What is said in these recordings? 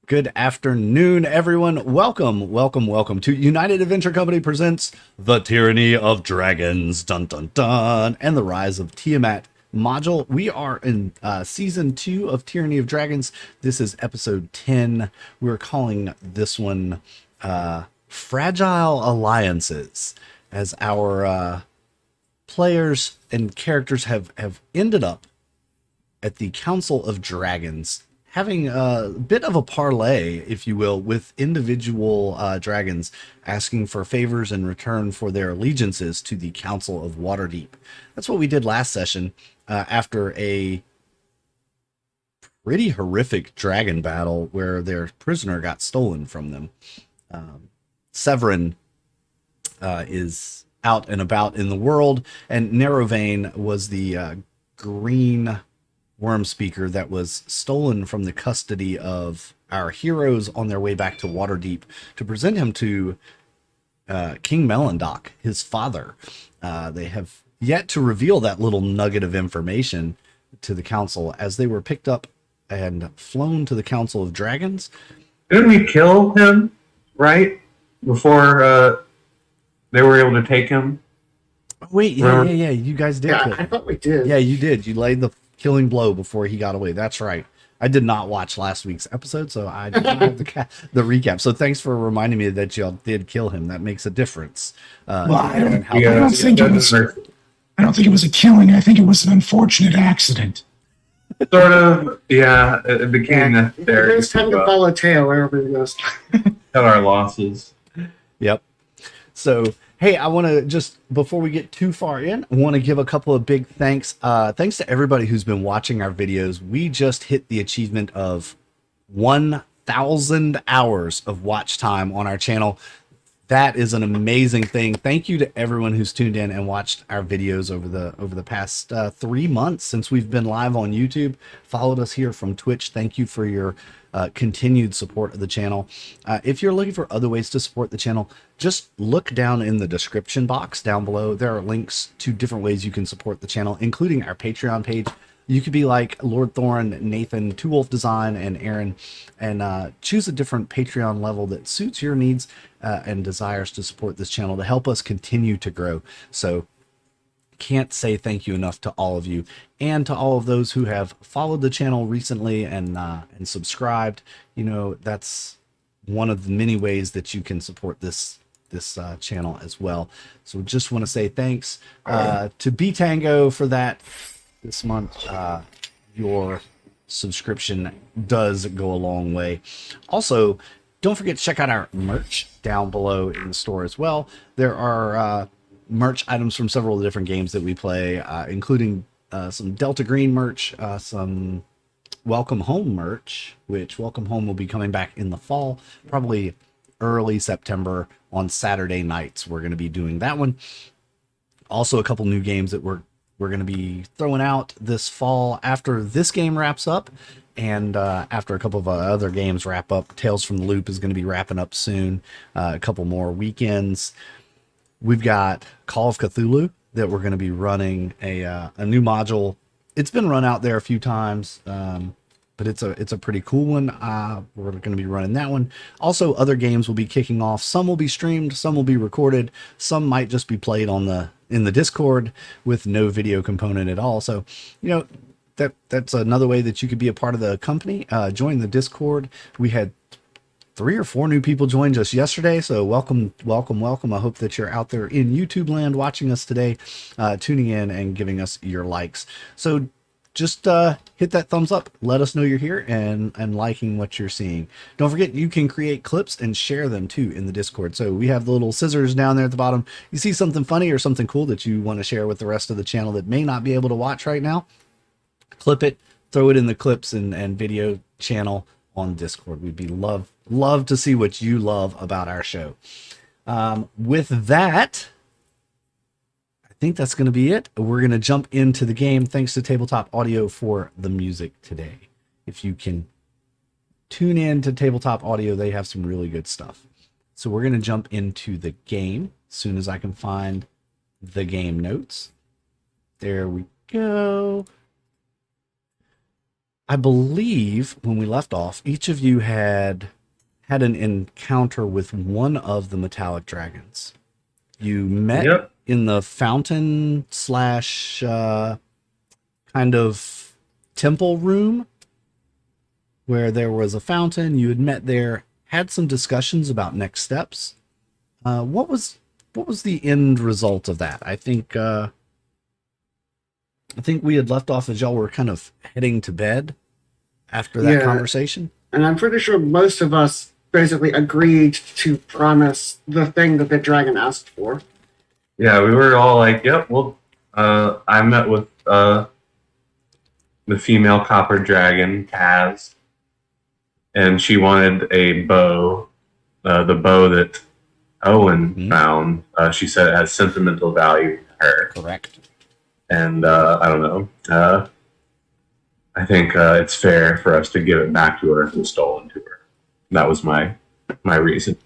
Good afternoon, everyone. Welcome to United Adventure Company presents The Tyranny of Dragons, dun dun dun, and the Rise of Tiamat module. We are in season 2 of Tyranny of Dragons. This is episode 10. We're calling this one Fragile Alliances, as our players and characters have ended up at the Council of Dragons, having a bit of a parlay, if you will, with individual dragons asking for favors in return for their allegiances to the Council of Waterdeep. That's what we did last session after a pretty horrific dragon battle where their prisoner got stolen from them. Severin is out and about in the world, and Narrowvein was the green worm speaker that was stolen from the custody of our heroes on their way back to Waterdeep to present him to King Melandoc, his father. They have yet to reveal that little nugget of information to the council, as they were picked up and flown to the Council of Dragons. Didn't we kill him, right? Before they were able to take him? Wait, yeah, you guys did. Yeah, I thought we did. Yeah, you did. You laid the killing blow before he got away. That's right. I did not watch last week's episode, so I did not have the recap. So thanks for reminding me that y'all did kill him. That makes a difference. Well, I don't think it was a killing. I think it was an unfortunate accident. Sort of, yeah. It became necessary. It's time to follow a tail wherever it goes. Cut our losses. Yep. So, hey, I want to just, before we get too far in, I want to give a couple of big thanks. Thanks to everybody who's been watching our videos. We just hit the achievement of 1,000 hours of watch time on our channel. That is an amazing thing. Thank you to everyone who's tuned in and watched our videos over the past 3 months since we've been live on YouTube. Followed us here from Twitch. Thank you for your continued support of the channel. If you're looking for other ways to support the channel, just look down in the description box down below. There are links to different ways you can support the channel, including our Patreon page. You could be like Lord Thorin, Nathan, Two Wolf Design, and Aaron, and choose a different Patreon level that suits your needs and desires to support this channel to help us continue to grow. So can't say thank you enough to all of you, and to all of those who have followed the channel recently and subscribed. You know, that's one of the many ways that you can support this channel as well. So just want to say thanks to B Tango for that. This month, your subscription does go a long way. Also, don't forget to check out our merch down below in the store as well. There are merch items from several of the different games that we play, including some Delta Green merch, some Welcome Home merch, which Welcome Home will be coming back in the fall, probably early September on Saturday nights. We're going to be doing that one. Also, a couple new games that we're going to be throwing out this fall after this game wraps up, and after a couple of other games wrap up. Tales from the Loop is going to be wrapping up soon. A couple more weekends. We've got Call of Cthulhu that we're going to be running a new module. It's been run out there a few times, but it's a pretty cool one. We're going to be running that one. Also, other games will be kicking off. Some will be streamed, some will be recorded, some might just be played in the Discord with no video component at all. So, you know, that's another way that you could be a part of the company. Join the Discord. We had 3 or 4 new people joined us yesterday, so welcome. I hope that you're out there in YouTube land watching us today, tuning in and giving us your likes. So just hit that thumbs up, let us know you're here and liking what you're seeing. Don't forget, you can create clips and share them too in the Discord. So we have the little scissors down there at the bottom. You see something funny or something cool that you want to share with the rest of the channel that may not be able to watch right now, clip it, throw it in the clips and video channel on Discord. We'd be love to see what you love about our show. With that, I think that's going to be it. We're going to jump into the game. Thanks to Tabletop Audio for the music today. If you can tune in to Tabletop Audio, they have some really good stuff. So we're going to jump into the game as soon as I can find the game notes. There we go. I believe when we left off, each of you had an encounter with one of the metallic dragons. You met in the fountain slash kind of temple room where there was a fountain. You had met there, had some discussions about next steps. What was the end result of that? I think we had left off as y'all were kind of heading to bed after that conversation. And I'm pretty sure most of us basically agreed to promise the thing that the dragon asked for. Yeah, we were all like, yep, well, I met with the female copper dragon, Kaz, and she wanted a bow, the bow that Owen found. She said it has sentimental value to her. Correct. And I don't know. I think it's fair for us to give it back to her if it was stolen to her. That was my reason.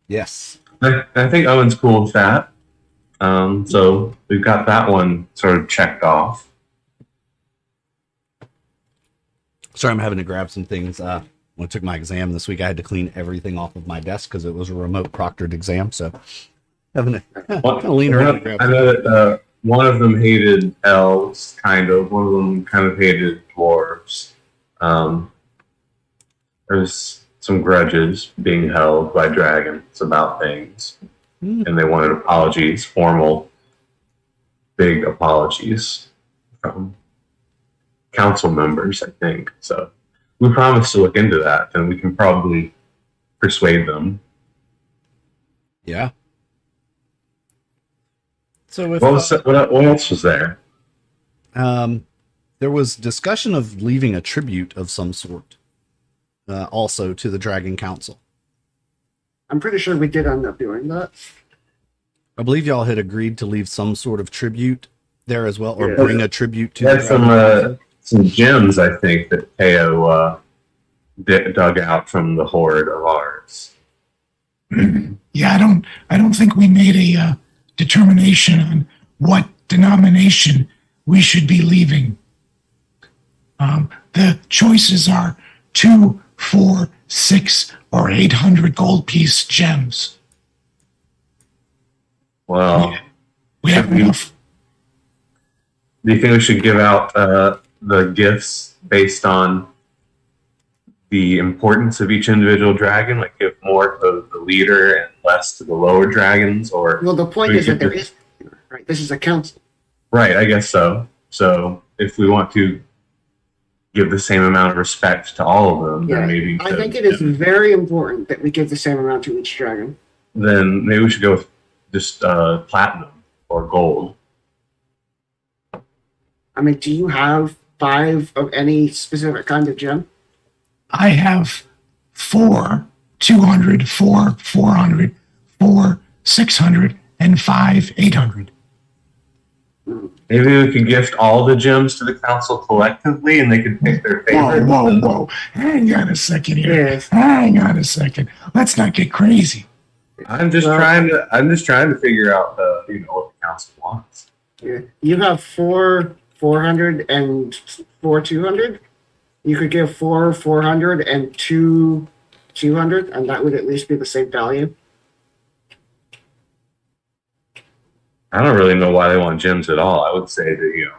Yes. I think Owen's cool with that. So we've got that one sort of checked off. Sorry, I'm having to grab some things. When I took my exam this week, I had to clean everything off of my desk because it was a remote proctored exam. So having to kind of lean around and grab I know that one of them hated elves, kind of. One of them kind of hated dwarves. There's some grudges being held by dragons about things. And they wanted apologies, formal, big apologies from council members, I think. So we promised to look into that, and we can probably persuade them. Yeah. So if, what else was there? there was discussion of leaving a tribute of some sort, also to the Dragon Council. I'm pretty sure we did end up doing that. I believe y'all had agreed to leave some sort of tribute there as well, or bring a tribute to. Had some gems, I think, that Teo dug out from the hoard of ours. Yeah, I don't think we made a determination on what denomination we should be leaving. The choices are 2, 4, 6, or 800 gold piece gems. Well, we have enough. Do you think we should give out the gifts based on the importance of each individual dragon? Like give more to the leader and less to the lower dragons? Or well, the point is that there is, right? This is a council. Right, I guess so. So if we want to give the same amount of respect to all of them, then maybe... I think it is very important that we give the same amount to each dragon. Then maybe we should go with just platinum or gold. I mean, do you have 5 of any specific kind of gem? I have 4 200, 4 400, 4 600, and 5 800. Maybe we could gift all the gems to the council collectively, and they could pick their favorite. Whoa! Hang on a second here. Yes. Hang on a second. Let's not get crazy. I'm just trying to figure out what the council wants. Yeah. You have 4 400 and 4 200. You could give 4 400 and 2 200, and that would at least be the same value. I don't really know why they want gems at all. I would say that,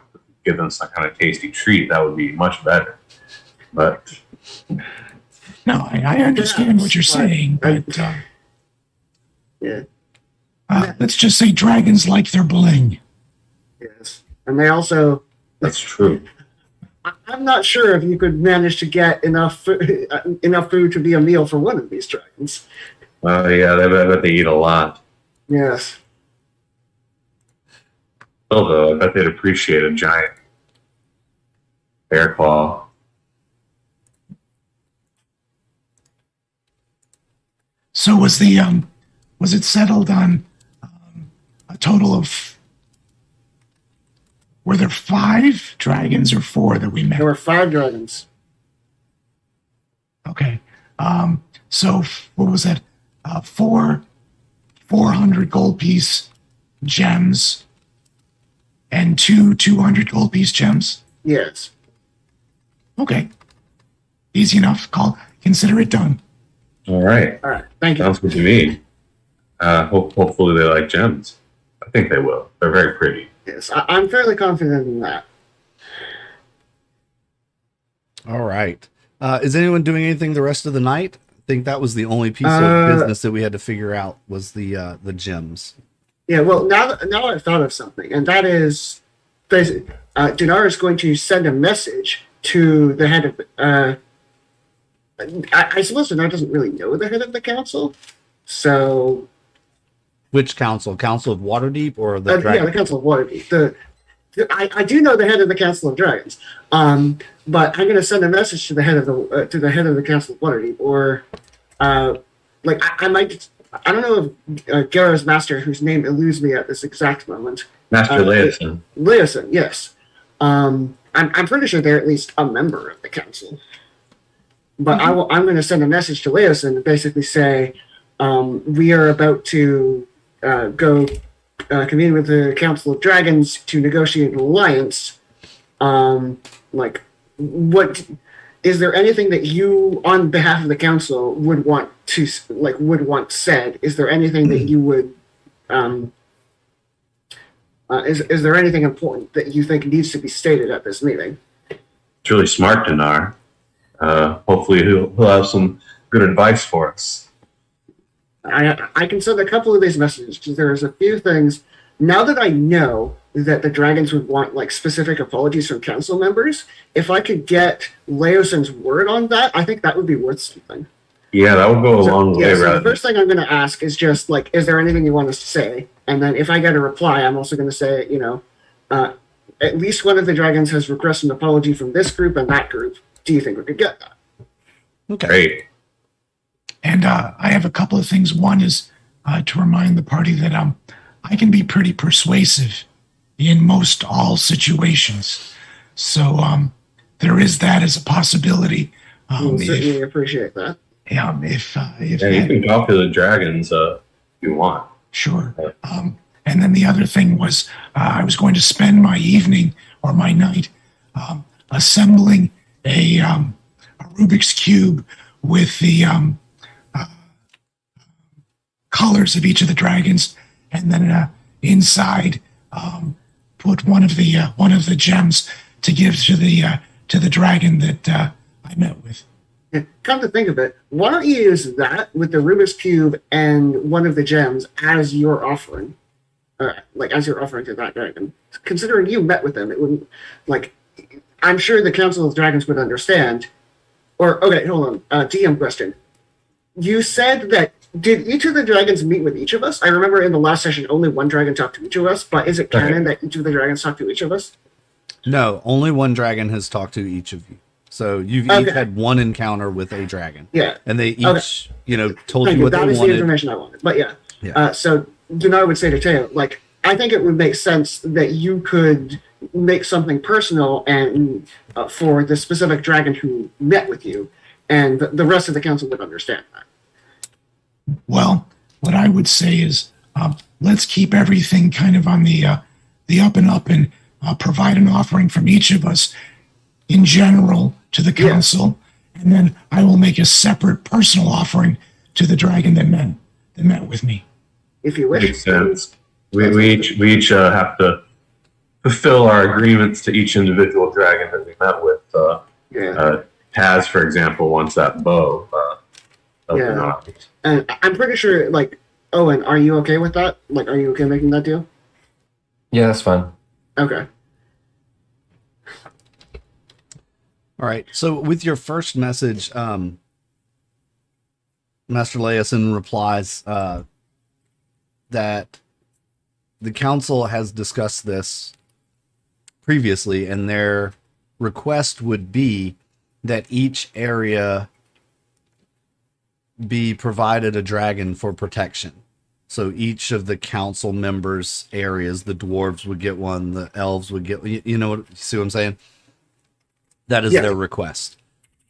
give them some kind of tasty treat. That would be much better. But No, I understand what you're saying, but yeah. let's just say dragons like their bling. Yes. And they also, That's true. I'm not sure if you could manage to get enough food to be a meal for one of these dragons. Well, yeah, I bet they eat a lot. Yes. Still, though, I bet they'd appreciate a giant bear claw. So was it settled on a total of? Were there 5 dragons or 4 that we met? There were 5 dragons. Okay. So what was that? 400 gold piece gems and 200 gold piece gems. Yes. Okay. Easy enough. Consider it done. All right. All right. Thank you. Sounds good to me. Hopefully they like gems. I think they will. They're very pretty. Yes, I'm fairly confident in that. All right. Is anyone doing anything the rest of the night? I think that was the only piece of business that we had to figure out was the gems. Yeah, well, now I've thought of something, and that is, basically, Donnar is going to send a message to the head of. I suppose Donnar doesn't really know the head of the council, so. Which council? Council of Waterdeep or the Dragon? Yeah, the Council of Waterdeep. I do know the head of the Council of Dragons, but I'm going to send a message to the head of the Council of Waterdeep, or I might. I don't know if Garo's master, whose name eludes me at this exact moment. Master Leosin. Leosin, yes. I'm pretty sure they're at least a member of the council. But I'm going to send a message to Leosin and basically say, we are about to go convene with the Council of Dragons to negotiate an alliance. What is there anything that you, on behalf of the council, would want said? Is there anything that you would is there anything important that you think needs to be stated at this meeting? It's really smart, Donnar. Hopefully he'll have some good advice for us. I can send a couple of these messages because there's a few things. Now that I know that the dragons would want specific apologies from council members, if I could get Leosin's word on that, I think that would be worth something. Yeah, that would go a long way. So the first thing I'm going to ask is just is there anything you want us to say? And then if I get a reply, I'm also going to say, at least one of the dragons has requested an apology from this group and that group. Do you think we could get that? Okay. Great. And I have a couple of things. One is to remind the party that I can be pretty persuasive in most all situations. So there is that as a possibility. We'll certainly appreciate that. If you can talk to the dragons if you want. Sure. And then the other thing was I was going to spend my evening or my night assembling a Rubik's Cube with the colors of each of the dragons, and then inside put one of the gems to give to the dragon that I met with. Yeah, come to think of it, why don't you use that with the Rubik's Cube and one of the gems as your offering? As your offering to that dragon. Considering you met with them, it wouldn't, I'm sure the Council of Dragons would understand. Or, okay, hold on, DM question. You said that, did each of the dragons meet with each of us? I remember in the last session, only one dragon talked to each of us, but is it canon that each of the dragons talked to each of us? No, only one dragon has talked to each of you. So you've each had one encounter with a dragon. Yeah. And they each, told you what they wanted. That is the information I wanted. But yeah. So Donnar would say to Teo, I think it would make sense that you could make something personal and for the specific dragon who met with you, and the rest of the council would understand that. Well, what I would say is let's keep everything kind of on the up and up and provide an offering from each of us in general to the council, and then I will make a separate personal offering to the dragon that met with me. If you wish. Makes sense. We each have to fulfill our agreements to each individual dragon that we met with Taz, for example, wants that bow of Yeah. Donnar. And I'm pretty sure, like, Owen, are you okay with that? Like, are you okay making that deal? Yeah, that's fine. Okay. All right. So with your first message, Master Leosin replies that the council has discussed this previously, and their request would be that each area be provided a dragon for protection. So each of the council members' areas, the dwarves would get one, the elves would get, you know what, you see what I'm saying? That is Yes. their request.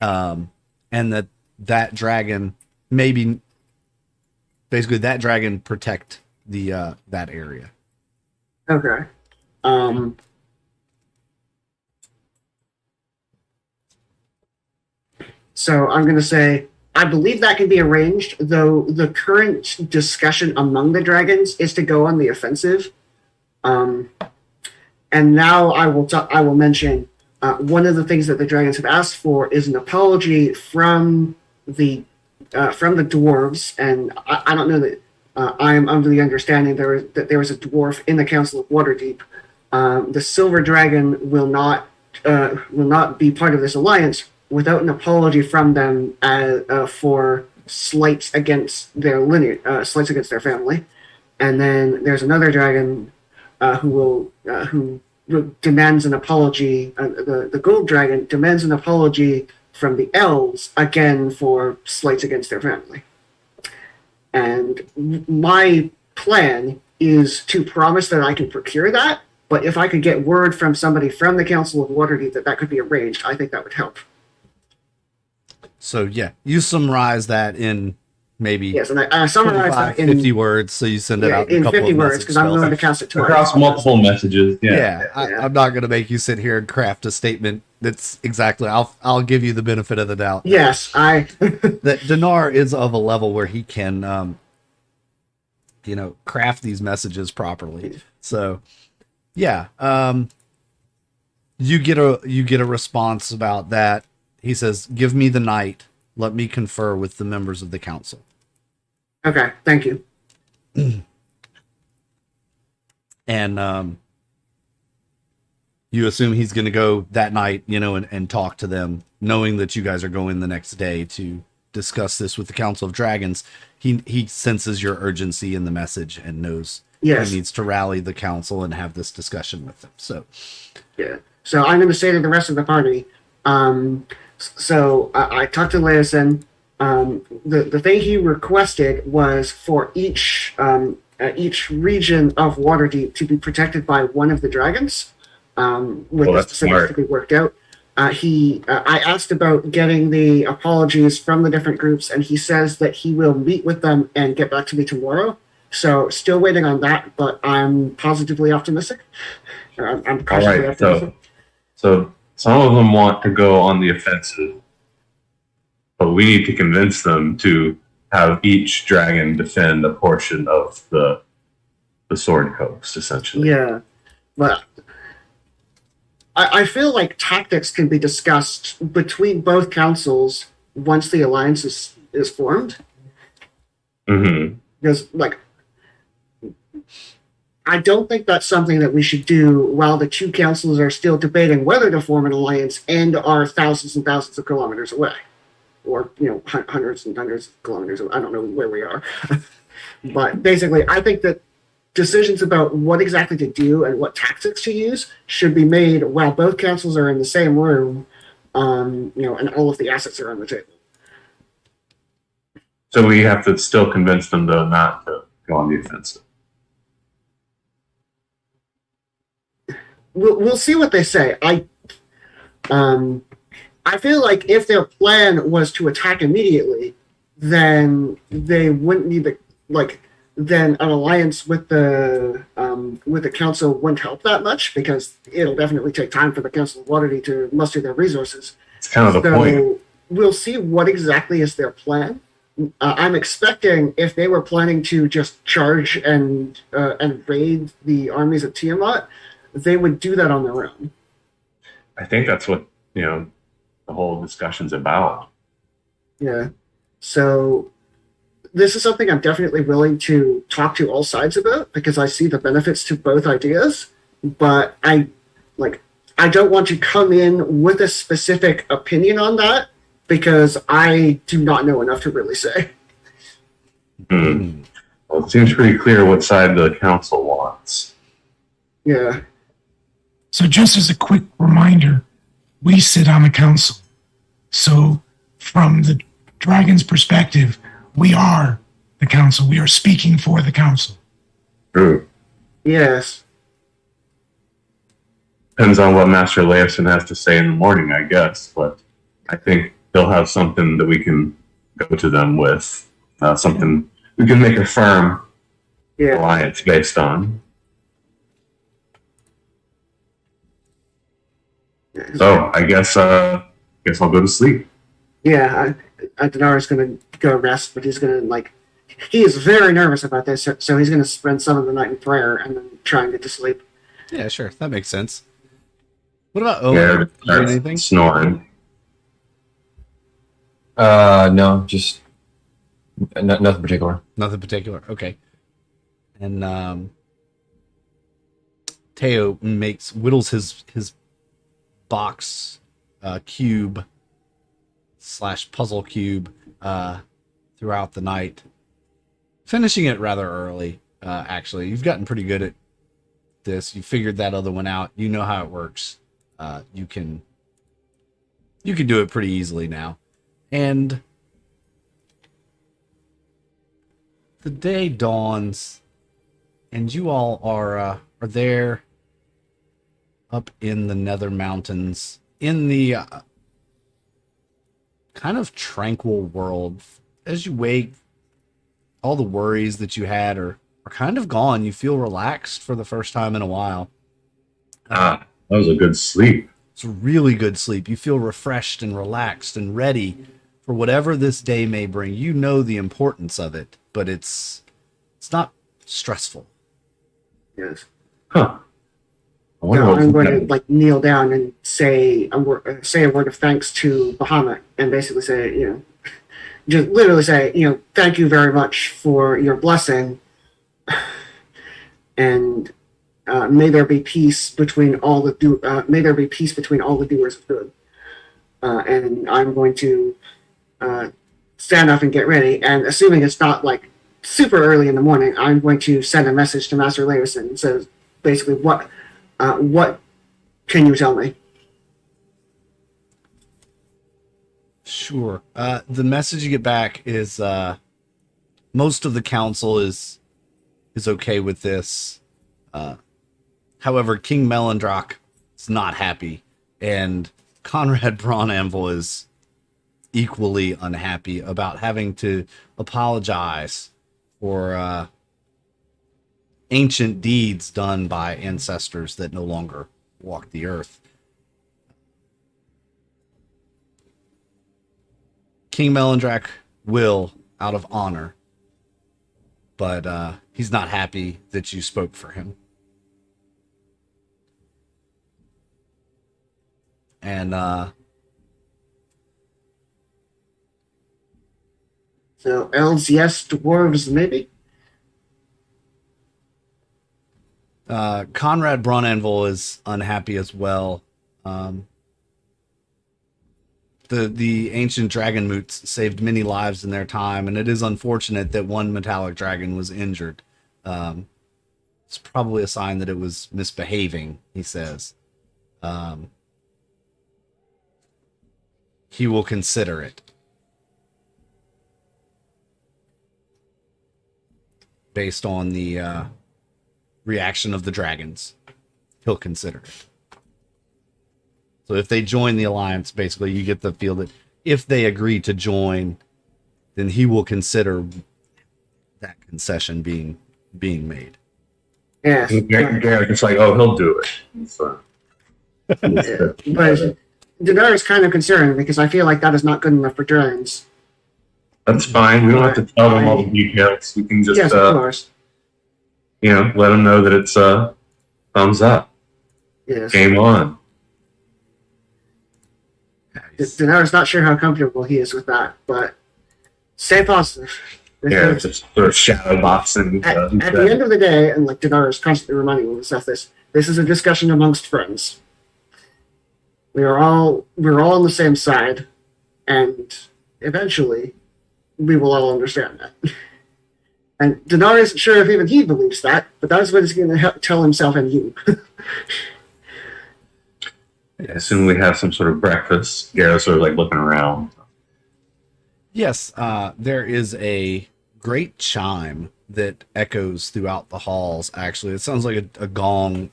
And that dragon, maybe, basically that dragon protect the that area. Okay. So I'm going to say, I believe that can be arranged, though the current discussion among the dragons is to go on the offensive. And now I will mention one of the things that the dragons have asked for is an apology from the dwarves, and I don't know that I am under the understanding that there was a dwarf in the Council of Waterdeep. The Silver Dragon will not be part of this alliance without an apology from them for slights against their lineage, slights against their family. And then there's another dragon who demands an apology. The Gold Dragon demands an apology from the elves, again, for slights against their family. And my plan is to promise that I can procure that, but if I could get word from somebody from the Council of Waterdeep that could be arranged, I think that would help. So yeah, you summarize that in maybe Yes, and I summarize that in 50 words, so you send it out in in a couple 50 of words, because I'm willing to cast it twice. Across multiple messages. Yeah, I'm not going to make you sit here and craft a statement that's exactly. I'll give you the benefit of the doubt. Yes, That Donnar is of a level where he can, craft these messages properly. So, yeah, you get a response about that. He says, "Give me the night. Let me confer with the members of the council." Okay, thank you. And you assume he's going to go that night, and talk to them, knowing that you guys are going the next day to discuss this with the Council of Dragons. He senses your urgency in the message and knows Yes. he needs to rally the council and have this discussion with them. So, Yeah. So I'm going to say to the rest of the party, so I talked to Leosin. The thing he requested was for each region of Waterdeep to be protected by one of the dragons, with the specifics to be worked out. I asked about getting the apologies from the different groups, and he says that he will meet with them and get back to me tomorrow. So still waiting on that, but I'm positively optimistic. I'm cautiously optimistic. So some of them want to go on the offensive, but we need to convince them to have each dragon defend a portion of the Sword Coast, essentially. Yeah, but I feel like tactics can be discussed between both councils once the alliance is formed. Mm-hmm. Because, like, I don't think that's something that we should do while the two councils are still debating whether to form an alliance and are thousands and thousands of kilometers away. Or, hundreds and hundreds of kilometers away. I don't know where we are. But basically, I think that decisions about what exactly to do and what tactics to use should be made while both councils are in the same room, and all of the assets are on the table. So we have to still convince them, though, not to go on the offensive. We'll see what they say. I feel like if their plan was to attack immediately, then they wouldn't need to, then an alliance with the council wouldn't help that much, because it'll definitely take time for the Council of Waterdeep to muster their resources. It's kind of the point. We'll see what exactly is their plan. I'm expecting if they were planning to just charge and raid the armies of Tiamat, they would do that on their own. I think that's what the whole discussion's about. Yeah. So this is something I'm definitely willing to talk to all sides about because I see the benefits to both ideas, but I don't want to come in with a specific opinion on that because I do not know enough to really say. Hmm. Well, it seems pretty clear what side the council wants. Yeah. So just as a quick reminder, we sit on the council. So from the dragon's perspective, we are the council. We are speaking for the council. True. Yes. Depends on what Master Leifson has to say in the morning, I guess. But I think they'll have something that we can go to them with. Something we can make a firm Yeah. alliance based on. So I guess I'll go to sleep. Yeah. Donnar is going to go rest, but he's going to he is very nervous about this, so he's going to spend some of the night in prayer and then try and get to sleep. Yeah, sure. That makes sense. What about Yeah, Owen? Doing anything? snoring. No, just nothing particular. Nothing particular. Okay. And Teo whittles his box cube / puzzle cube throughout the night, finishing it rather early. Actually, you've gotten pretty good at this. You figured that other one out. You know how it works. You can do it pretty easily now. And the day dawns, and you all are there up in the Nether Mountains in the kind of tranquil world. As you wake, all the worries that you had are kind of gone. You feel relaxed for the first time in a while. That was a good sleep. It's a really good sleep. You feel refreshed and relaxed and ready for whatever this day may bring. You know the importance of it, but it's not stressful. Yes. Huh. I wonder Now, what's I'm going happening. to kneel down and say a word of thanks to Bahamut and basically say, just literally say, thank you very much for your blessing, and may there be peace between all the doers of good. And I'm going to stand up and get ready. And assuming it's not super early in the morning, I'm going to send a message to Master Leifson and says basically what can you tell me? Sure. The message you get back is most of the council is okay with this. However, King Melendrock is not happy, and Conrad Braunanvil is equally unhappy about having to apologize for ancient deeds done by ancestors that no longer walk the earth. King Melendrock will, out of honor, but he's not happy that you spoke for him. And So elves yes, dwarves maybe. Conrad Braunanvil is unhappy as well. The ancient dragon moots saved many lives in their time, and it is unfortunate that one metallic dragon was injured. It's probably a sign that it was misbehaving, he says. He will consider it. Based on the reaction of the dragons, he'll consider it. So if they join the alliance, basically you get the feel that if they agree to join, then he will consider that concession being made. Yes. Garrick's like, oh, he'll do it. So, But Donnar is kind of concerned because I feel like that is not good enough for dragons. that's fine. We don't have to tell them all the details. We can just, Yes, of course. let them know that it's thumbs up. Yes. Game on. Nice. Donar's not sure how comfortable he is with that, but stay positive. Yeah, just sort of shadow boxing. At the end of the day, and like Donnar is constantly reminding himself this is a discussion amongst friends. We're all on the same side, and eventually we will all understand that. And Donnar isn't sure if even he believes that, but that's what he's going to tell himself and you. I assume we have some sort of breakfast. Garo's sort of like looking around. Yes, there is a great chime that echoes throughout the halls, actually. It sounds like a gong.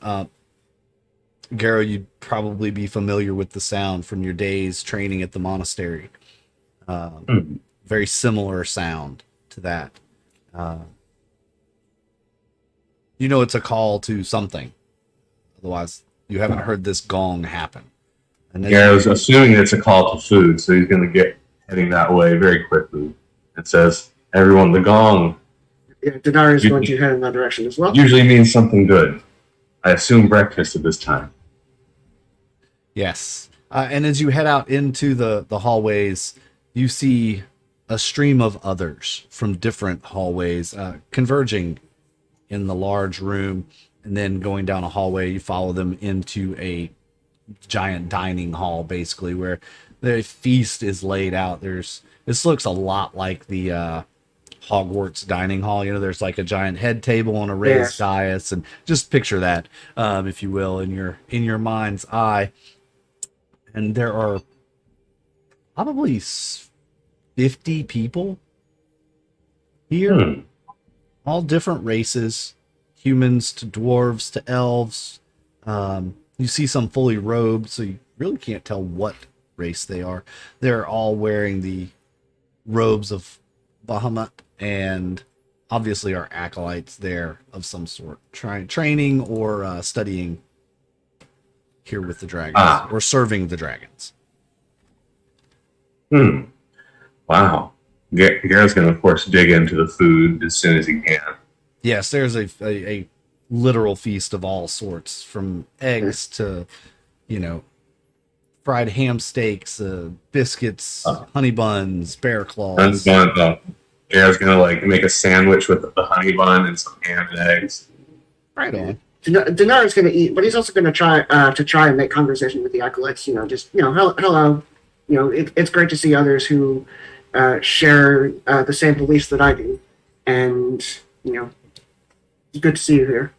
Garo, you'd probably be familiar with the sound from your days training at the monastery. Very similar sound to that. You know it's a call to something. Otherwise, you haven't heard this gong happen. And then Garo's assuming it's a call to food, so he's going to get heading that way very quickly. It says, "Everyone, the gong Yeah, Donnar is going to head in that direction as well. usually means something good. I assume breakfast at this time." Yes. And as you head out into the hallways, you see a stream of others from different hallways converging in the large room, and then going down a hallway. You follow them into a giant dining hall, basically, where the feast is laid out. This looks a lot like the Hogwarts dining hall. You know, there's like a giant head table on a raised dais, and just picture that, if you will, in your mind's eye. And there are probably 50 people here, all different races, humans to dwarves to elves. You see some fully robed, so you really can't tell what race they are. They're all wearing the robes of Bahamut, and obviously are acolytes there of some sort, training or studying here with the dragons, or serving the dragons. Wow. Garo's going to, of course, dig into the food as soon as he can. Yes, there's a literal feast of all sorts, from eggs to, fried ham steaks, biscuits, honey buns, bear claws. Garo's going to make a sandwich with the honey bun and some ham and eggs. Right on. Donnar is going to eat, but he's also going to try and make conversation with the acolytes. Hello. It's great to see others who share the same beliefs that I do, and it's good to see you here.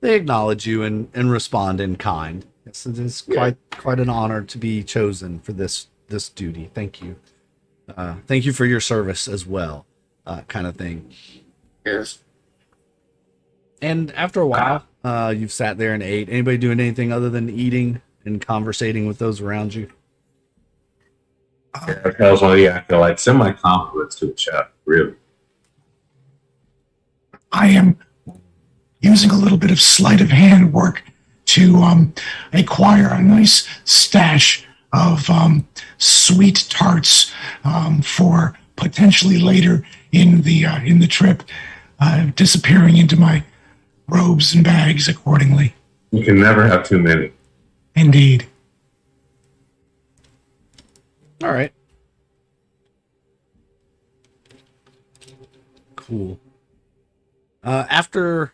They acknowledge you and respond in kind. Yes, it is quite an honor to be chosen for this duty. Thank you. Thank you for your service as well, kind of thing. Yes. And after a while, you've sat there and ate. Anybody doing anything other than eating and conversating with those around you? Garo tells one of the acolytes, "Send my compliments to the chef, really." I am using a little bit of sleight of hand work to acquire a nice stash of sweet tarts for potentially later in the trip, disappearing into my robes and bags accordingly. You can never have too many. Indeed. All right. Cool. After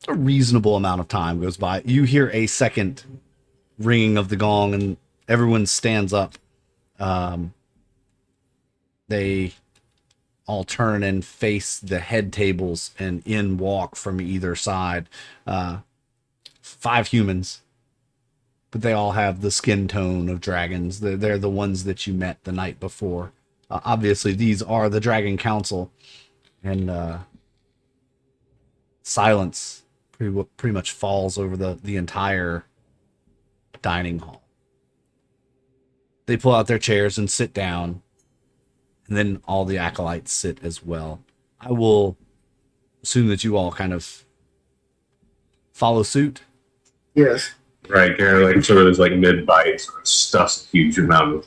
a reasonable amount of time goes by, you hear a second ringing of the gong, and everyone stands up. They all turn and face the head tables, and in walk from either side 5 humans, but they all have the skin tone of dragons. They're the ones that you met the night before. Obviously, these are the Dragon Council, and silence pretty much falls over the entire dining hall. They pull out their chairs and sit down, and then all the acolytes sit as well. I will assume that you all kind of follow suit. Yes. Right, Garo sort of is mid-bite, sort of stuffs a huge amount of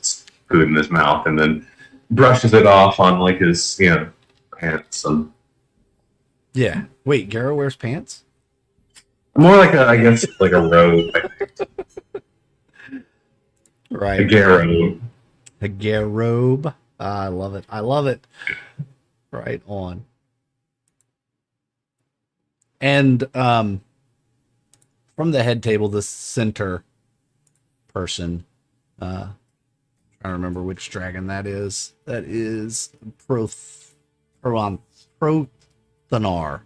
food in his mouth, and then brushes it off on his pants. And Yeah. Wait, Garo wears pants? more like a robe, I think. Right. Garo. A Garobe. I love it. I love it. Right on. And from the head table, the center person, trying to remember which dragon that is. That is Donnar. Why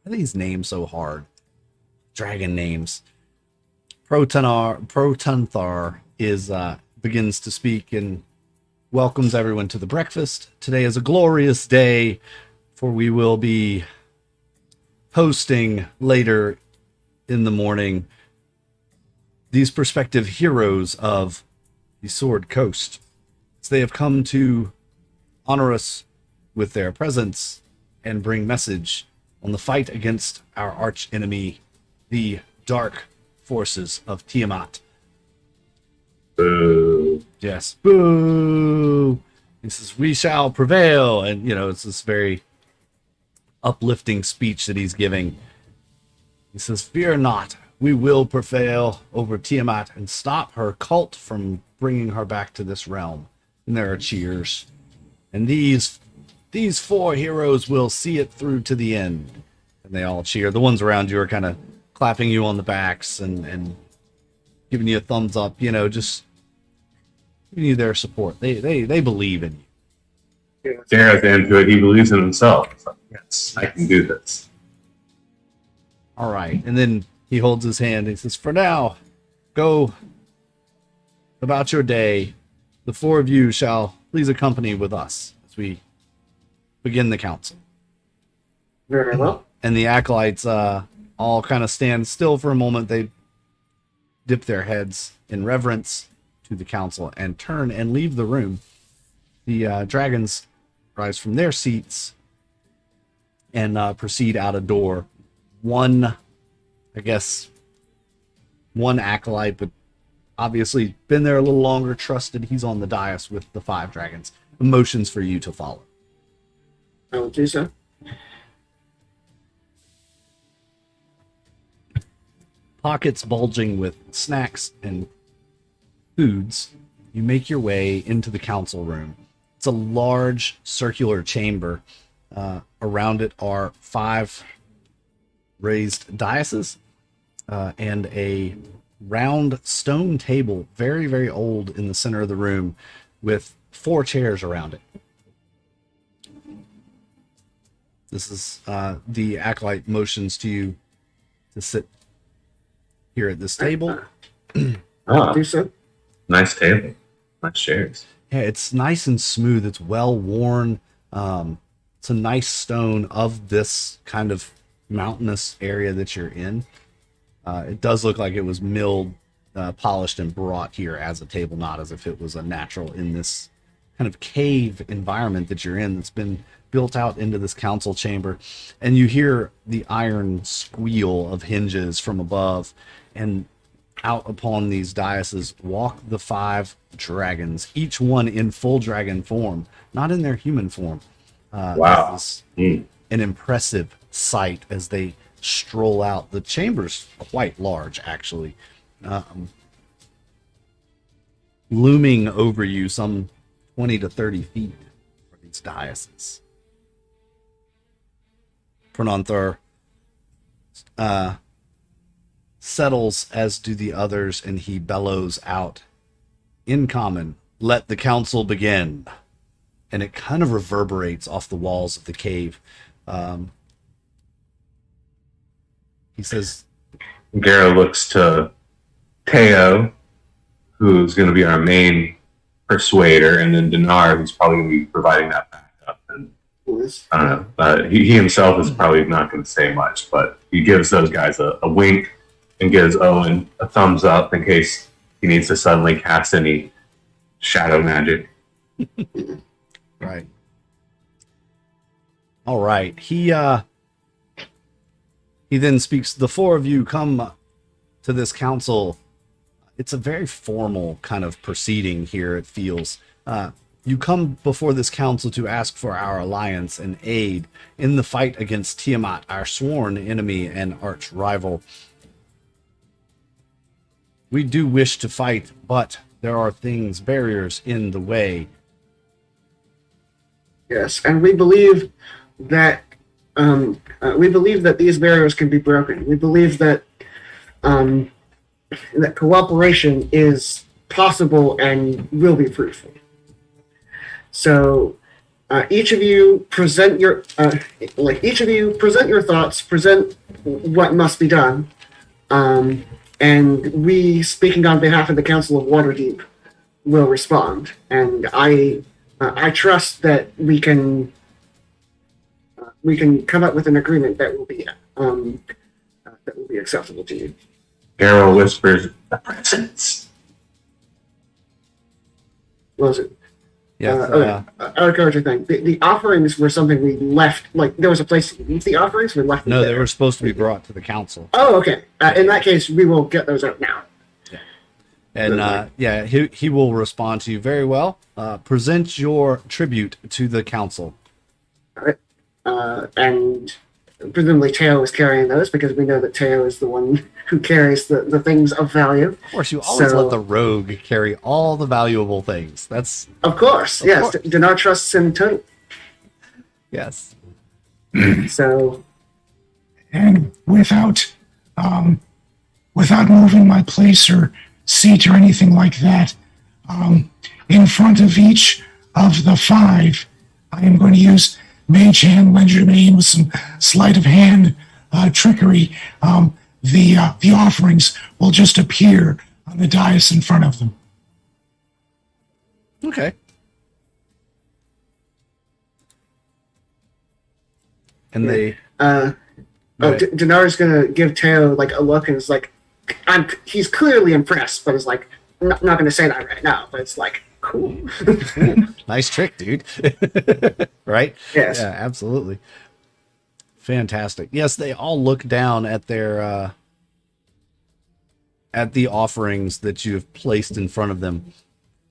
are these names so hard? Dragon names. Protunthar is begins to speak and welcomes everyone to the breakfast. Today is a glorious day, for we will be hosting later in the morning these prospective heroes of the Sword Coast. So they have come to honor us with their presence and bring message on the fight against our arch enemy, the dark forces of Tiamat. Boo. Yes. Boo! He says, we shall prevail. And, it's this very uplifting speech that he's giving. He says, fear not. We will prevail over Tiamat and stop her cult from bringing her back to this realm. And there are cheers. And these 4 heroes will see it through to the end. And they all cheer. The ones around you are kind of clapping you on the backs and giving you a thumbs up, just giving you their support. They believe in you. Garo's into it. He believes in himself. It's like, yes, I can do this. All right. And then he holds his hand. He says, for now, go about your day. The 4 of you shall please accompany with us as we begin the council. Very well. And the acolytes all kind of stand still for a moment. They dip their heads in reverence to the council and turn and leave the room. The dragons rise from their seats and proceed out a door. One acolyte, but obviously been there a little longer, trusted. He's on the dais with the 5 dragons. Emotions for you to follow. I will do so. Pockets bulging with snacks and foods, you make your way into the council room. It's a large circular chamber. Around it are 5 raised daises and a round stone table, very, very old, in the center of the room with 4 chairs around it. This is the acolyte motions to you to sit here at this table. Ah, Do so. nice table. Nice chairs. Yeah, it's nice and smooth. It's well worn. It's a nice stone of this kind of mountainous area that you're in. It does look like it was milled, polished, and brought here as a table, not as if it was a natural in this kind of cave environment that you're in that's been built out into this council chamber. And you hear the iron squeal of hinges from above, and out upon these daises walk the 5 dragons, each one in full dragon form, not in their human form. Wow. This is an impressive sight as they stroll out. The chamber's quite large, actually. Looming over you some 20 to 30 feet are these daises. Prononthar settles, as do the others, and he bellows out, in common, let the council begin. And it kind of reverberates off the walls of the cave. He says, Garo looks to Teo, who's going to be our main persuader, and then Donnar, who's probably going to be providing that backup. And I don't know. He himself is probably not going to say much, but he gives those guys a wink and gives Owen a thumbs up in case he needs to suddenly cast any shadow magic. right. All right. He then speaks, the 4 of you come to this council. It's a very formal kind of proceeding here, it feels. You come before this council to ask for our alliance and aid in the fight against Tiamat, our sworn enemy and arch rival. We do wish to fight, but there are things, barriers in the way. Yes, and we believe that these barriers can be broken. We believe that that cooperation is possible and will be fruitful. So, each of you present your thoughts, present what must be done, and we, speaking on behalf of the Council of Waterdeep, will respond. And I trust that we can come up with an agreement that will be acceptable to you. Garo whispers, "The presents." What was it? Yes. Our character thing. The offerings were something we left. Like, there was a place to leave the offerings. We left them no, there. they were supposed to be brought to the council. Oh, okay. In that case, we will get those out now. And he will respond to you very well. Present your tribute to the council. All right. And presumably Teo is carrying those, because we know that Teo is the one who carries the things of value. Of course, you always let the rogue carry all the valuable things. That's Of course, yes. course. Donnar trusts him totally. yes. So, And without moving my place or seat or anything like that, in front of each of the 5, I am going to use Mage Hand Legerdemain with some sleight of hand trickery. The offerings will just appear on the dais in front of them. Okay. And they. Donar's gonna give Teo like a look, and is like, he's clearly impressed, but is like, not gonna say that right now. But it's like, cool. Nice trick, dude. Right? Yes. Yeah, absolutely. Fantastic. Yes, they all look down at their at the offerings that you have placed in front of them,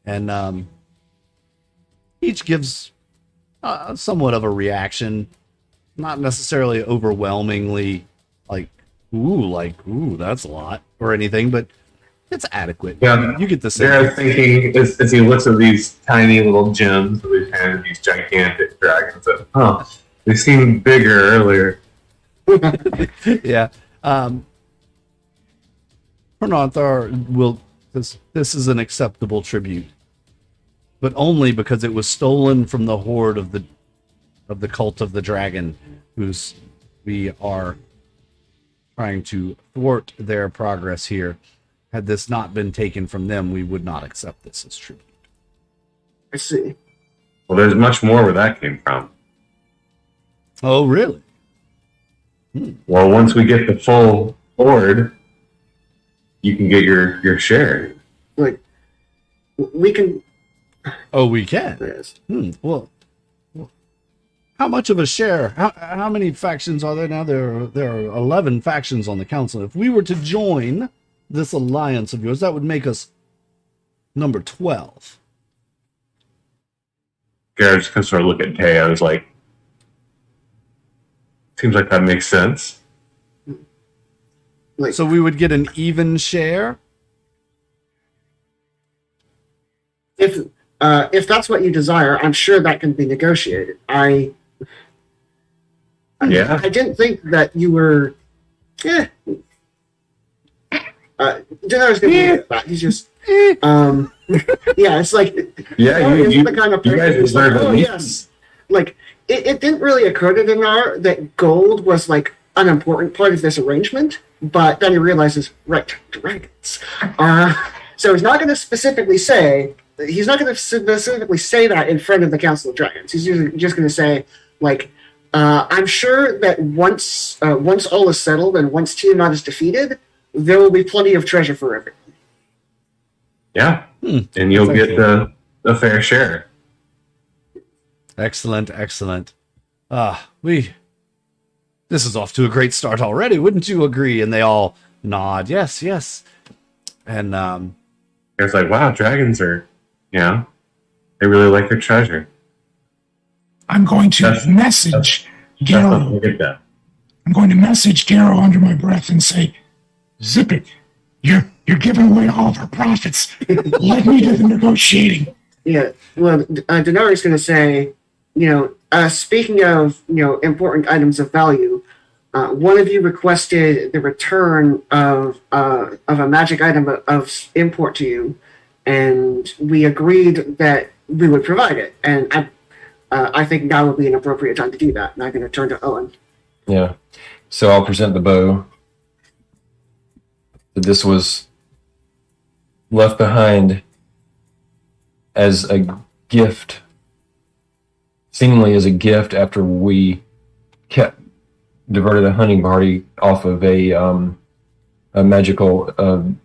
and each gives somewhat of a reaction, not necessarily overwhelmingly like ooh, that's a lot or anything, but it's adequate. Yeah, You get the They're sense. thinking as he looks at these tiny little gems that we've handed these gigantic dragons. That, they seemed bigger earlier. Yeah. Prananthar will. This is an acceptable tribute, but only because it was stolen from the horde of the cult of the dragon, whose we are trying to thwart their progress here. Had this not been taken from them, we would not accept this as tribute. I see. Well, there's much more where that came from. Oh, really? Well, once we get the full horde, you can get your share. Like, we can. Oh, we can. Yes. Well, how much of a share? How many factions are there now? There are 11 factions on the council. If we were to join this alliance of yours, that would make us number 12. Garrett's gonna sort of look at Teo. Is like, seems like that makes sense. Like, So we would get an even share. if that's what you desire, I'm sure that can be negotiated. I didn't think that you were. Yeah. Donar's gonna be that. He's just. Yeah, it's like. Yeah, he's the kind of you person guys who's like, deserve oh at least. yes, like it didn't really occur to Donnar that gold was like an important part of this arrangement, but then he realizes, right, dragons. So he's not going to specifically say that in front of the Council of Dragons. He's just going to say, like, I'm sure that once all is settled and once Tiamat is defeated, there will be plenty of treasure for everyone. Yeah, and you'll get the fair share. Excellent. This is off to a great start already, wouldn't you agree? And they all nod, yes. And It's like, wow, dragons are, they really like their treasure. I'm going to message Garo. Look at that. I'm going to message Garo under my breath and say, "Zip it. You're You're giving away all of our profits. Let me do the negotiating. Yeah. Well, Donnar is going to say, speaking of important items of value, one of you requested the return of a magic item of import to you, and we agreed that we would provide it. And I think now would be an appropriate time to do that. And I'm going to turn to Owen. Yeah. So I'll present the bow. This was left behind as a gift, seemingly as a gift after we diverted a hunting party off of a magical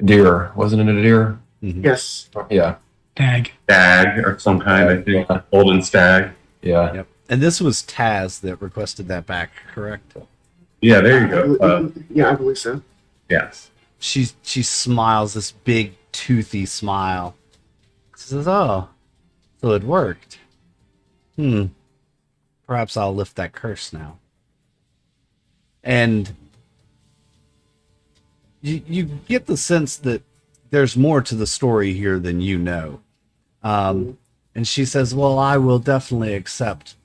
deer. Wasn't it a deer? Mhm. Yes. Yeah. Dag. Stag or some kind, I think. Golden stag. Yeah. Yep. And this was Taz that requested that back, correct? Yeah, there you go. Yeah, I believe so. Yes. She smiles this big toothy smile. She says, "Oh, so it worked. Perhaps I'll lift that curse now." And you get the sense that there's more to the story here than you know. And she says, "Well, I will definitely accept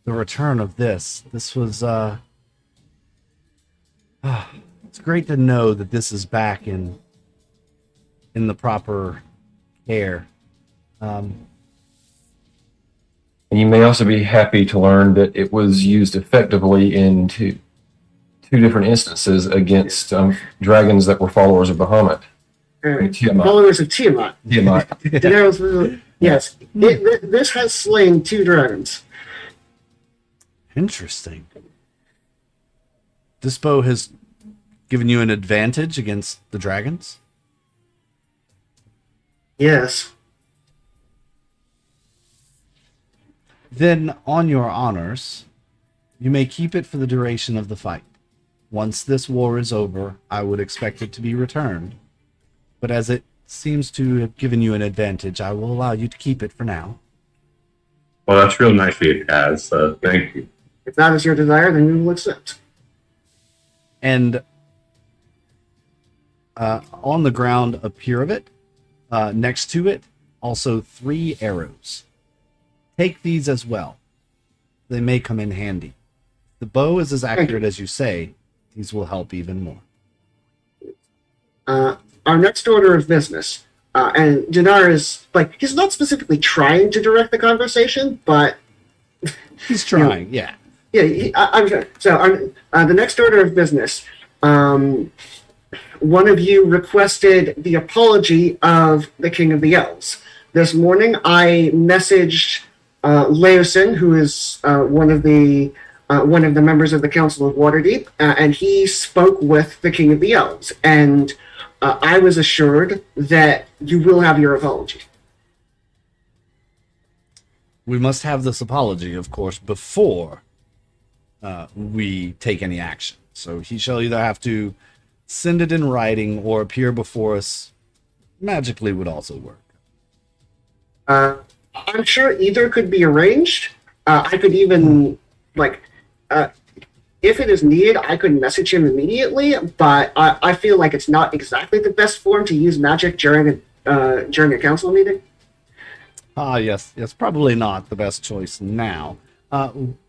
the return of this. This was it's great to know that this is back in the proper care." And you may also be happy to learn that it was used effectively in two different instances against dragons that were followers of Bahamut. Tiamat. Followers of Tiamat. Tiamat. Yes. This has slain 2 dragons. Interesting. This bow has given you an advantage against the dragons? Yes. Then, on your honors, you may keep it for the duration of the fight. Once this war is over, I would expect it to be returned. But as it seems to have given you an advantage, I will allow you to keep it for now. Well, that's real nice of you, Taz. So thank you. If that is your desire, then we will accept. And on the ground appear of it, next to it, also 3 arrows. Take these as well. They may come in handy. The bow is as accurate as you say. These will help even more. Our next order of business, and Donnar is he's not specifically trying to direct the conversation, but He's trying, yeah. yeah, I'm sure. So the next order of business, one of you requested the apology of the King of the Elves. This morning, I messaged Leosin, who is one of the members of the Council of Waterdeep, and he spoke with the King of the Elves, and I was assured that you will have your apology. We must have this apology, of course, before we take any action. So he shall either have to send it in writing or appear before us. Magically would also work. I'm sure either could be arranged. I could even, if it is needed, I could message him immediately, but I feel like it's not exactly the best form to use magic during a council meeting. Yes, probably not the best choice now.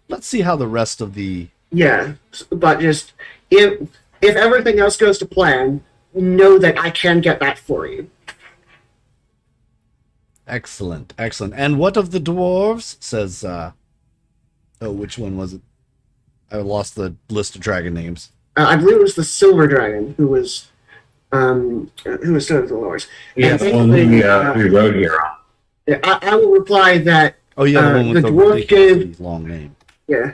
Let's see how the rest of the... Yeah, but just, if everything else goes to plan, know that I can get that for you. Excellent. And what of the dwarves? Says, which one was it? I lost the list of dragon names. I believe it was the Silver Dragon who was still at the lowers. Yeah, the one we rode here on. Yeah, I will reply that. Oh yeah, the one with the dwarf ridiculously long name. Yeah.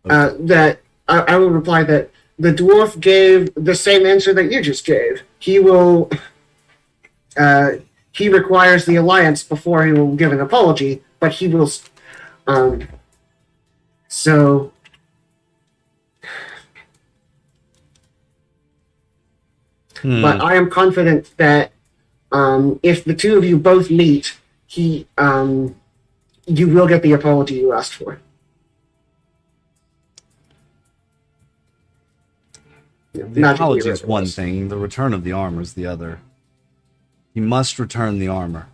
Okay. That I will reply that the dwarf gave the same answer that you just gave. He will. He requires the alliance before he will give an apology, but he will. So. But I am confident that if the two of you both meet, you will get the apology you asked for. The Magic apology mirror is one was. thing, the return of the armor is the other. He must return the armor.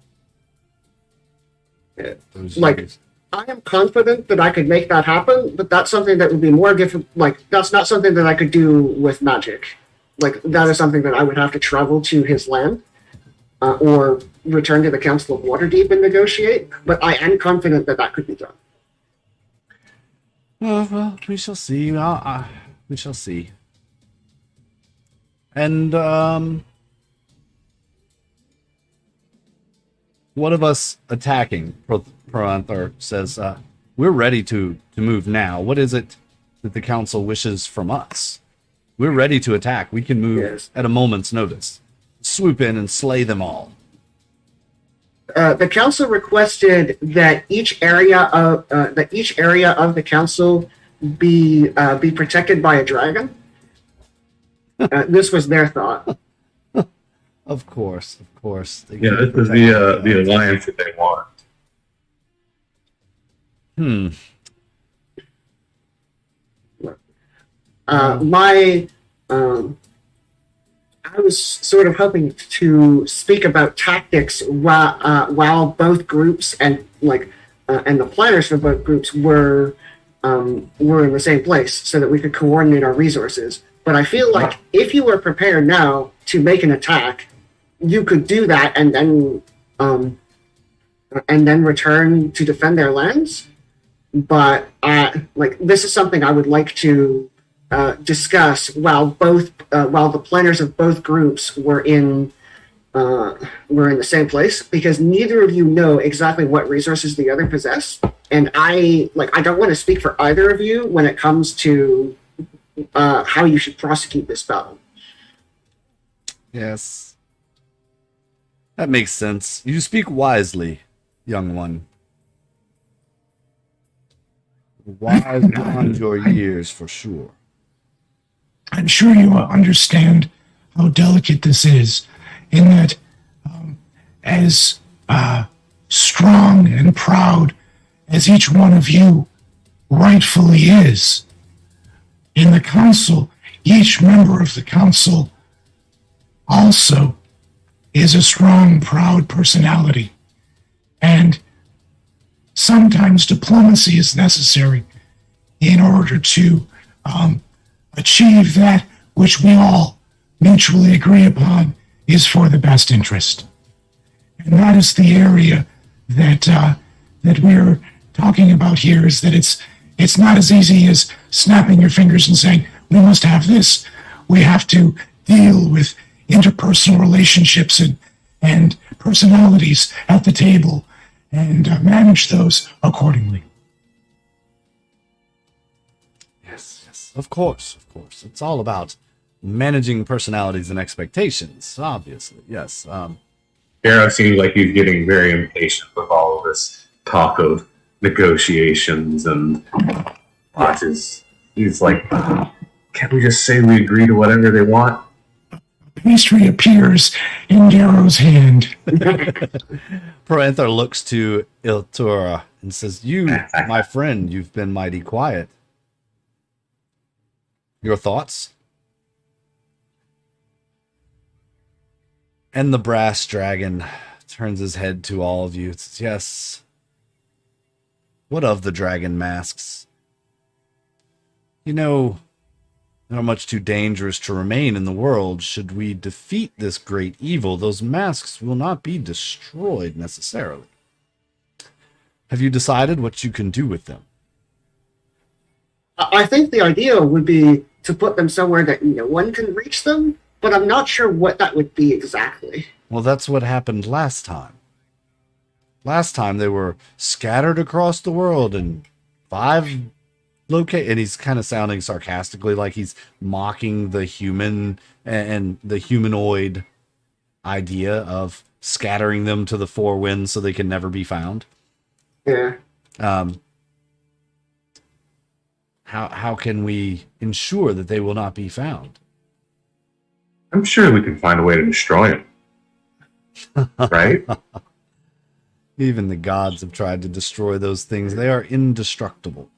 Yeah. Those Like, years. I am confident that I could make that happen, but that's something that would be more difficult. Like, that's not something that I could do with magic. Like, that is something that I would have to travel to his land, or return to the Council of Waterdeep and negotiate. But I am confident that that could be done. Well, we shall see. We shall see. And one of us attacking, Proanthar says, we're ready to move now. What is it that the council wishes from us? We're ready to attack. We can move Yes. at a moment's notice. Swoop in and slay them all. The council requested that each area of the council be protected by a dragon. This was their thought. Of course. They Yeah, can't this is protect the alliance that they want. I was sort of hoping to speak about tactics while both groups and the planners for both groups were in the same place, so that we could coordinate our resources. But I feel like if you were prepared now to make an attack, you could do that and then return to defend their lands. But this is something I would like to discuss while the planners of both groups were in the same place, because neither of you know exactly what resources the other possess, and I don't want to speak for either of you when it comes to how you should prosecute this battle. Yes. That makes sense. You speak wisely, young one. Wise beyond your years, for sure. I'm sure you understand how delicate this is, in that as strong and proud as each one of you rightfully is, in the council, each member of the council also is a strong, proud personality. And sometimes diplomacy is necessary in order to achieve that which we all mutually agree upon is for the best interest. And that is the area that we're talking about here, is that it's not as easy as snapping your fingers and saying, we must have this. We have to deal with interpersonal relationships and personalities at the table and manage those accordingly. Yes. Of course. It's all about managing personalities and expectations, obviously. Yes. Garo seems like he's getting very impatient with all of this talk of negotiations and watches. He's like, can't we just say we agree to whatever they want? Pastry appears in Garo's hand. Proanthar looks to Iltura and says, you, my friend, you've been mighty quiet. Your thoughts? And the brass dragon turns his head to all of you. It says, yes. What of the dragon masks? You know, they are much too dangerous to remain in the world. Should we defeat this great evil, those masks will not be destroyed necessarily. Have you decided what you can do with them? I think the idea would be to put them somewhere that no one can reach them, but I'm not sure what that would be exactly. Well, that's what happened last time. Last time they were scattered across the world in 5 and he's kind of sounding sarcastically, like he's mocking the human and the humanoid idea of scattering them to the 4 winds so they can never be found. Yeah. How can we ensure that they will not be found? I'm sure we can find a way to destroy them. Right? Even the gods have tried to destroy those things. They are indestructible.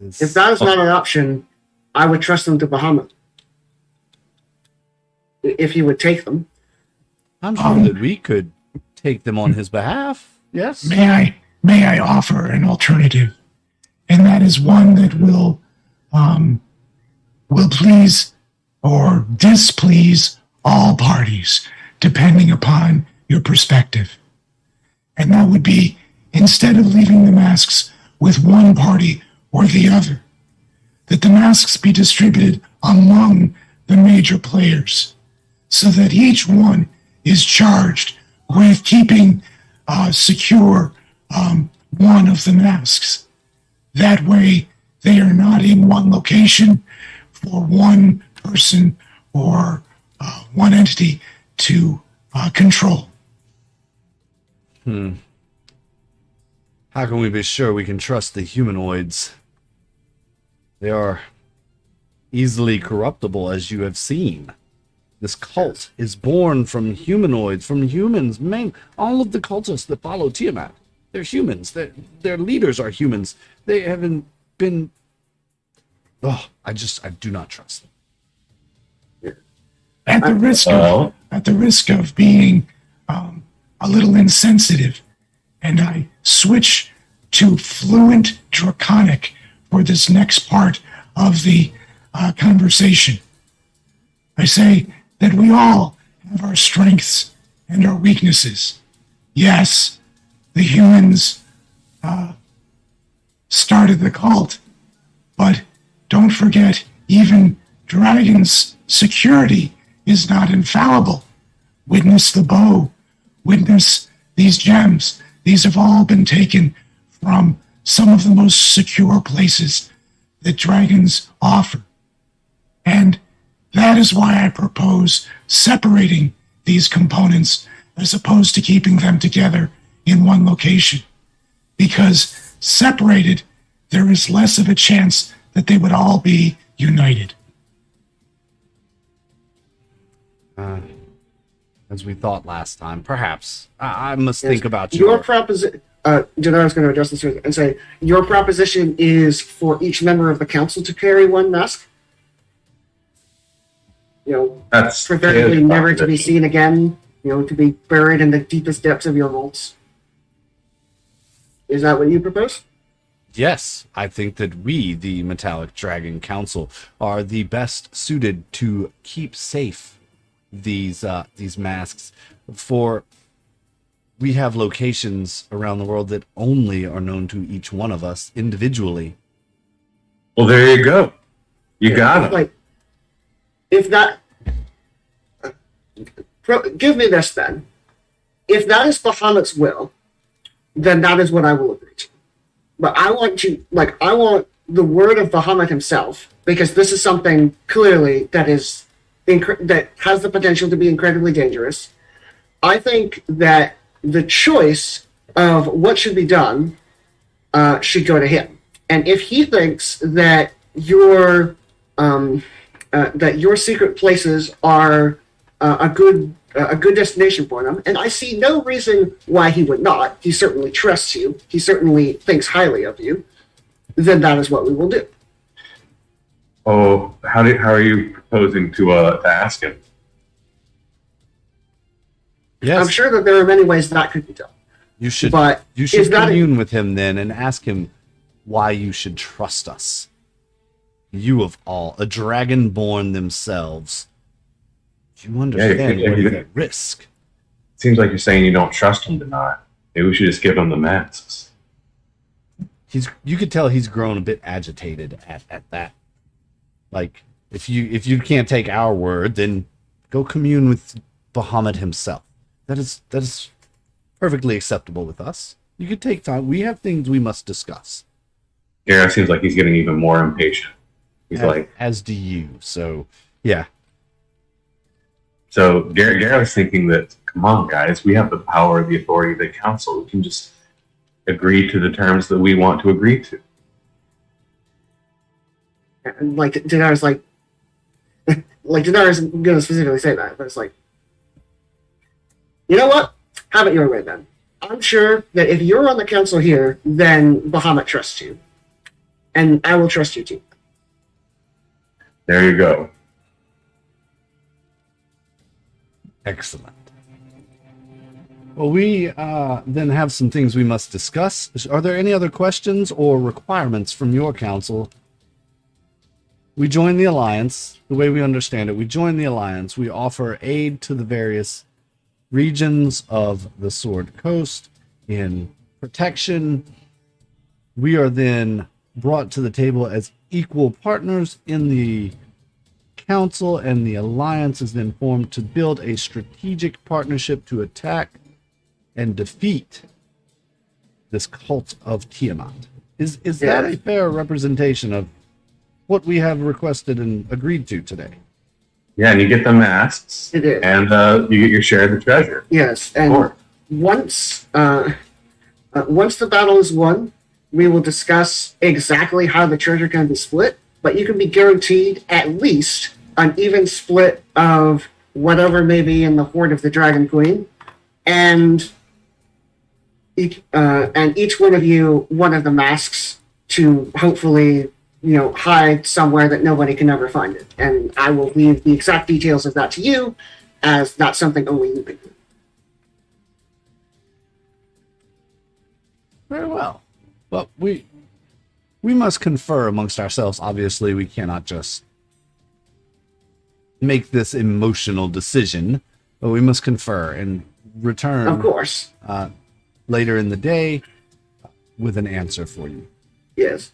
If that is not an option, I would trust them to Bahamut. if he would take them. I'm sure that we could take them on his behalf. Yes. May I offer an alternative, and that is one that will please or displease all parties, depending upon your perspective. And that would be, instead of leaving the masks with one party or the other, that the masks be distributed among the major players, so that each one is charged with keeping secure one of the masks. That way, they are not in one location for one person or one entity to control. How can we be sure we can trust the humanoids? They are easily corruptible, as you have seen. This cult is born from humanoids, from humans. All of the cultists that follow Tiamat, they're humans. Their leaders are humans. They haven't been... Oh, I do not trust them. At the risk of being a little insensitive, and I switch to fluent Draconic for this next part of the conversation. I say that we all have our strengths and our weaknesses. Yes, the humans started the cult, but don't forget, even dragons' security is not infallible. Witness the bow, witness these gems. These have all been taken from some of the most secure places that dragons offer. And that is why I propose separating these components as opposed to keeping them together in one location. Because separated, there is less of a chance that they would all be united. As we thought last time, perhaps. I must think about your proposition. Donnar is going to address this and say, your proposition is for each member of the council to carry one mask? That's preferably never to be seen again, to be buried in the deepest depths of your vaults. Is that what you propose? Yes, I think that we, the Metallic Dragon Council, are the best suited to keep safe these masks, for we have locations around the world that only are known to each one of us individually. Well, there you go. You got it. Like, if that, give me this then. If that is Bahamut's will, then that is what I will agree to. But I want the word of Bahamut himself, because this is something clearly that is that has the potential to be incredibly dangerous. I think that the choice of what should be done should go to him. And if he thinks that your secret places are a good destination for them, and I see no reason why he would not. He certainly trusts you. He certainly thinks highly of you. Then that is what we will do. Oh, how are you proposing to ask him? Yes. I'm sure that there are many ways that could be done. You should But commune with him then and ask him why you should trust us. You of all, a dragonborn themselves. Do you understand what is at risk? Seems like you're saying you don't trust him, Donnar. Maybe we should just give him the masks. You could tell he's grown a bit agitated at that. Like, if you can't take our word, then go commune with Bahamut himself. That is perfectly acceptable with us. You could take time. We have things we must discuss. Garo seems like he's getting even more impatient. He's as do you. So, yeah. So Garo's thinking that, come on, guys, we have the power, the authority of the council. We can just agree to the terms that we want to agree to. And Donnar's Donnar isn't going to specifically say that, but it's like, you know what? Have it your way then. I'm sure that if you're on the council here, then Bahamut trusts you. And I will trust you too. There you go. Excellent. Well, we then have some things we must discuss. Are there any other questions or requirements from your council? We join the Alliance. The way we understand it, we join the Alliance. We offer aid to the various regions of the Sword Coast in protection. We are then brought to the table as equal partners in the Council, and the Alliance is then formed to build a strategic partnership to attack and defeat this cult of Tiamat. Is that a fair representation of what we have requested and agreed to today? Yeah, and you get the masks. It is. And you get your share of the treasure. Yes, and Sure. once the battle is won, we will discuss exactly how the treasure can be split, but you can be guaranteed at least an even split of whatever may be in the hoard of the Dragon Queen, and each one of you one of the masks to hopefully hide somewhere that nobody can ever find it. And I will leave the exact details of that to you, as that's something only you can do. Very well. But we must confer amongst ourselves. Obviously, we cannot just make this emotional decision, but we must confer and return, Of course. later in the day with an answer for you. Yes.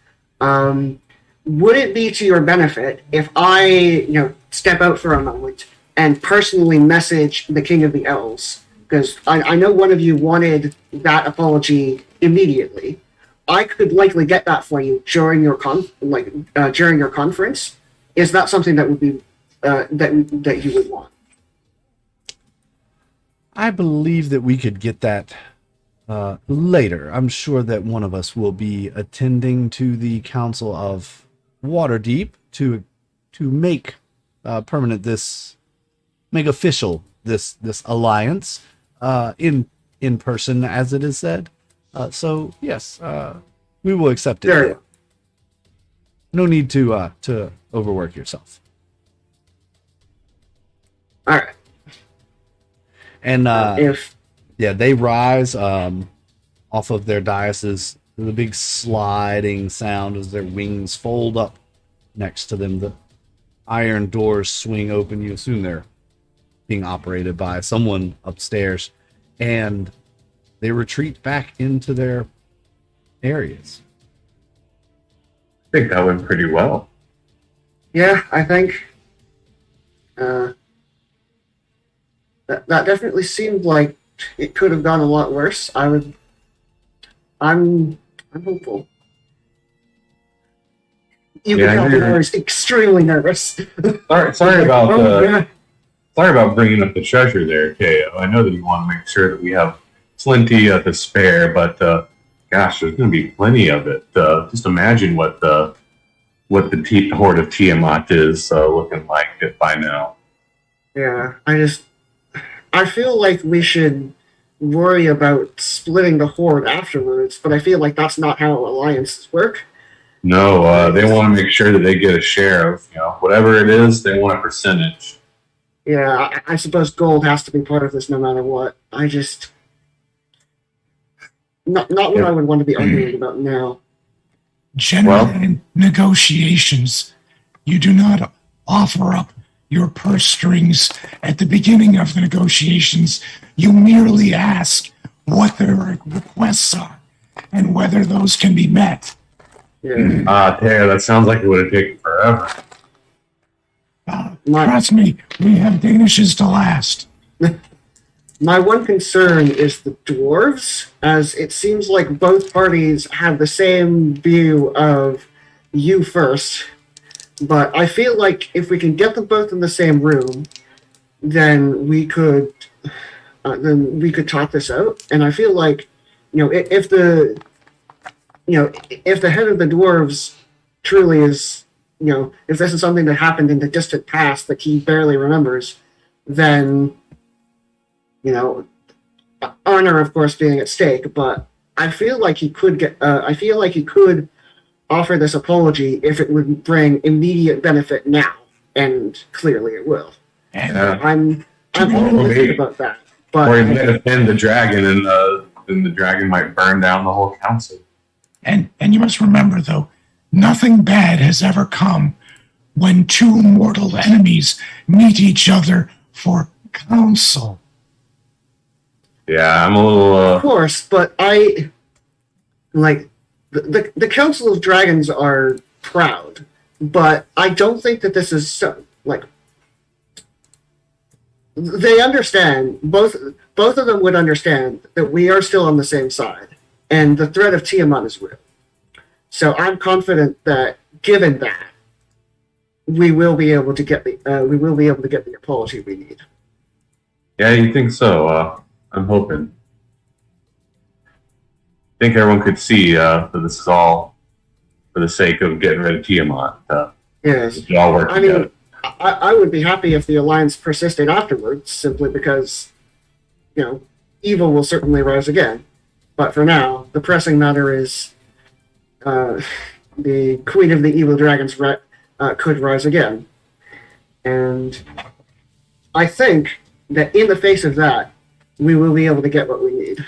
Would it be to your benefit if I, step out for a moment and personally message the King of the Elves? Because I know one of you wanted that apology immediately. I could likely get that for you during your during your conference. Is that something that would be that you would want? I believe that we could get that later. I'm sure that one of us will be attending to the Council of Waterdeep to make permanent make official this alliance in person, as it is said. So yes, we will accept it. Sure. No need to overwork yourself. All right. And If yeah, they rise off of their daises. The big sliding sound as their wings fold up next to them. The iron doors swing open. You assume they're being operated by someone upstairs, and they retreat back into their areas. I think that went pretty well. yeah, I think that definitely seemed like it could have gone a lot worse. I'm hopeful. You Yeah, can I tell agree. that I was extremely nervous. Sorry about Oh, yeah. sorry about bringing up the treasure there, KO. I know that you want to make sure that we have plenty to spare, but gosh, there's going to be plenty of it. Just imagine what the hoard of Tiamat is looking like by now. Yeah, I feel like we should worry about splitting the horde afterwards, but I feel like that's not how alliances work. No, they want to make sure that they get a share of whatever it is. They want a percentage. Yeah, I suppose gold has to be part of this no matter what. Not what I would want to be arguing about now. Generally, in negotiations, you do not offer up your purse strings at the beginning of the negotiations. You merely ask what their requests are and whether those can be met. Yeah. Tara, that sounds like it would have taken forever. Trust me, we have Danishes to last. My one concern is the dwarves, as it seems like both parties have the same view of you first. But I feel like if we can get them both in the same room, then we could talk this out. And I feel like, if the head of the dwarves truly is, if this is something that happened in the distant past that he barely remembers, then, honor, of course, being at stake. But I feel like he could offer this apology if it would bring immediate benefit now, and clearly it will. And Yeah. I'm optimistic about that. But Or he might offend the dragon, and the dragon might burn down the whole council. And you must remember, though, nothing bad has ever come when two mortal enemies meet each other for counsel. Yeah, I'm a little. of course, but I like the Council of Dragons are proud, but I don't think that this is so like they understand both of them would understand that we are still on the same side, and the threat of Tiamat is real. So I'm confident that given that, we will be able to get the apology we need. Yeah, you think so? I'm hoping. I think everyone could see that this is all for the sake of getting rid of Tiamat. Yes, We all work together. mean, I would be happy if the alliance persisted afterwards, simply because, evil will certainly rise again. But for now, the pressing matter is the Queen of the Evil Dragons could rise again. And I think that in the face of that, we will be able to get what we need.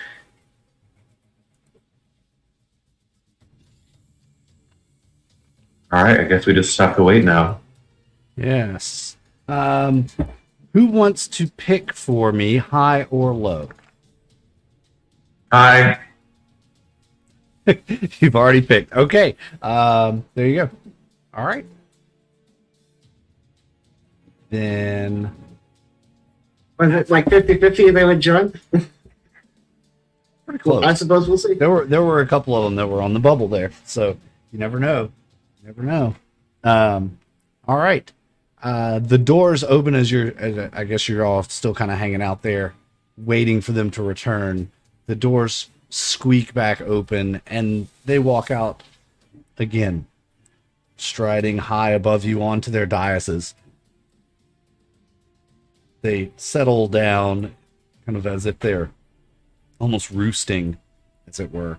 All right, I guess we just have to wait now. Yes. Who wants to pick for me, high or low? Hi. You've already picked. Okay. There you go. All right. Then Was it like 50-50 they would join? pretty close. I suppose we'll see. There were a couple of them that were on the bubble there, so you never know. You never know. All right. The doors open as I guess you're all still kind of hanging out there, waiting for them to return. The doors squeak back open, and they walk out again, striding high above you onto their daises. They settle down, kind of as if they're almost roosting, as it were.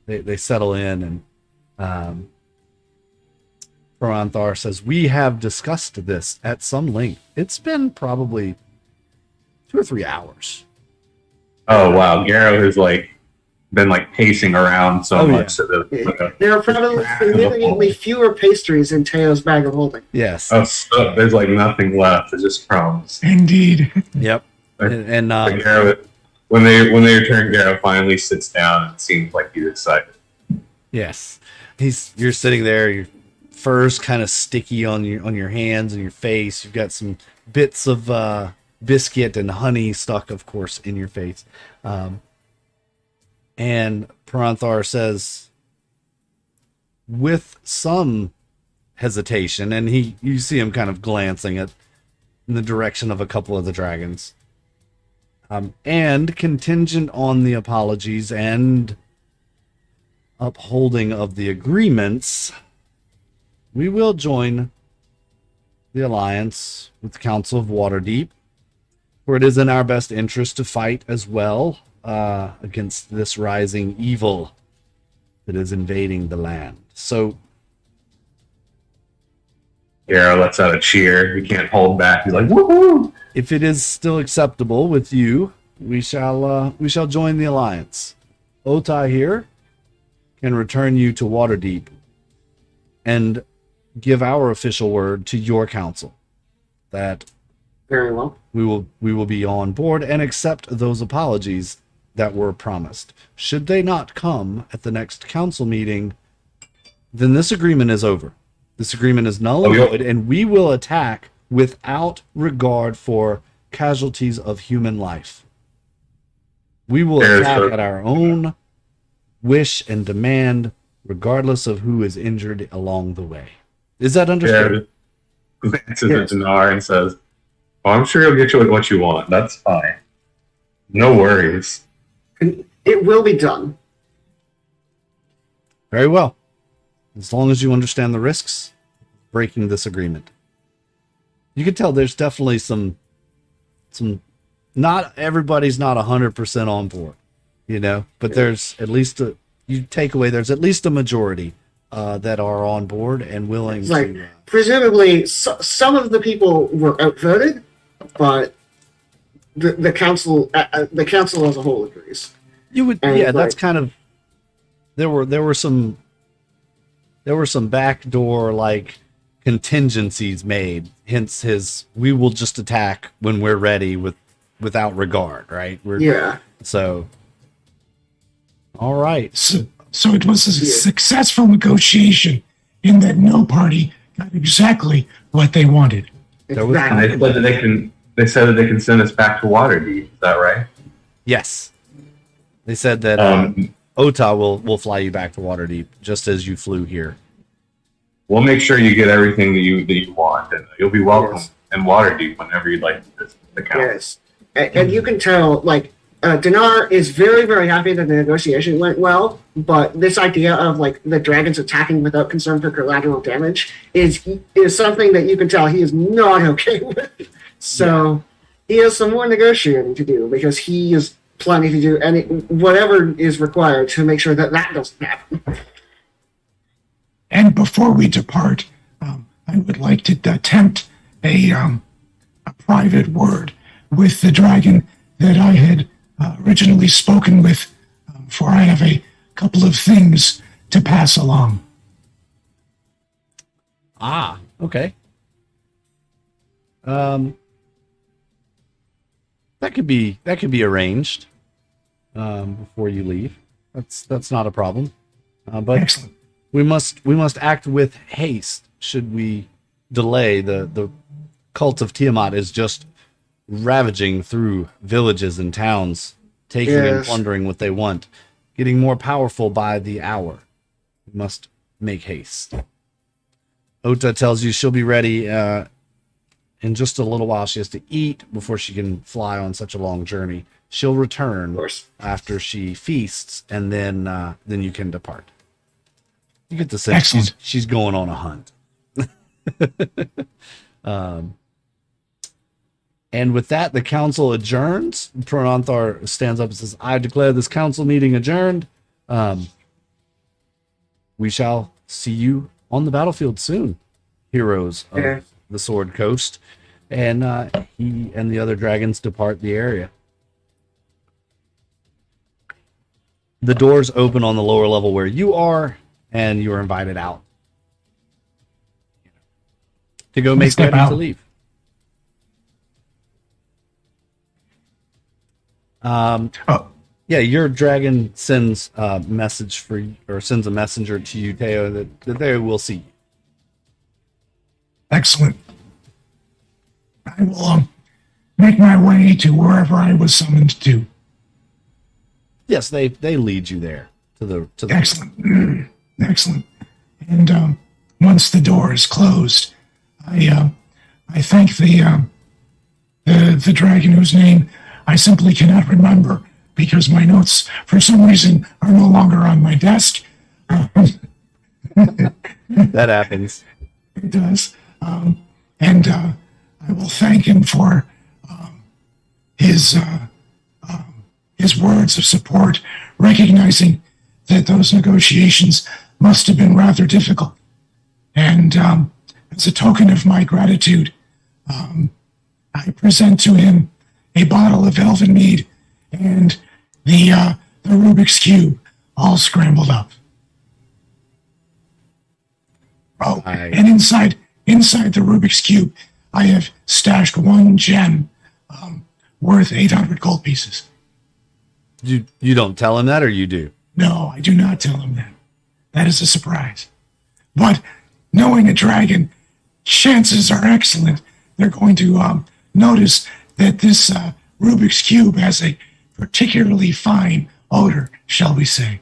They settle in, and Paranthar says, "We have discussed this at some length. It's been probably 2 or 3 hours." Oh wow, Garo has been pacing around so much that There are probably significantly fewer pastries in Teo's bag of holding. Yes. there's nothing left. It's just crumbs. Indeed. Yep. And But Garo, when they return, Garo finally sits down and seems like he's excited. yes, you're sitting there. Your fur's kind of sticky on your hands and your face. You've got some bits of biscuit and honey stuck, of course, in your face. And Paranthar says, with some hesitation, and you see him kind of glancing in the direction of a couple of the dragons, and contingent on the apologies and upholding of the agreements, we will join the alliance with the Council of Waterdeep, for it is in our best interest to fight as well against this rising evil that is invading the land. So Garo lets out a cheer. He can't hold back. He's like, woohoo! if it is still acceptable with you, we shall join the alliance. Otai here can return you to Waterdeep and give our official word to your council that Very well. we will be on board and accept those apologies that were promised. Should they not come at the next council meeting, then this agreement is over. This agreement is null and void, and we will attack without regard for casualties of human life. We will attack at our own wish and demand, regardless of who is injured along the way. Is that understood? Garo glances at Donnar and says, "Oh, I'm sure he'll get you what you want. That's fine. No worries." It will be done. Very well. As long as you understand the risks of breaking this agreement. You can tell there's definitely some not everybody's not 100% on board, but there's at least there's at least a majority that are on board and willing to. Presumably, some of the people were outvoted, but the council as a whole agrees. You would, And, yeah. That's like- kind of there were some backdoor like contingencies made. Hence his we will just attack when we're ready without regard, right? Yeah. So all right. So it was a successful negotiation in that no party got exactly what they wanted. There was- And Exactly. they said that they can send us back to Waterdeep. Is that right? Yes. They said that Ota will fly you back to Waterdeep just as you flew here. We'll make sure you get everything that you want, and you'll be welcome Yes. in Waterdeep whenever you'd like to visit the council. Yes. And you can tell, like, Donnar is very, very happy that the negotiation went well, but this idea of, like, the dragons attacking without concern for collateral damage is something that you can tell he is not okay with. So he has some more negotiating to do because he is planning to do whatever is required to make sure that doesn't happen. And before we depart, I would like to attempt a private word with the dragon that I had originally spoken with, for I have a couple of things to pass along. Ah, okay. That could be arranged before you leave. That's not a problem. But Excellent. we must act with haste. Should we delay, the cult of Tiamat is just ravaging through villages and towns, taking and Yes. plundering what they want, getting more powerful by the hour. We must make haste. Ota tells you she'll be ready in just a little while. She has to eat before she can fly on such a long journey. She'll return Of course. after she feasts, and then you can depart. You get the sense Excellent. she's going on a hunt. And with that, the council adjourns. Pronanthar stands up and says, "I declare this council meeting adjourned. We shall see you on the battlefield soon, heroes of Yeah. the Sword Coast." And he and the other dragons depart the area. The doors open on the lower level where you are, and you are invited out to go make step ready out. to leave. Oh, Yeah, your dragon sends a message sends a messenger to you, Teo, that they will see you. excellent. I will make my way to wherever I was summoned to. Yes, they lead you there to the Excellent. Excellent. And once the door is closed, I thank the dragon whose name I simply cannot remember because my notes, for some reason, are no longer on my desk. That happens. It does. And I will thank him for his words of support, recognizing that those negotiations must have been rather difficult. And as a token of my gratitude, I present to him a bottle of elven mead and the Rubik's Cube, all scrambled up. Oh, Nice. and inside the Rubik's Cube, I have stashed one gem worth 800 gold pieces. You don't tell him that, or you do? No, I do not tell him that. That is a surprise. But knowing a dragon, chances are excellent they're going to notice that this Rubik's Cube has a particularly fine odor, shall we say.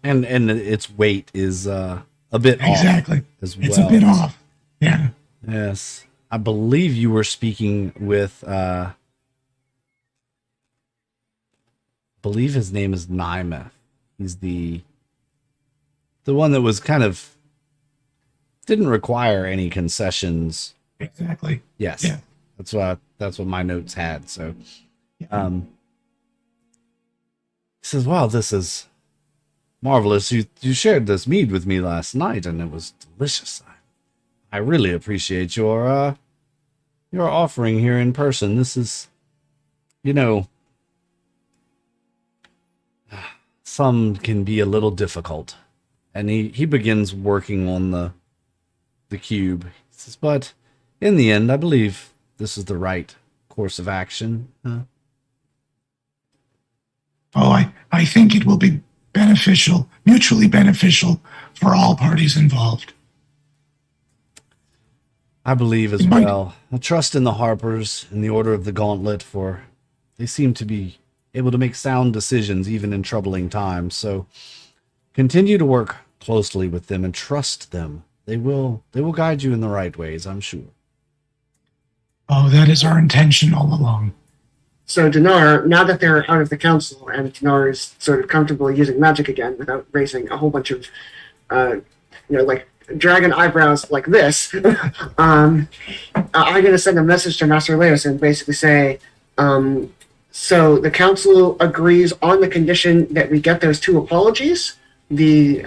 And its weight is a bit Exactly. off as well. It's a bit off. Yeah. Yes, I believe you were speaking with. Believe his name is Nymeth. He's the one that was kind of didn't require any concessions. Exactly. Yes, Yeah. that's what my notes had. So, he says, "Wow, this is marvelous. You shared this mead with me last night, and it was delicious. I really appreciate your offering here in person. This You know, some can be a little difficult. And he begins working on the cube. He says, but in the end, I believe this is the right course of action. I think it will be beneficial, mutually beneficial for all parties involved. I believe as well. I trust in the Harpers and the Order of the Gauntlet, for they seem to be able to make sound decisions even in troubling times. So continue to work closely with them and trust them. They will guide you in the right ways, I'm sure. Oh, that is our intention all along. So Donnar, now that they're out of the council and Donnar is sort of comfortable using magic again without raising a whole bunch of, like dragon eyebrows like this, I'm going to send a message to Master Leos and basically say, so the council agrees on the condition that we get those 2 apologies. The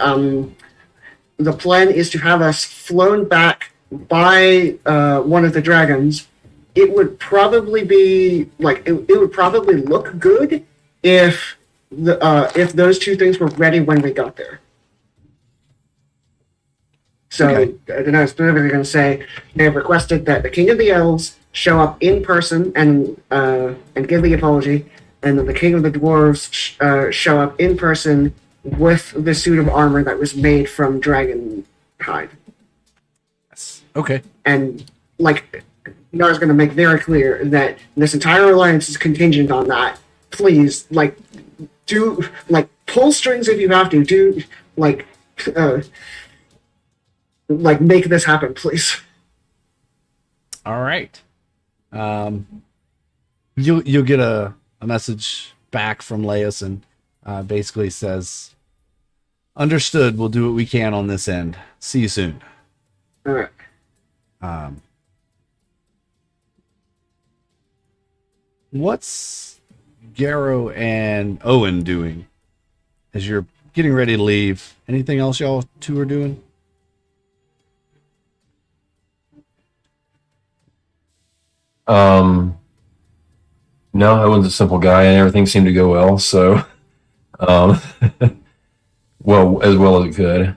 plan is to have us flown back by one of the dragons. It would probably be it would probably look good if those 2 things were ready when we got there. So Okay. I don't know, specifically going to say they have requested that the King of the Elves show up in person and give the apology, and then the King of the Dwarves show up in person with the suit of armor that was made from dragon hide. Yes. Okay. And Donnar is going to make very clear that this entire alliance is contingent on that. Please, pull strings if you have to. Do make this happen, please. All right. You'll get a message back from Leos and basically says, understood, we'll do what we can on this end. See you soon. All right. What's Garo and Owen doing as you're getting ready to leave? Anything else y'all 2 are doing? No, Owen's a simple guy and everything seemed to go well. So, well, as well as it could.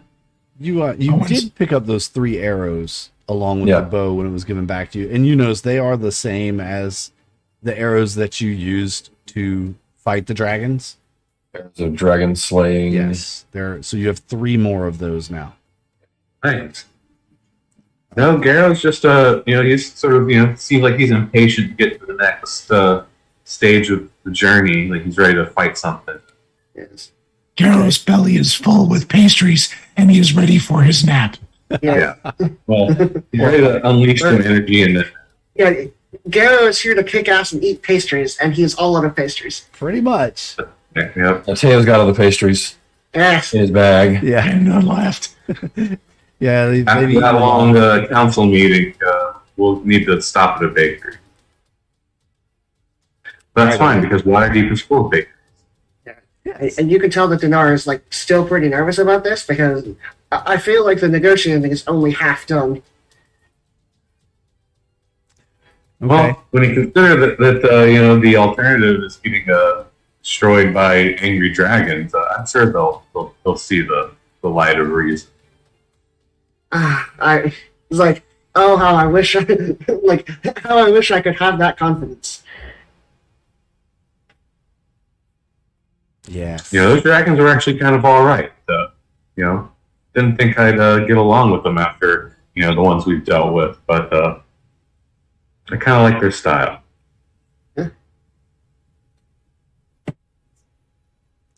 You did pick up those 3 arrows along with Yeah. the bow when it was given back to you, and you notice they are the same as the arrows that you used to fight the dragons. There's a dragon slaying. Yes, so you have 3 more of those now. Thanks. No, Garo's just he's sort of seems like he's impatient to get to the next stage of the journey. Like he's ready to fight something. Yes. Garo's belly is full with pastries, and he is ready for his nap. Yeah. Well, he's ready to unleash some energy in it. Yeah. Garo is here to kick ass and eat pastries, and he is all out of pastries. Pretty much. Yeah. Teo's got all the pastries Yes. in his bag. Yeah. And none left. Yeah. After that long council meeting, we'll need to stop at a bakery. But that's fine because Waterdeep is full of bakeries. And you can tell that Donnar is still pretty nervous about this because I feel like the negotiating is only half done. Okay. Well, when you consider that the alternative is getting destroyed by angry dragons, I'm sure they'll see the light of reason. I was like, oh, how I wish I could have that confidence. Yes. Those dragons were actually kind of all right. Didn't think I'd get along with them after the ones we've dealt with, but I kind of like their style.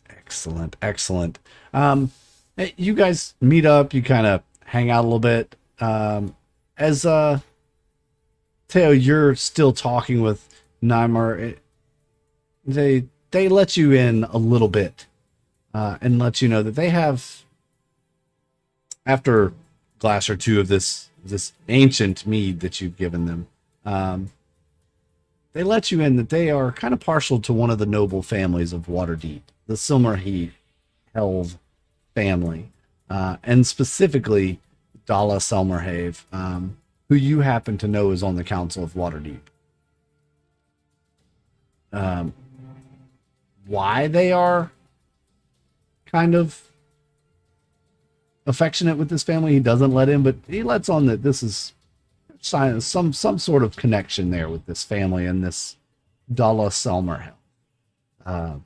Excellent. Excellent. You guys meet up. You kind of hang out a little bit. As Teo, you're still talking with Neymar. They let you in a little bit and let you know that they have, after a glass or 2 of this ancient mead that you've given them, they let you in that they are kind of partial to one of the noble families of Waterdeep, the Silmarheath Helve family, and specifically Dala Selmerhave, who you happen to know is on the Council of Waterdeep. why they are kind of affectionate with this family. He doesn't let in, but he lets on that this is some sort of connection there with this family and this Dalla Selmerhill. And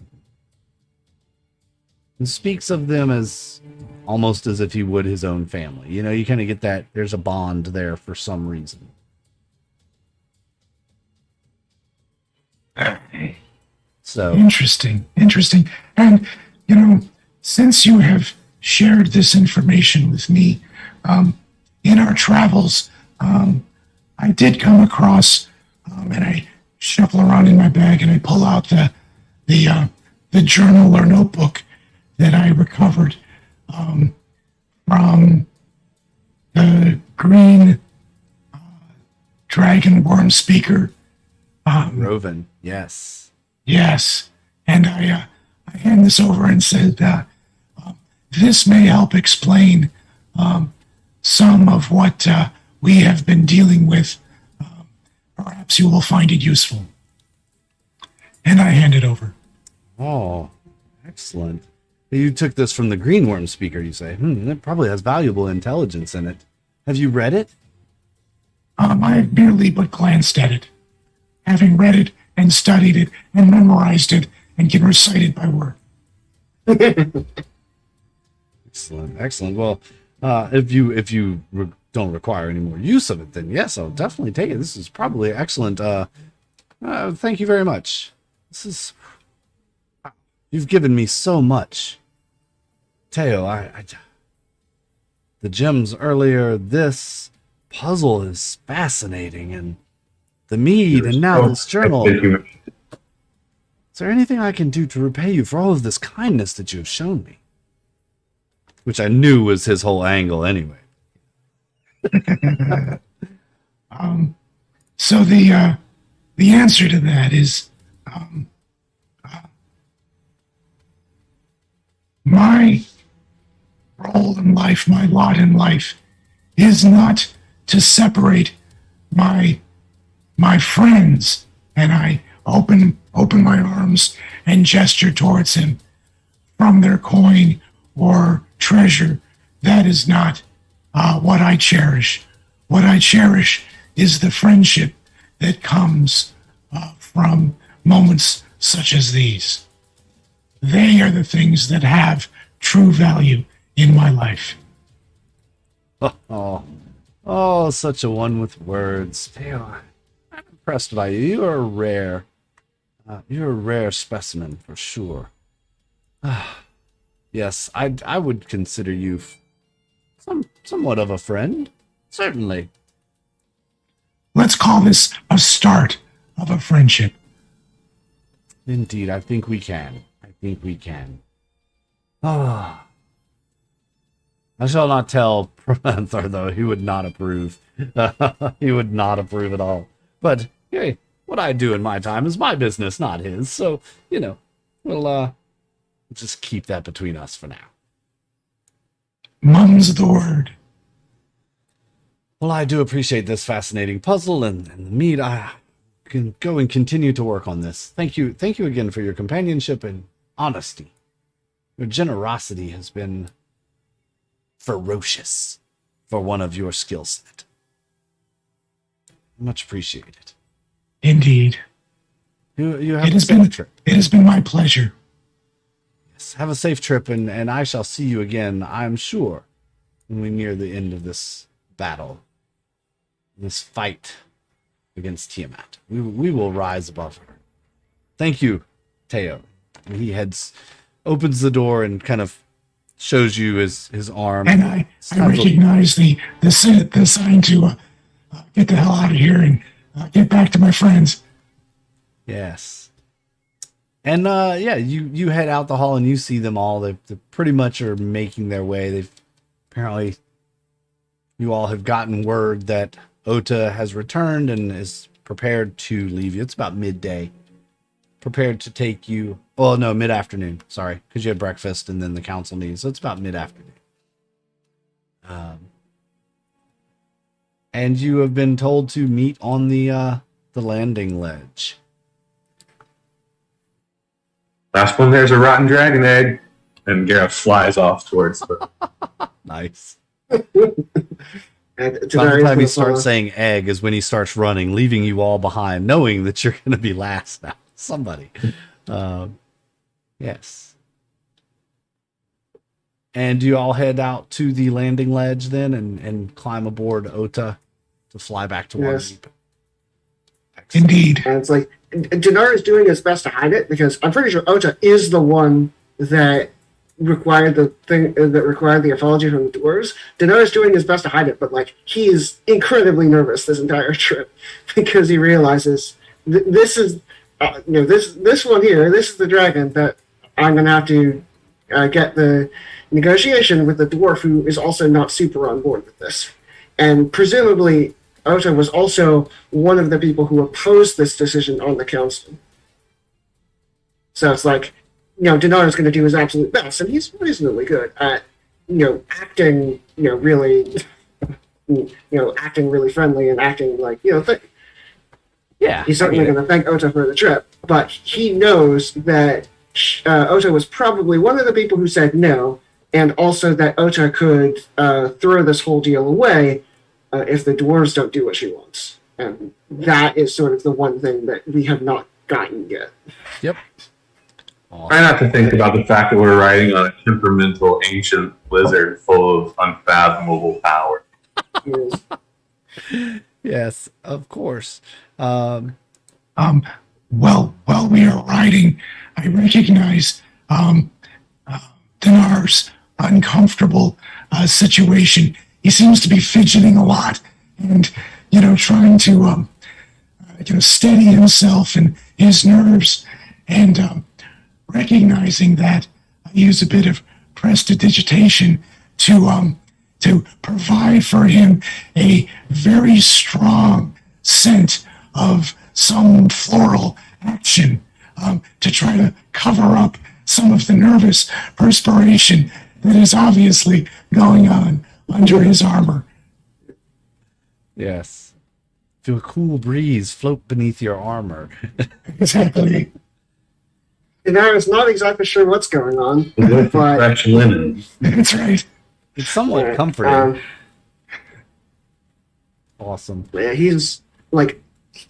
speaks of them as almost as if he would his own family. You know, you kind of get that there's a bond there for some reason. So Interesting. And, since you have shared this information with me, in our travels, I did come across, and I shuffle around in my bag and I pull out the journal or notebook that I recovered from the green dragon worm speaker. Roven, yes. Yes. And I hand this over and said, this may help explain some of what we have been dealing with. Perhaps you will find it useful. And I hand it over. Oh, excellent. You took this from the green worm speaker, you say. It probably has valuable intelligence in it. Have you read it? I have merely but glanced at it, having read it and studied it and memorized it and can recite it by word. Excellent. Well, if you don't require any more use of it, then yes, I'll definitely take it. This is probably excellent. Thank you very much. You've given me so much. Teo, the gems earlier, this puzzle is fascinating, and the mead, and now this journal. Is there anything I can do to repay you for all of this kindness that you have shown me? Which I knew was his whole angle anyway. So the answer to that is my role in life, my lot in life, is not to separate my friends, and I open my arms and gesture towards him, from their coin or treasure. That is not what I cherish. What I cherish is the friendship that comes from moments such as these. They are the things that have true value in my life. Oh, such a one with words. Theo, I'm impressed by you. You're a rare specimen for sure. Yes, I would consider you somewhat of a friend. Certainly. Let's call this a start of a friendship. Indeed, I think we can. Ah. I shall not tell Promenthor, though. He would not approve. He would not approve at all. But, hey, what I do in my time is my business, not his. So, we'll just keep that between us for now. Mum's the word. Well, I do appreciate this fascinating puzzle and the mead. I can go and continue to work on this. Thank you again for your companionship and honesty. Your generosity has been ferocious for one of your skill set. Much appreciated. Indeed. You have a safe trip. It has been my pleasure. Yes, have a safe trip, and I shall see you again, I'm sure, when we near the end of this battle, this fight against Tiamat. We will rise above her. Thank you, Teo. And he opens the door and kind of shows you his arm. And I recognize the sign to get the hell out of here and get back to my friends. Yes. And you head out the hall and you see them all. They pretty much are making their way. They've apparently, you all have gotten word that Ota has returned and is prepared to leave you. It's about midday. Prepared to take you. Well, no, mid-afternoon. Sorry, because you had breakfast and then the council meeting. So it's about mid-afternoon. And you have been told to meet on the landing ledge. Last one there's a rotten dragon egg. And Garo flies off towards the... Nice. And By the Donnar time he is starts saying egg is when he starts running, leaving you all behind, knowing that you're going to be last now. Somebody. Yes. And do you all head out to the landing ledge then and climb aboard Ota to fly back to Waterdeep? Yes. Indeed. And it's like, Donnar is doing his best to hide it because I'm pretty sure Ota is the one that required the apology from the dwarves. Donnar is doing his best to hide it, but like he is incredibly nervous this entire trip because he realizes this is this one here. This is the dragon that I'm gonna have to get the negotiation with the dwarf who is also not super on board with this, and presumably Ota was also one of the people who opposed this decision on the council. So it's like, Donnar is going to do his absolute best, and he's reasonably good at, acting, really, acting really friendly and acting like, Yeah. he's certainly going to thank Ota for the trip, but he knows that Ota was probably one of the people who said no, and also that Ota could throw this whole deal away if the dwarves don't do what she wants. And that is sort of the one thing that we have not gotten yet. Yep. Try not to think about the fact that we're riding on a temperamental ancient lizard full of unfathomable power. Yes, of course. Well, while we are riding, I recognize Donnar's uncomfortable situation. He seems to be fidgeting a lot and, trying to, steady himself and his nerves, and recognizing that I use a bit of prestidigitation to provide for him a very strong scent of some floral action, to try to cover up some of the nervous perspiration that is obviously going on under his armor. Yes. Feel a cool breeze float beneath your armor. Exactly. Donnar is not exactly sure what's going on, With but fresh linen. That's right. It's somewhat comforting. Awesome. yeah, he's like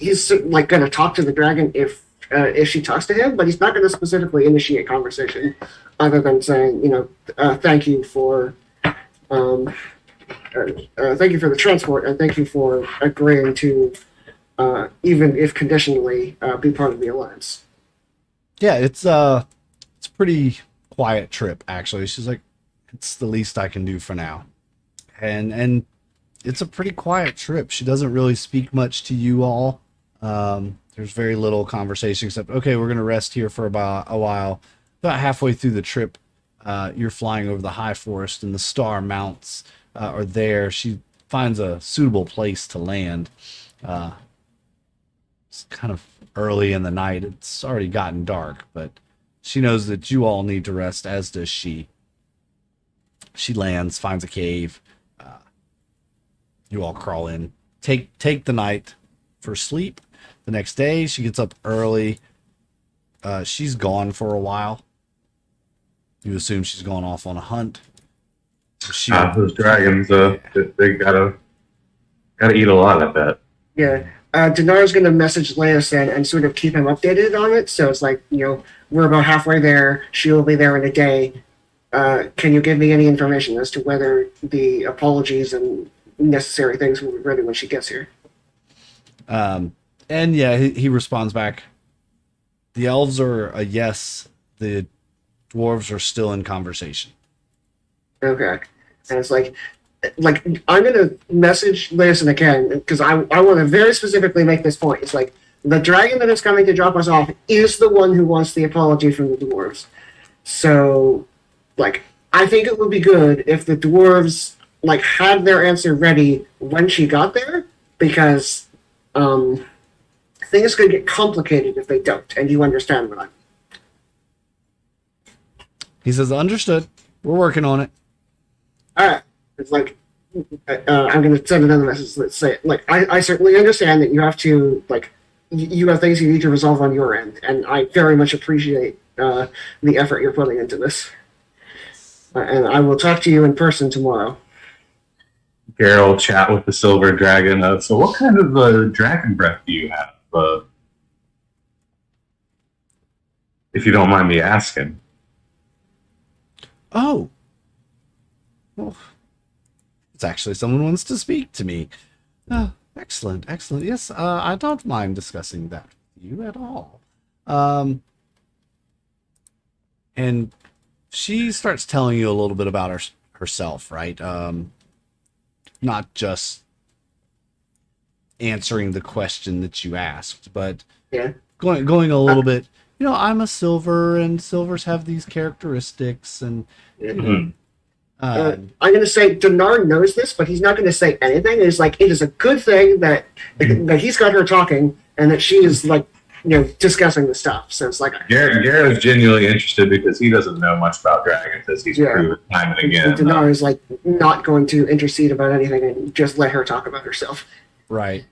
going to talk to the dragon if she talks to him, but he's not going to specifically initiate conversation, other than saying, thank you for the transport, and thank you for agreeing to, even if conditionally, be part of the alliance. Yeah, it's a pretty quiet trip actually. She's like, it's the least I can do for now. And it's a pretty quiet trip. She doesn't really speak much to you all. There's very little conversation except, okay, we're going to rest here for about a while. About halfway through the trip, you're flying over the high forest and the star mounts are there. She finds a suitable place to land. It's kind of early in the night. It's already gotten dark, but she knows that you all need to rest, as does she. She lands, finds a cave. You all crawl in. Take the night for sleep. The next day, she gets up early. She's gone for a while. You assume she's gone off on a hunt. Those dragons, they gotta eat a lot, I bet. Yeah. Donar's going to message Leosin and sort of keep him updated on it. So it's like, we're about halfway there. She'll be there in a day. Can you give me any information as to whether the apologies and necessary things will be ready when she gets here? And yeah, he responds back. The elves are a yes. The dwarves are still in conversation. Okay. And it's like I'm going to message Leosin again because I want to very specifically make this point. It's like the dragon that is coming to drop us off is the one who wants the apology from the dwarves. So, I think it would be good if the dwarves had their answer ready when she got there, because things could get complicated if they don't, and you understand what I mean. He says, understood. We're working on it. All right. It's like, I'm going to send another message that say, I certainly understand that you have to, you have things you need to resolve on your end, and I very much appreciate the effort you're putting into this. And I will talk to you in person tomorrow. Garo chat with the silver dragon. So what kind of dragon breath do you have? If you don't mind me asking. Oh. Well, it's actually someone wants to speak to me. Excellent, excellent. Yes, I don't mind discussing that with you at all. And she starts telling you a little bit about herself, right? Not just answering the question that you asked, but Yeah. going a little bit. You know, I'm a silver, and silvers have these characteristics, and you know, I'm going to say Donnar knows this, but he's not going to say anything. It's like it is a good thing that he's got her talking, and that she is like, discussing the stuff. So it's like Garo's genuinely interested because he doesn't know much about dragons, as he's proven time and again. And Donnar is like not going to intercede about anything and just let her talk about herself. right.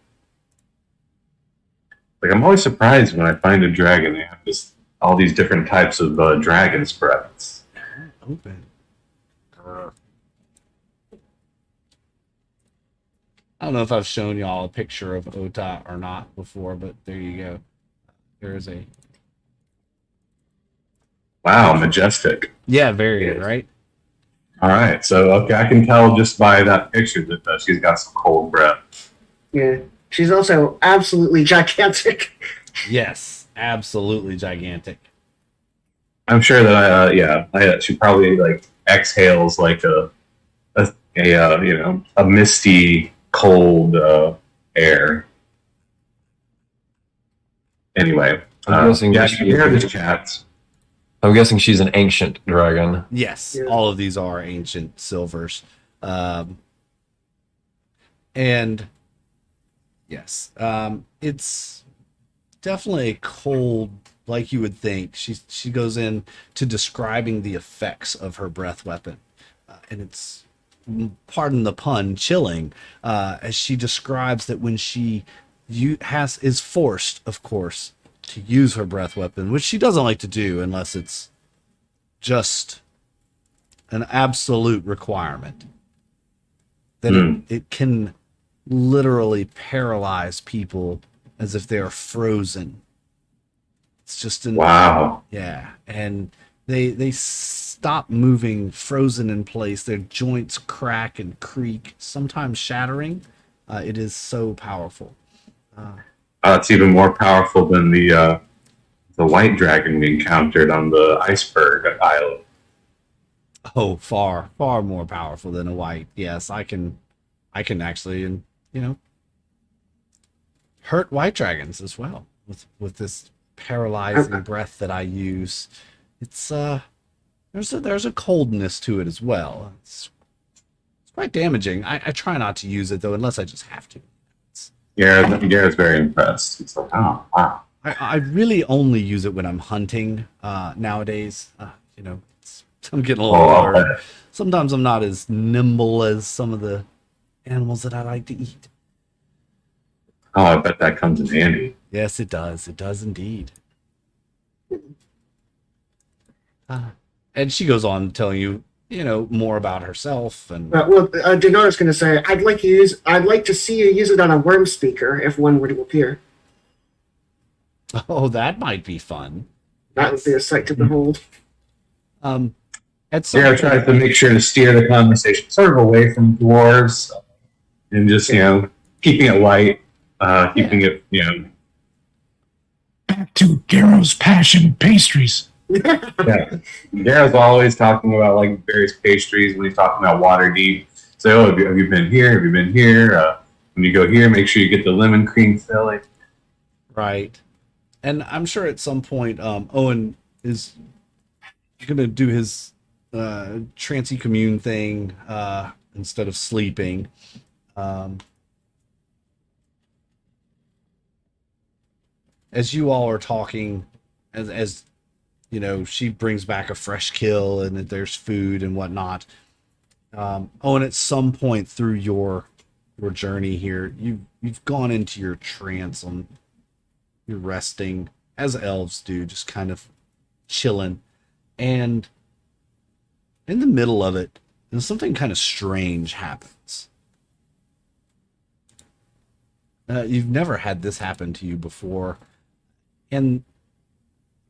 Like, I'm always surprised when I find a dragon. They have just all these different types of dragon's breaths. Open. I don't know if I've shown y'all a picture of Ota or not before, but there you go. There is a... Wow, majestic. Yeah, very, right? All right, so okay, I can tell just by that picture that she's got some cold breath. Yeah. She's also absolutely gigantic. Yes, absolutely gigantic. I'm sure that she probably like exhales like a misty cold air. Anyway, I'm guessing you can hear this chat. I'm guessing she's an ancient dragon. Yes, Yeah. all of these are ancient silvers. And yes, it's definitely a cold, like you would think. She goes in to describing the effects of her breath weapon, and it's, pardon the pun, chilling, as she describes that when she is forced, of course, to use her breath weapon, which she doesn't like to do unless it's just an absolute requirement, that it can literally paralyze people as if they are frozen. It's just Wow. yeah, and they stop moving, frozen in place. Their joints crack and creak, sometimes shattering. It is so powerful. It's even more powerful than the white dragon we encountered on the iceberg island. Oh, far more powerful than a white. Yes, I can actually, hurt white dragons as well with this paralyzing breath that I use. It's there's a coldness to it as well. It's quite damaging. I try not to use it though, unless I just have to. Garrett's very impressed. He's like, oh wow. I really only use it when I'm hunting nowadays. I'm getting a little older. Sometimes I'm not as nimble as some of the animals that I like to eat. Oh, I bet that comes in handy. Yes, it does. It does indeed. And she goes on telling you, more about herself and. Donar's going to say, I'd like to see you use it on a worm speaker if one were to appear. Oh, that might be fun. That would be a sight to behold. At some Garrett tries to make sure to steer the conversation sort of away from dwarves and just, keeping it light, keeping it, Back to Garo's passion, pastries. Yeah. Garrett's always talking about like various pastries when he's talking about Waterdeep. So, have you been here? Have you been here? When you go here, make sure you get the lemon cream filling. Right. And I'm sure at some point, Owen is going to do his trancy commune thing instead of sleeping. As you all are talking, as she brings back a fresh kill and that there's food and whatnot. Owen, at some point through your journey here, you've gone into your trance. You're resting, as elves do, just kind of chilling. And in the middle of it, something kind of strange happens. You've never had this happen to you before. And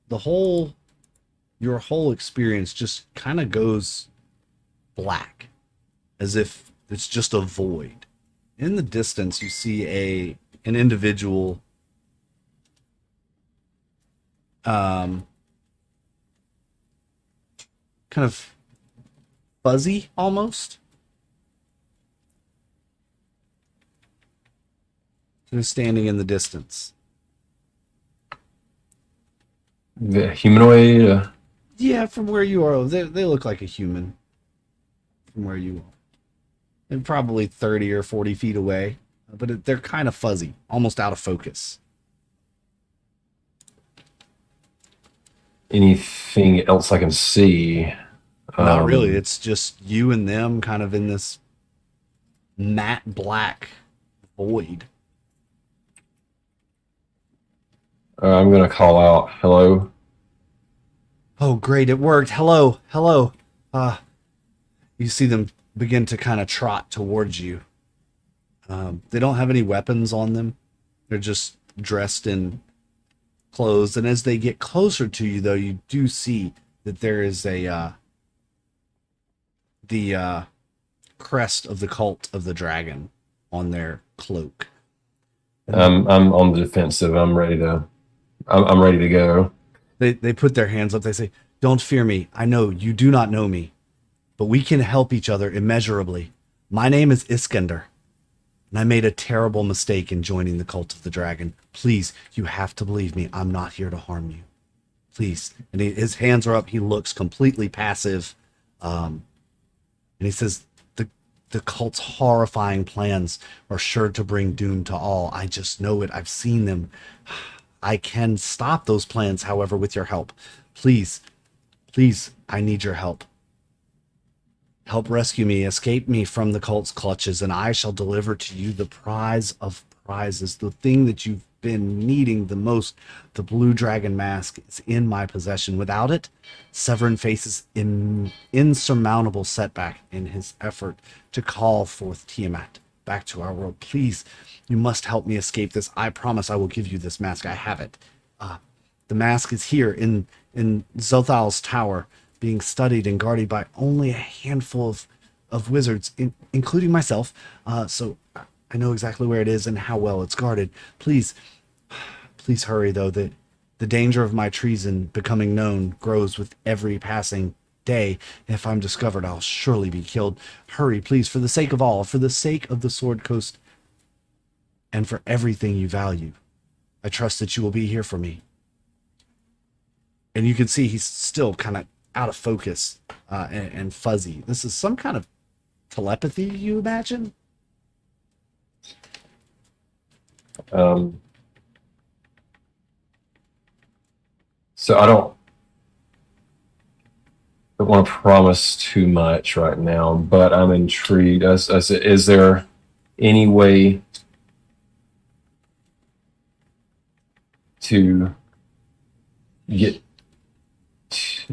your whole experience just kind of goes black, as if it's just a void. In the distance, you see an individual kind of fuzzy almost. They're standing in the distance. The humanoid. Yeah, from where you are, they look like a human. From where you are, they're probably 30 or 40 feet away, but they're kind of fuzzy, almost out of focus. Anything else I can see? Not really. It's just you and them, kind of in this matte black void. I'm gonna call out, "Hello." Oh, great! It worked. Hello, hello. You see them begin to kind of trot towards you. They don't have any weapons on them. They're just dressed in clothes. And as they get closer to you, though, you do see that there is the crest of the cult of the dragon on their cloak. I'm on the defensive. I'm ready to go. They put their hands up. They say, "Don't fear me. I know you do not know me, but we can help each other immeasurably. My name is Iskander, and I made a terrible mistake in joining the cult of the dragon. Please, you have to believe me. I'm not here to harm you. Please." And his hands are up. He looks completely passive. And he says, the cult's horrifying plans are sure to bring doom to all. I just know it. I've seen them. I can stop those plans, however, with your help. Please, please, I need your help. Help rescue me, escape me from the cult's clutches, and I shall deliver to you the prize of prizes, the thing that you've been needing the most. The blue dragon mask is in my possession. Without it, Severin faces an insurmountable setback in his effort to call forth Tiamat back to our world. Please, you must help me escape this. I promise I will give you this mask. I have it. The mask is here in Zothal's tower, being studied and guarded by only a handful of wizards, including myself. So I know exactly where it is and how well it's guarded. Please hurry, though. The danger of my treason becoming known grows with every passing day. If I'm discovered, I'll surely be killed. Hurry, please, for the sake of all, for the sake of the Sword Coast, and for everything you value. I trust that you will be here for me. And you can see he's still kind of out of focus and fuzzy. This is some kind of telepathy, you imagine? So I don't want to promise too much right now, but I'm intrigued. Is there any way to get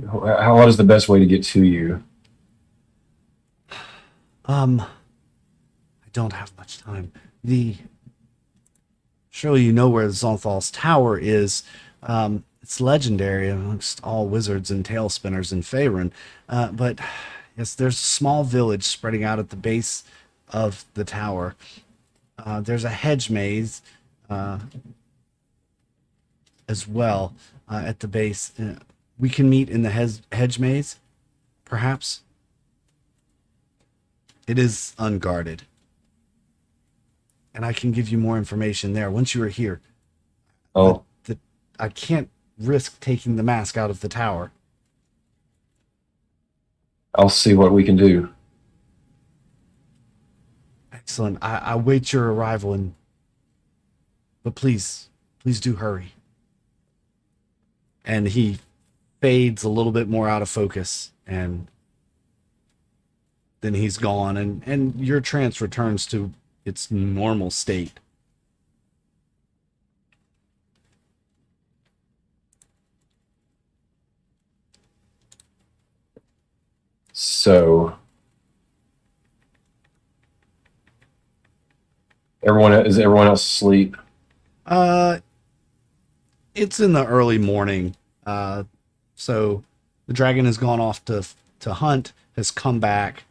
what is the best way to get to you? I don't have much time. Surely you know where Zonthal's tower is. It's legendary amongst all wizards and tail spinners in Faerun. But yes, there's a small village spreading out at the base of the tower. There's a hedge maze as well at the base. We can meet in the hedge maze, perhaps. It is unguarded. And I can give you more information there once you are here. Oh. I can't risk taking the mask out of the tower. I'll see what we can do. Excellent. I wait your arrival, but please do hurry. And he fades a little bit more out of focus, and then he's gone, and your trance returns to its normal state. So is everyone else asleep? It's in the early morning. So the dragon has gone off to hunt, has come back.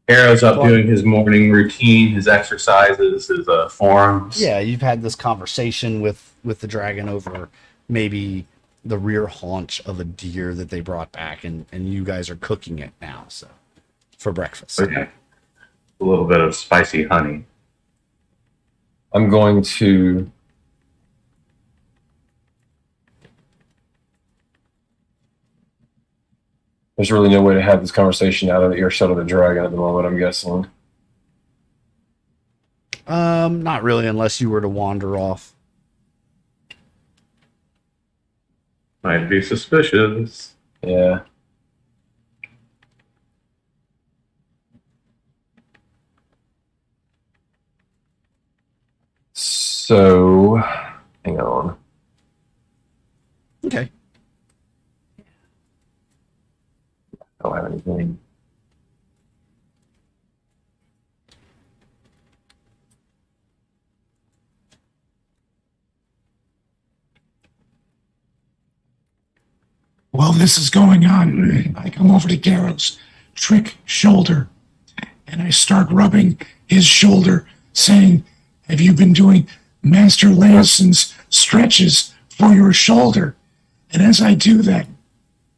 Arrow's up doing his morning routine, his exercises, his forms. Yeah, you've had this conversation with the dragon over maybe the rear haunch of a deer that they brought back, and you guys are cooking it now, so for breakfast. Okay. A little bit of spicy honey. I'm going to there's really no way to have this conversation out of the earshot of the dragon at the moment, I'm guessing. Not really, unless you were to wander off. Might be suspicious. Yeah. So, hang on. Okay. I don't have anything. While this is going on, I come over to Garo's trick shoulder and I start rubbing his shoulder, saying, "Have you been doing Master Laoson's stretches for your shoulder?" And as I do that,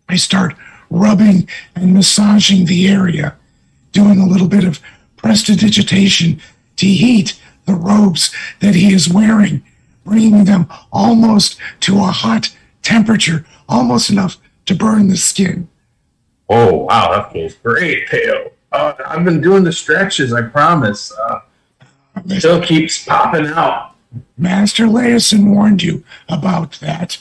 I start rubbing and massaging the area, doing a little bit of prestidigitation to heat the robes that he is wearing, bringing them almost to a hot temperature, almost enough to burn the skin. Oh, wow, that feels great, Teo. I've been doing the stretches, I promise. Still keeps popping out. Master Laoson warned you about that.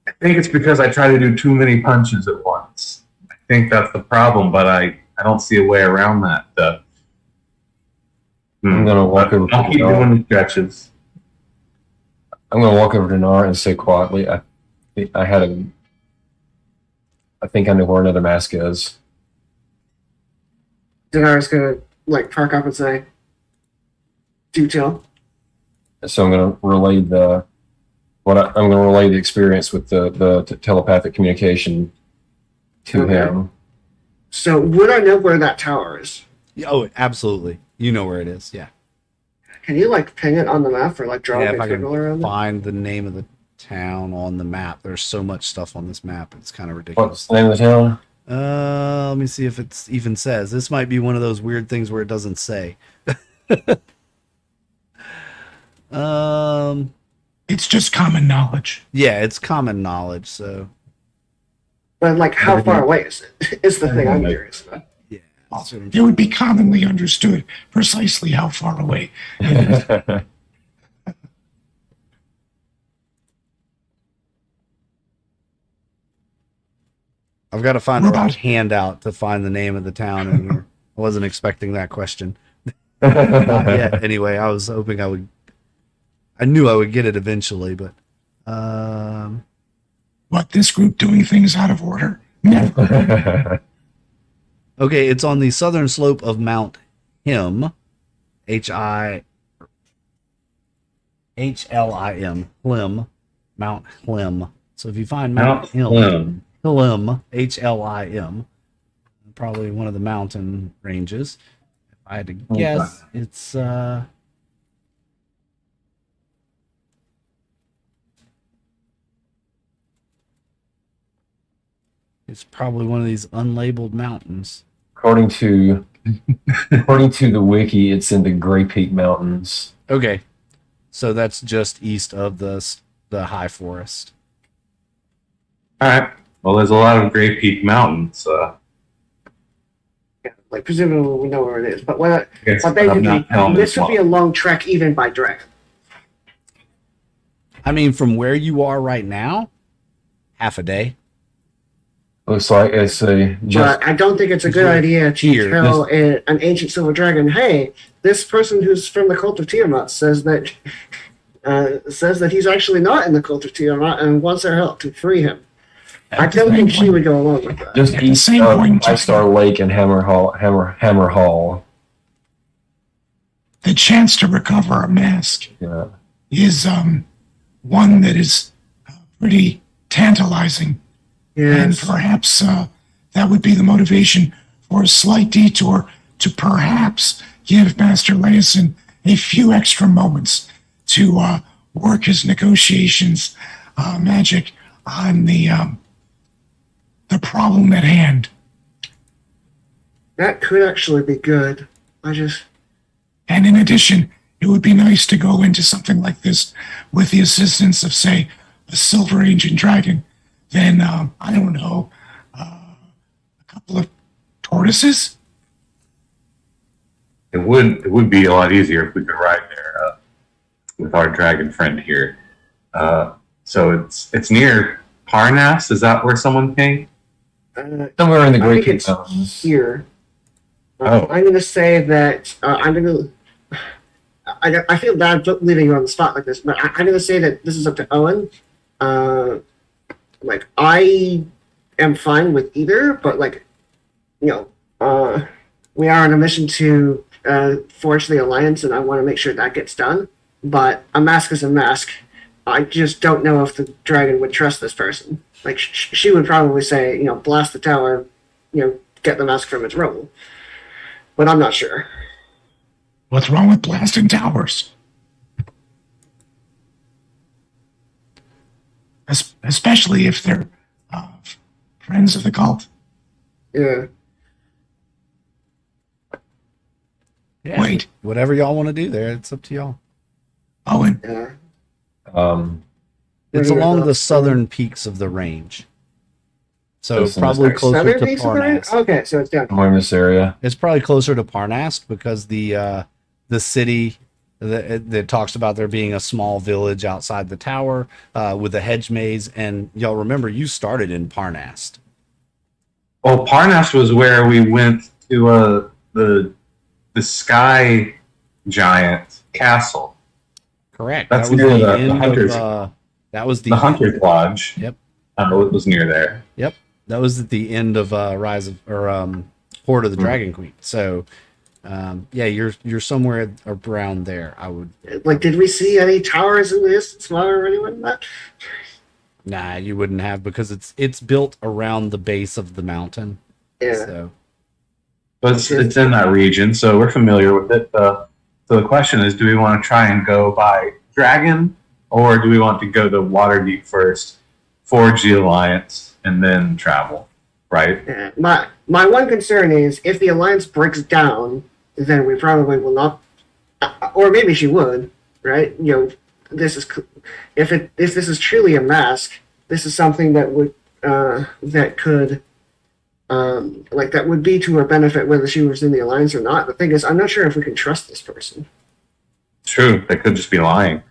I think it's because I try to do too many punches at once. I think that's the problem, but I don't see a way around that. I'm going to walk over to I'll keep Donnar. doing the stretches. I'm going to walk over to Donnar and say quietly, I think I know where another mask is. Donar's gonna like perk up and say, "Do tell." So I'm going to relay I'm going to relay the experience with the telepathic communication to Okay. him. So would I know where that tower is? Oh, absolutely. You know where it is. Yeah. Can you like ping it on the map or like draw Yeah, a if I circle around can it? find the name of the town on the map. There's so much stuff on this map. It's kind of ridiculous. What's the name of the town? Let me see if it even says. This might be one of those weird things where it doesn't say. It's just common knowledge. Yeah, it's common knowledge. So But like, how far away is it? Is the thing I'm curious about. yeah, Well, that's what I'm it would be commonly understood precisely how far away it is. I've got to find We're a right about- handout to find the name of the town in here. I wasn't expecting that question. Not yet. Anyway, I was hoping I knew I would get it eventually, but What, this group doing things out of order? Never. okay, it's on the southern slope of Mount Him, Hlim, Hlim, Mount Hlim. So if you find Mount Hlim, Hlim, Hlim, probably one of the mountain ranges. If I had to guess, it's probably one of these unlabeled mountains. According to the wiki, it's in the Grey Peak Mountains. Okay, so that's just east of the high forest. All right. Well, there's a lot of Grey Peak Mountains. Yeah, like presumably we know where it is. But what? I guess But I'm not basically, telling this them would be a long trek even by dragon. I mean, from where you are right now, half a day. Looks like it's a just But I don't think it's a good idea to Here, tell an ancient silver dragon, "Hey, this person who's from the cult of Tiamat says that he's actually not in the cult of Tiamat and wants our help to free him." I don't think she would go along with that. Just At the east same of point, Five Star Lake and Hammer Hall. the chance to recover a mask Yeah. is one that is pretty tantalizing. And Yes. perhaps that would be the motivation for a slight detour to perhaps give Master Leeson a few extra moments to work his negotiations magic on the problem at hand. That could actually be good. And in addition, it would be nice to go into something like this with the assistance of, say, a Silver Ancient Dragon. Then, I don't know, a couple of tortoises? It would be a lot easier if we could ride there with our dragon friend here. So it's near Parnas. Is that where someone came? Somewhere in the I Great think it's Mountains. here. Oh. I'm going to say that I'm going to. I feel bad leaving you on the spot like this, but I'm going to say that this is up to Owen. Like, I am fine with either, but, like, you know, we are on a mission to forge the alliance, and I want to make sure that gets done. But a mask is a mask. I just don't know if the dragon would trust this person. Like, she would probably say, you know, blast the tower, you know, get the mask from its role. But I'm not sure. What's wrong with blasting towers? Especially if they're friends of the cult. Yeah. Yeah, Wait. whatever y'all want to do there, it's up to y'all. Owen, Yeah. It's Where do you along go? the southern peaks of the range. So So probably it's closer Southern to piece of the range? Parnas. Okay, so it's down. Somewhere in this area. It's probably closer to Parnas because the city that talks about there being a small village outside the tower with a hedge maze, and y'all remember you started in Parnas. Oh, Parnas was where we went to the sky giant castle. Correct. That's that was near the the end Hunters. of. That was The Hunter's Lodge. Yep. It was near there. Yep. That was at the end of Rise of Horde of the Dragon Queen. So, yeah, you're somewhere around there. I would. Like, did we see any towers in this smaller or anyone like that? Nah, you wouldn't have because it's built around the base of the mountain. Yeah. So But it's in that region, so we're familiar with it. So the question is, do we want to try and go by Dragon, or do we want to go to Waterdeep first, forge the alliance, and then travel? Right? Yeah. My one concern is if the alliance breaks down, then we probably will not, or maybe she would, right? You know, this is if this is truly a mask, this is something that would that could. Like that would be to her benefit whether she was in the alliance or not. The thing is, I'm not sure if we can trust this person. True. They could just be lying.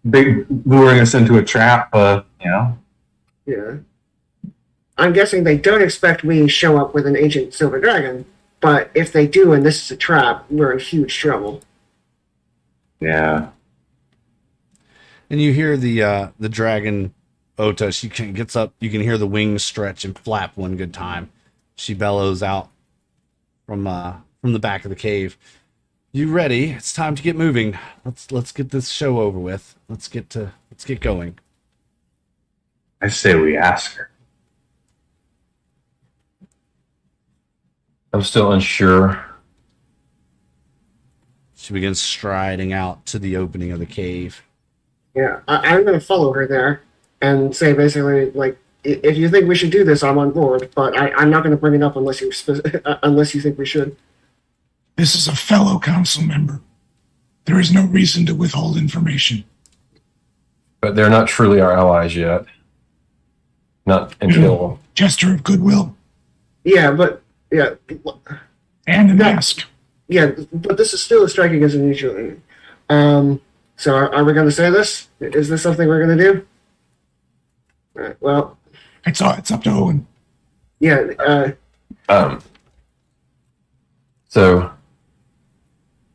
Luring us into a trap, you know? Yeah. I'm guessing they don't expect we show up with an ancient silver dragon, but if they do and this is a trap, we're in huge trouble. Yeah. and you hear the dragon Ota. She gets up. You can hear the wings stretch and flap one good time. She bellows out from the back of the cave. You ready? It's time to get moving. Let's get this show over with. Let's get going. I say we ask her. I'm still unsure. She begins striding out to the opening of the cave. Yeah, I'm going to follow her there and say basically, like, if you think we should do this, I'm on board, but I'm not going to bring it up unless you think we should. this is a fellow council member. There is no reason to withhold information. But they're not truly our allies yet. Not until Gesture of goodwill Yeah, but yeah, and an ask. yeah, but this is still striking as an issue. So are we going to say this? Is this something we're going to do? All right, well, It's up to Owen. yeah. So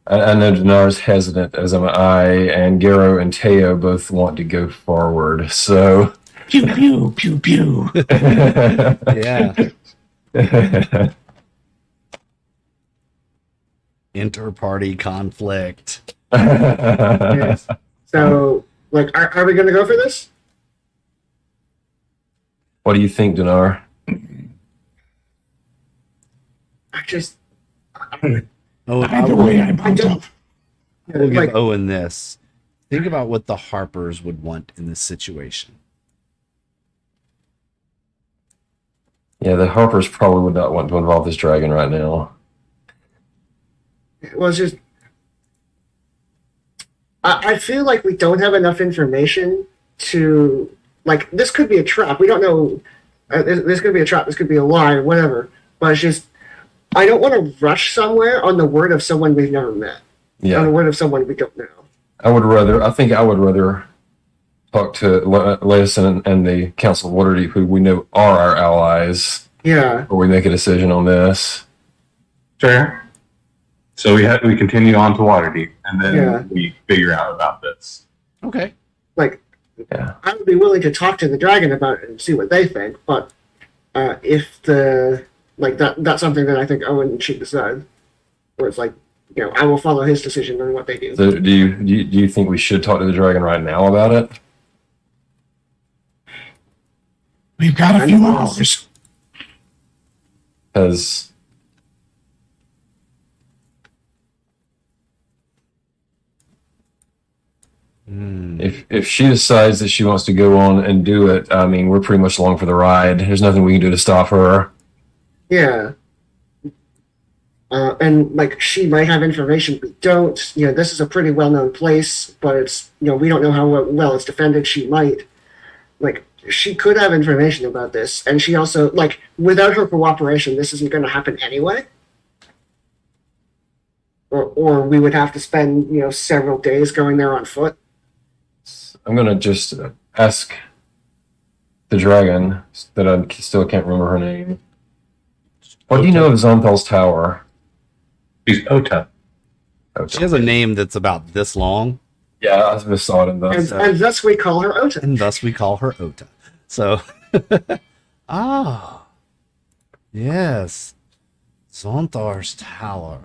I know Donnar's hesitant, as am I, and Garo and Teo both want to go forward. So Pew pew pew pew. Yeah. Inter-party conflict. Yes. So, like, are we going to go for this? What do you think, Donnar? I just, Oh, Either way, I bumped up. we'll give like, Owen this. Think about what the Harpers would want in this situation. Yeah, the Harpers probably would not want to involve this dragon right now. well, it's just, I feel like we don't have enough information to, like, this could be a trap. We don't know. This could be a trap. This could be a lie, whatever. But it's just, I don't want to rush somewhere on the word of someone we've never met. On the Yeah, word of someone we don't know. I think I would rather talk to Leison and the Council of Waterdeep, who we know are our allies, Yeah. before we make a decision on this. Sure. So we continue on to Waterdeep, and then Yeah. we figure out about this. Okay. Like, Yeah. I would be willing to talk to the dragon about it and see what they think, but if that's something that I think Owen should decide, where it's like, I will follow his decision on what they do. So do you think we should talk to the dragon right now about it? We've got a few hours. Because if she decides that she wants to go on and do it, I mean, we're pretty much along for the ride. There's nothing we can do to stop her. Yeah. And like, she might have information we don't. This is a pretty well-known place, but it's we don't know how well it's defended. She might, like, she could have information about this, and she also, like, without her cooperation, this isn't going to happen anyway. Or we would have to spend several days going there on foot. I'm gonna just ask the dragon that I still can't remember her name. What do you know of Zonthal's tower? She's Ota. She has a name that's about this long, Yeah, I just saw it in the. And thus we call her Ota. and thus we call her Ota. So, yes, Zonthar's Tower.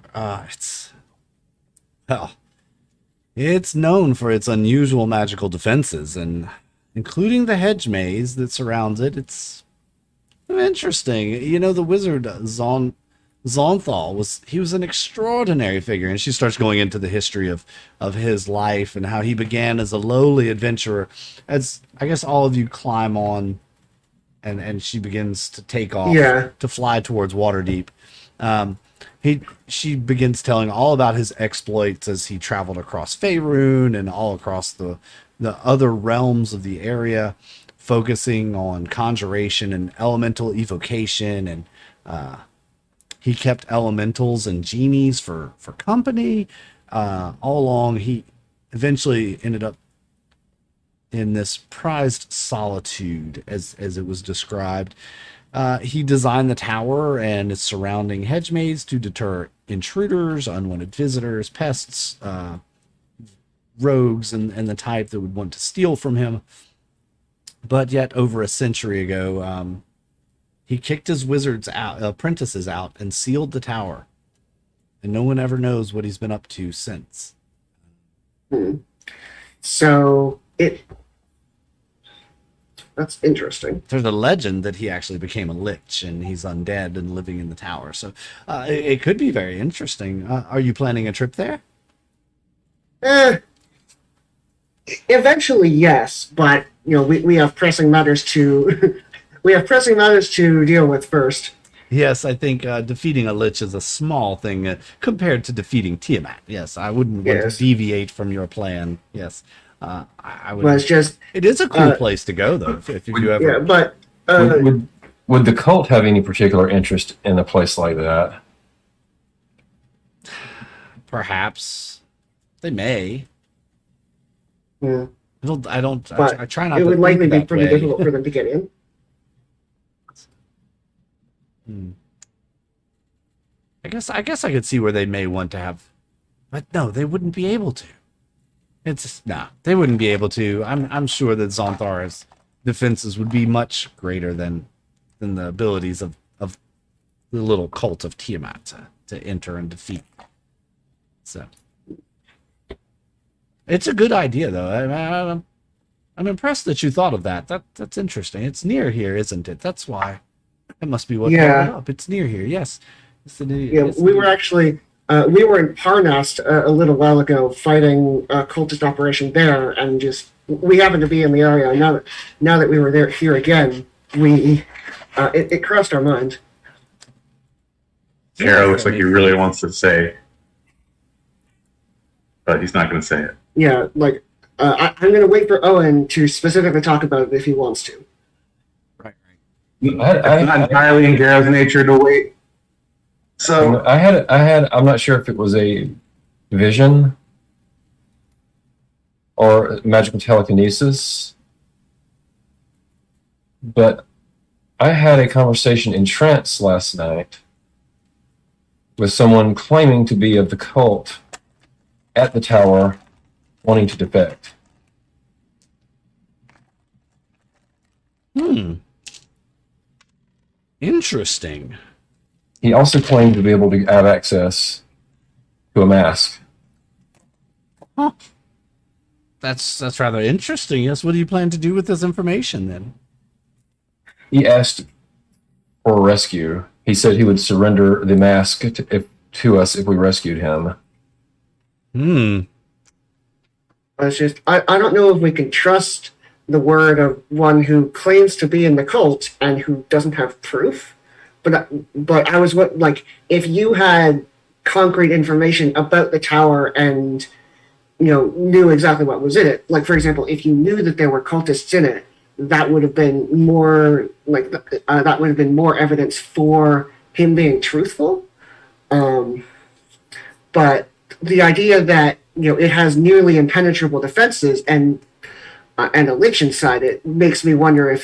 It's known for its unusual magical defenses, and including the hedge maze that surrounds it. It's interesting. The wizard Zonthal was an extraordinary figure, and she starts going into the history of his life and how he began as a lowly adventurer. As I guess all of you climb on, and she begins to take off, to fly towards Waterdeep. She begins telling all about his exploits as he traveled across Faerun and all across the other realms of the area, focusing on conjuration and elemental evocation, and he kept elementals and genies for company. All along, he eventually ended up in this prized solitude, as it was described. He designed the tower and its surrounding hedge maze to deter intruders, unwanted visitors, pests, rogues, and the type that would want to steal from him. But yet, over a century ago, he kicked his apprentices out, and sealed the tower. And no one ever knows what he's been up to since. So that's interesting. There's a legend that he actually became a lich and he's undead and living in the tower. So it could be very interesting. Are you planning a trip there? Eventually, yes, but we have pressing matters to deal with first. Yes, I think defeating a lich is a small thing compared to defeating Tiamat. Yes, I wouldn't want to deviate from your plan. Yes, I would. But it's just, it is a cool place to go, though. If you ever, yeah, but would the cult have any particular interest in a place like that? perhaps they may. yeah. I try not It to would likely think be that pretty way. difficult for them to get in. I guess I could see where they may want to have, but no, they wouldn't be able to. They wouldn't be able to. I'm sure that Zonthar is defenses would be much greater than the abilities of the little cult of Tiamat to enter and defeat. So it's a good idea, though. I'm impressed that you thought of that. That's interesting. It's near here, isn't it? That's why. That must be what brought it up. It's near here. Yes. We were actually we were in Parnast a little while ago fighting a cultist operation there, and just we happened to be in the area. Now that we were there here again, it crossed our mind. Garo looks like he really wants to say, but he's not going to say it. Yeah, like I'm going to wait for Eohann to specifically talk about it if he wants to. Right. It's not entirely in Garo's nature to wait. So I had. I'm not sure if it was a vision or magical telekinesis, but I had a conversation in trance last night with someone claiming to be of the cult at the tower, wanting to defect. Interesting. He also claimed to be able to have access to a mask. Huh. That's rather interesting. Yes. What do you plan to do with this information then? He asked for a rescue. He said he would surrender the mask to us if we rescued him. It's just I don't know if we can trust the word of one who claims to be in the cult and who doesn't have proof. But I was like, if you had concrete information about the tower and knew exactly what was in it. Like, for example, if you knew that there were cultists in it, that would have been more that would have been more evidence for him being truthful. But the idea that it has nearly impenetrable defenses and a lich inside it makes me wonder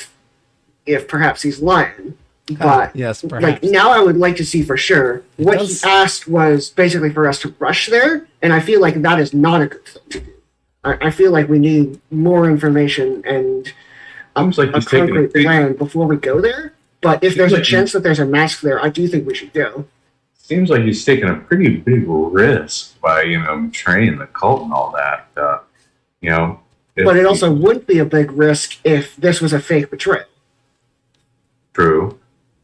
if perhaps he's lying. But yes, perhaps. Like now, I would like to see for sure. What he asked was basically for us to rush there, and I feel like that is not a good thing to do. I feel like we need more information and a concrete plan before we go there. But if there's a chance that there's a mask there, I do think we should go. Seems like he's taking a pretty big risk by betraying the cult and all that. But it also wouldn't be a big risk if this was a fake betrayal. True.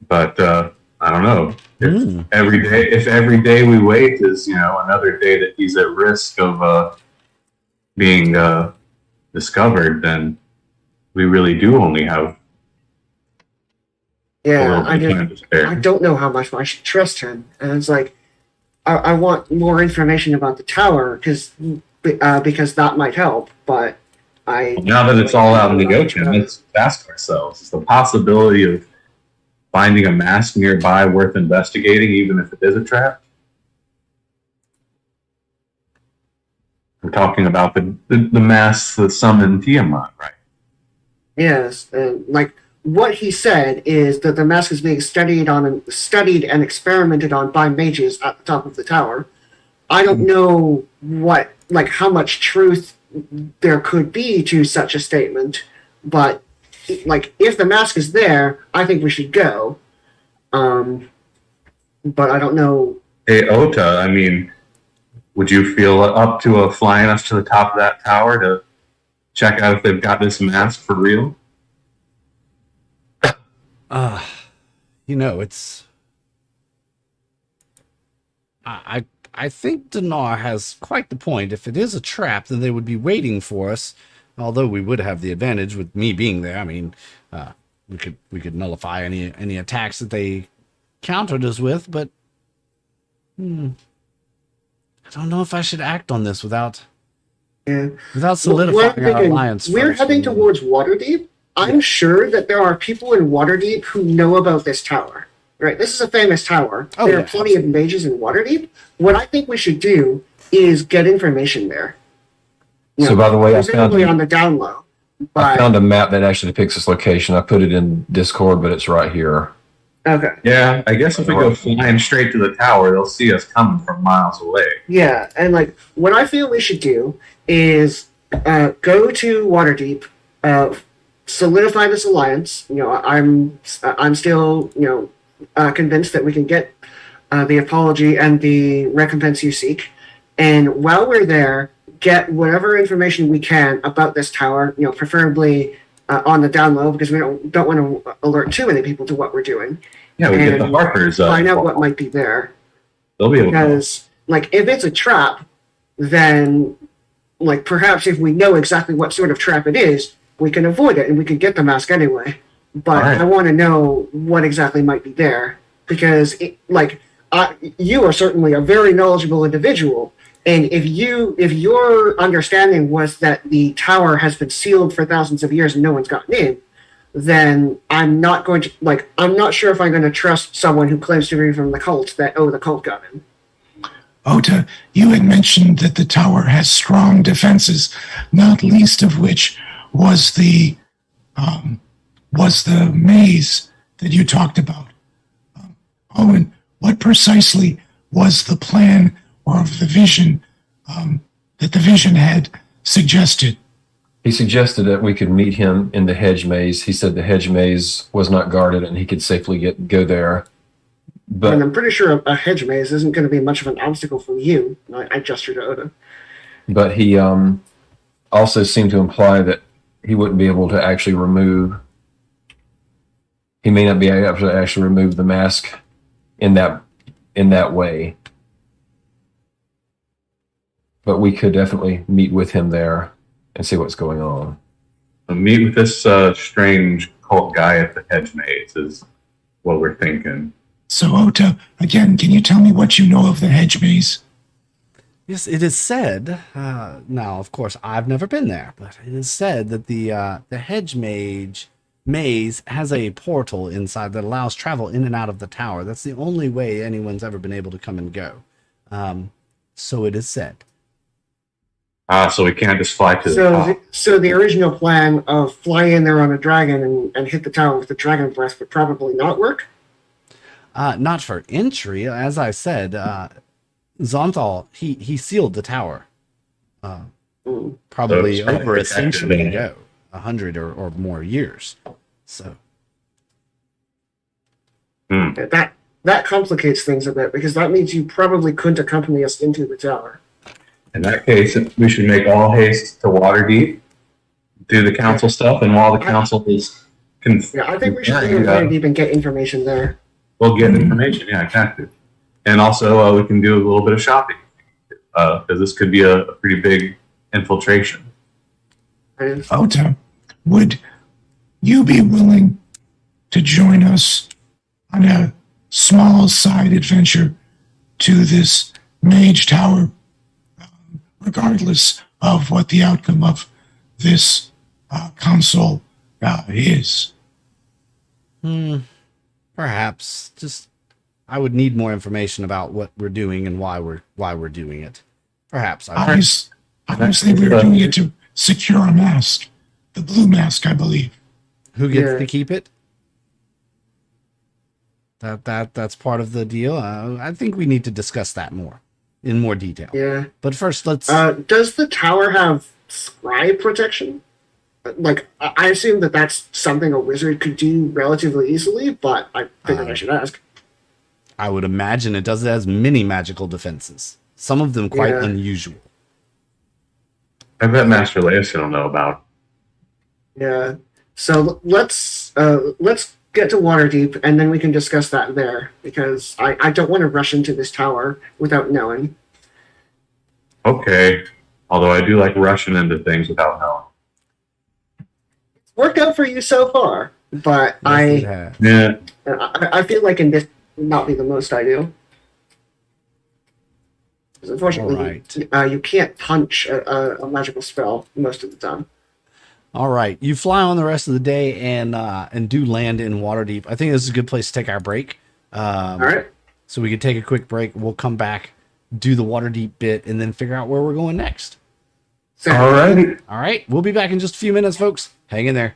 But I don't know. If every day we wait is another day that he's at risk of being discovered, then we really do only have. Yeah, I don't know how much I should trust him, and it's like I want more information about the tower because that might help. But now that it's all out in the open, let's ask ourselves: is the possibility of finding a mask nearby worth investigating, even if it is a trap? We're talking about the masks that summon Tiamat, right? Yes, like what he said is that the mask is being studied and experimented on by mages at the top of the tower. I don't know how much truth there could be to such a statement, but if the mask is there, I think we should go. But I don't know. Hey, Ota, would you feel up to flying us to the top of that tower to check out if they've got this mask for real? It's. I think Donnar has quite the point. If it is a trap, then they would be waiting for us. Although we would have the advantage with me being there. We could nullify any attacks that they countered us with. But I don't know if I should act on this without solidifying our alliance. We're heading towards Waterdeep. I'm sure that there are people in Waterdeep who know about this tower. Right, this is a famous tower. There are plenty of mages in Waterdeep. What I think we should do is get information there. So, by the way, I found on the down low. I found a map that actually depicts this location. I put it in Discord, but it's right here. Okay. Yeah, I guess if we go flying straight to the tower, they'll see us coming from miles away. Yeah, and what I feel we should do is go to Waterdeep, solidify this alliance. I'm still convinced that we can get the apology and the recompense you seek. And while we're there, get whatever information we can about this tower. Preferably on the down low, because we don't want to alert too many people to what we're doing. Yeah, we get the Harpers. Find out what might be there. They'll be able because, if it's a trap, then, perhaps if we know exactly what sort of trap it is, we can avoid it and we can get the mask anyway. But I want to know what exactly might be there, because, you are certainly a very knowledgeable individual. And if your understanding was that the tower has been sealed for thousands of years and no one's gotten in, then I'm not going to, I'm not sure if I'm going to trust someone who claims to be from the cult that, the cult got in. Ota, you had mentioned that the tower has strong defenses, not least of which was the maze that you talked about. Owen, what precisely was the plan or of the vision that the vision had suggested? He suggested that we could meet him in the hedge maze. He said the hedge maze was not guarded and he could safely go there. But and I'm pretty sure a hedge maze isn't going to be much of an obstacle for you. I gestured to Oda. But he also seemed to imply that he wouldn't be able to actually remove. He may not be able to actually remove the mask in that way. But we could definitely meet with him there and see what's going on. meet with this strange cult guy at the hedge maze is what we're thinking. So, Ota, again, can you tell me what you know of the hedge maze? Yes, it is said, now, of course, I've never been there, but it is said that the hedge maze has a portal inside that allows travel in and out of the tower. That's the only way anyone's ever been able to come and go. So it is said. So we can't just fly to the top. So the original plan of fly in there on a dragon and hit the tower with the dragon breath would probably not work? Not for entry. As I said, Zonthal, he sealed the tower. Probably So over a century protected. ago. 100 or more years. So That complicates things a bit, because that means you probably couldn't accompany us into the tower. In that case, we should make all haste to Waterdeep, do the council stuff, and while the council is... Yeah, I think we should go to Waterdeep and get information there. We'll get information, yeah, exactly. And also, we can do a little bit of shopping, because this could be a pretty big infiltration. Ota, would you be willing to join us on a small side adventure to this mage tower, regardless of what the outcome of this council is? perhaps just I would need more information about what we're doing and why we're doing it. Perhaps Obviously, we're doing it to secure a mask, the blue mask, I believe. Who gets Yeah. to keep it? That's part of the deal. I think we need to discuss that in more detail. Yeah. But first, let's. Does the tower have scribe protection? I assume that that's something a wizard could do relatively easily, but I figured I should ask. I would imagine it does. It has many magical defenses. Some of them quite Yeah. unusual. I bet Master Leus will know about. Yeah. So let's get to Waterdeep, and then we can discuss that there, because I don't want to rush into this tower without knowing. Okay. Although I do like rushing into things without knowing. It's worked out for you so far, but Yes, it has. Yeah. I feel like in this would not be the most ideal. 'Cause unfortunately, you can't punch a magical spell most of the time. All right, you fly on the rest of the day and do land in Waterdeep. I think this is a good place to take our break. All right. So we could take a quick break. We'll come back, do the Waterdeep bit, and then figure out where we're going next. So, Alrighty. All right, we'll be back in just a few minutes, folks. Hang in there.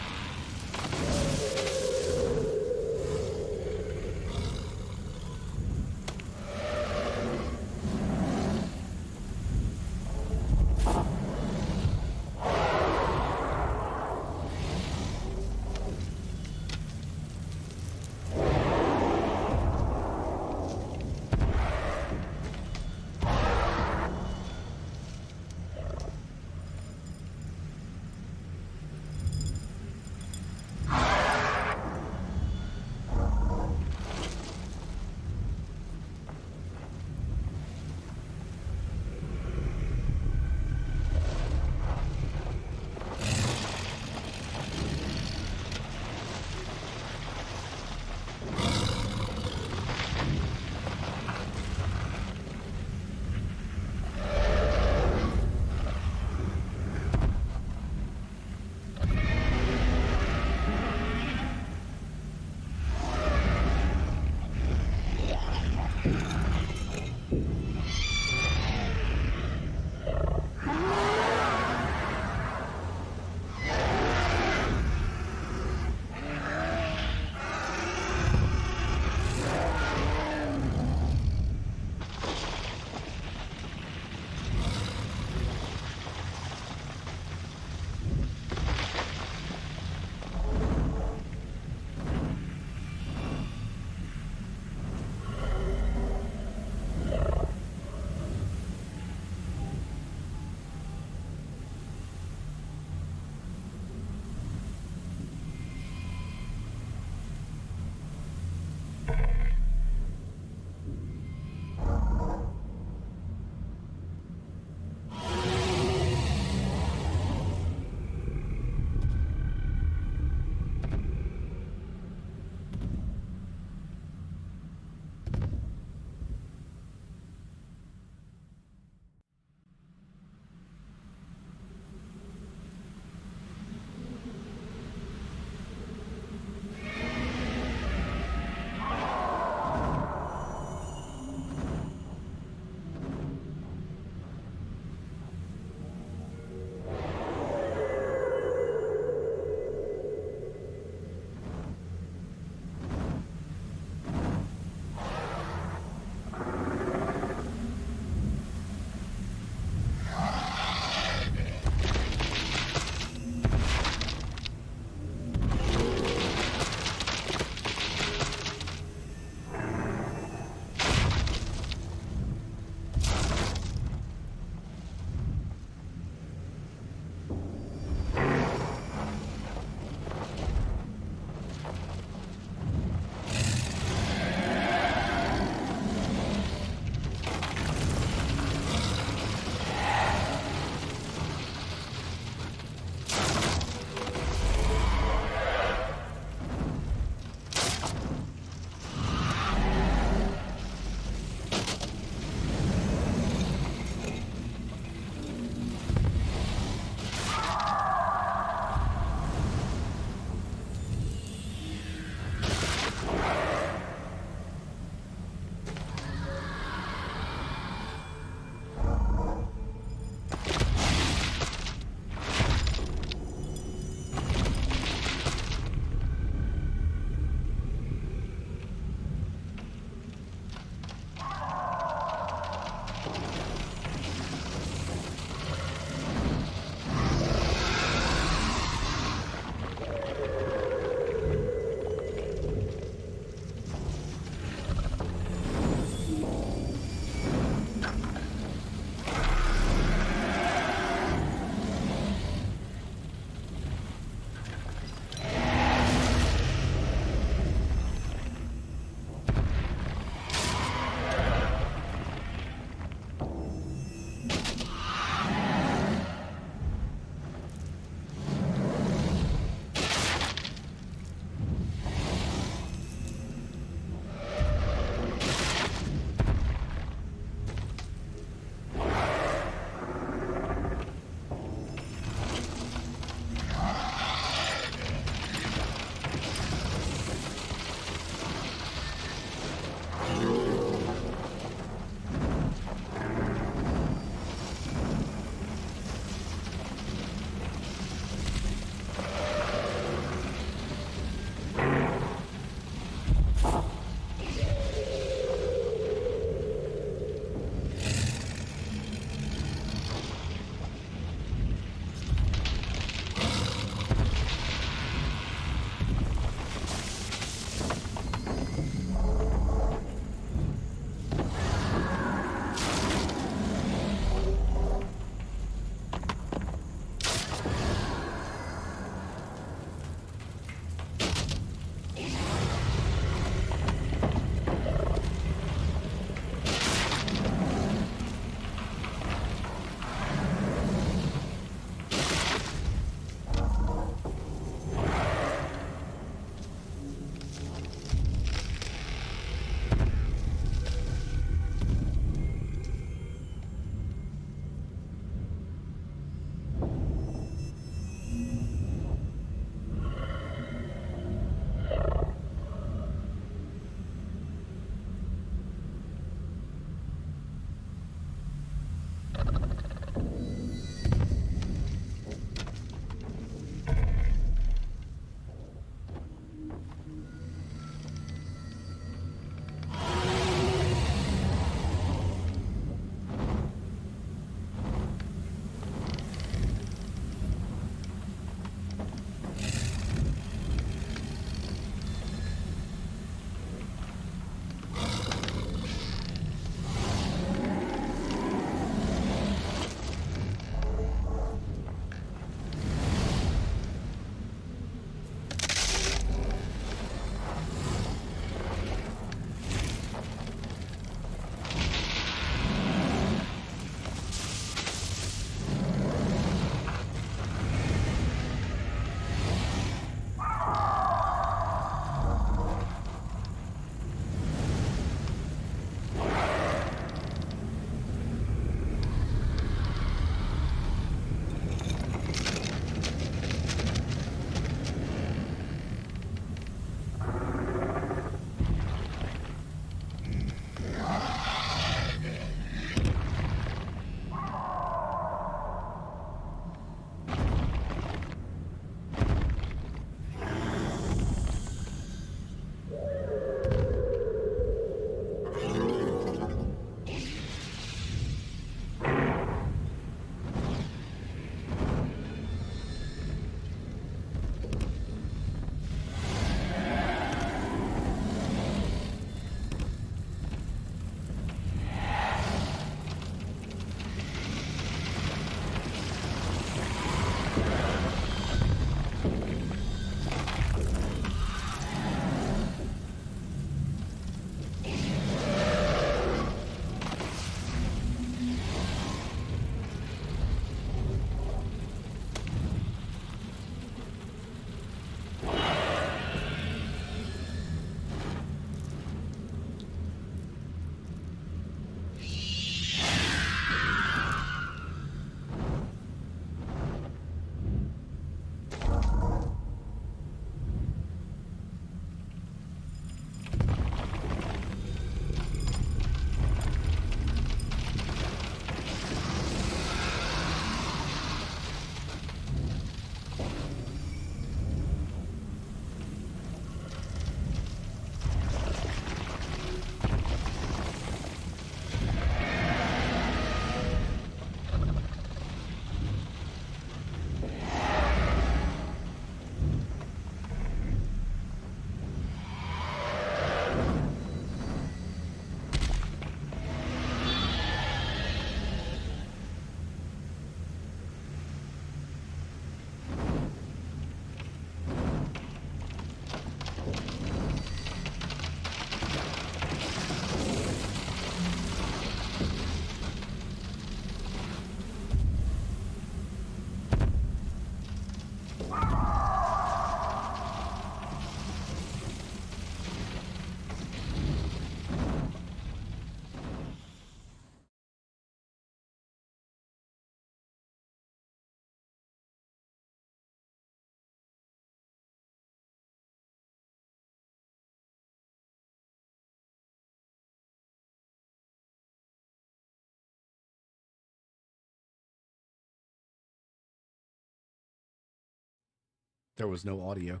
There was no audio.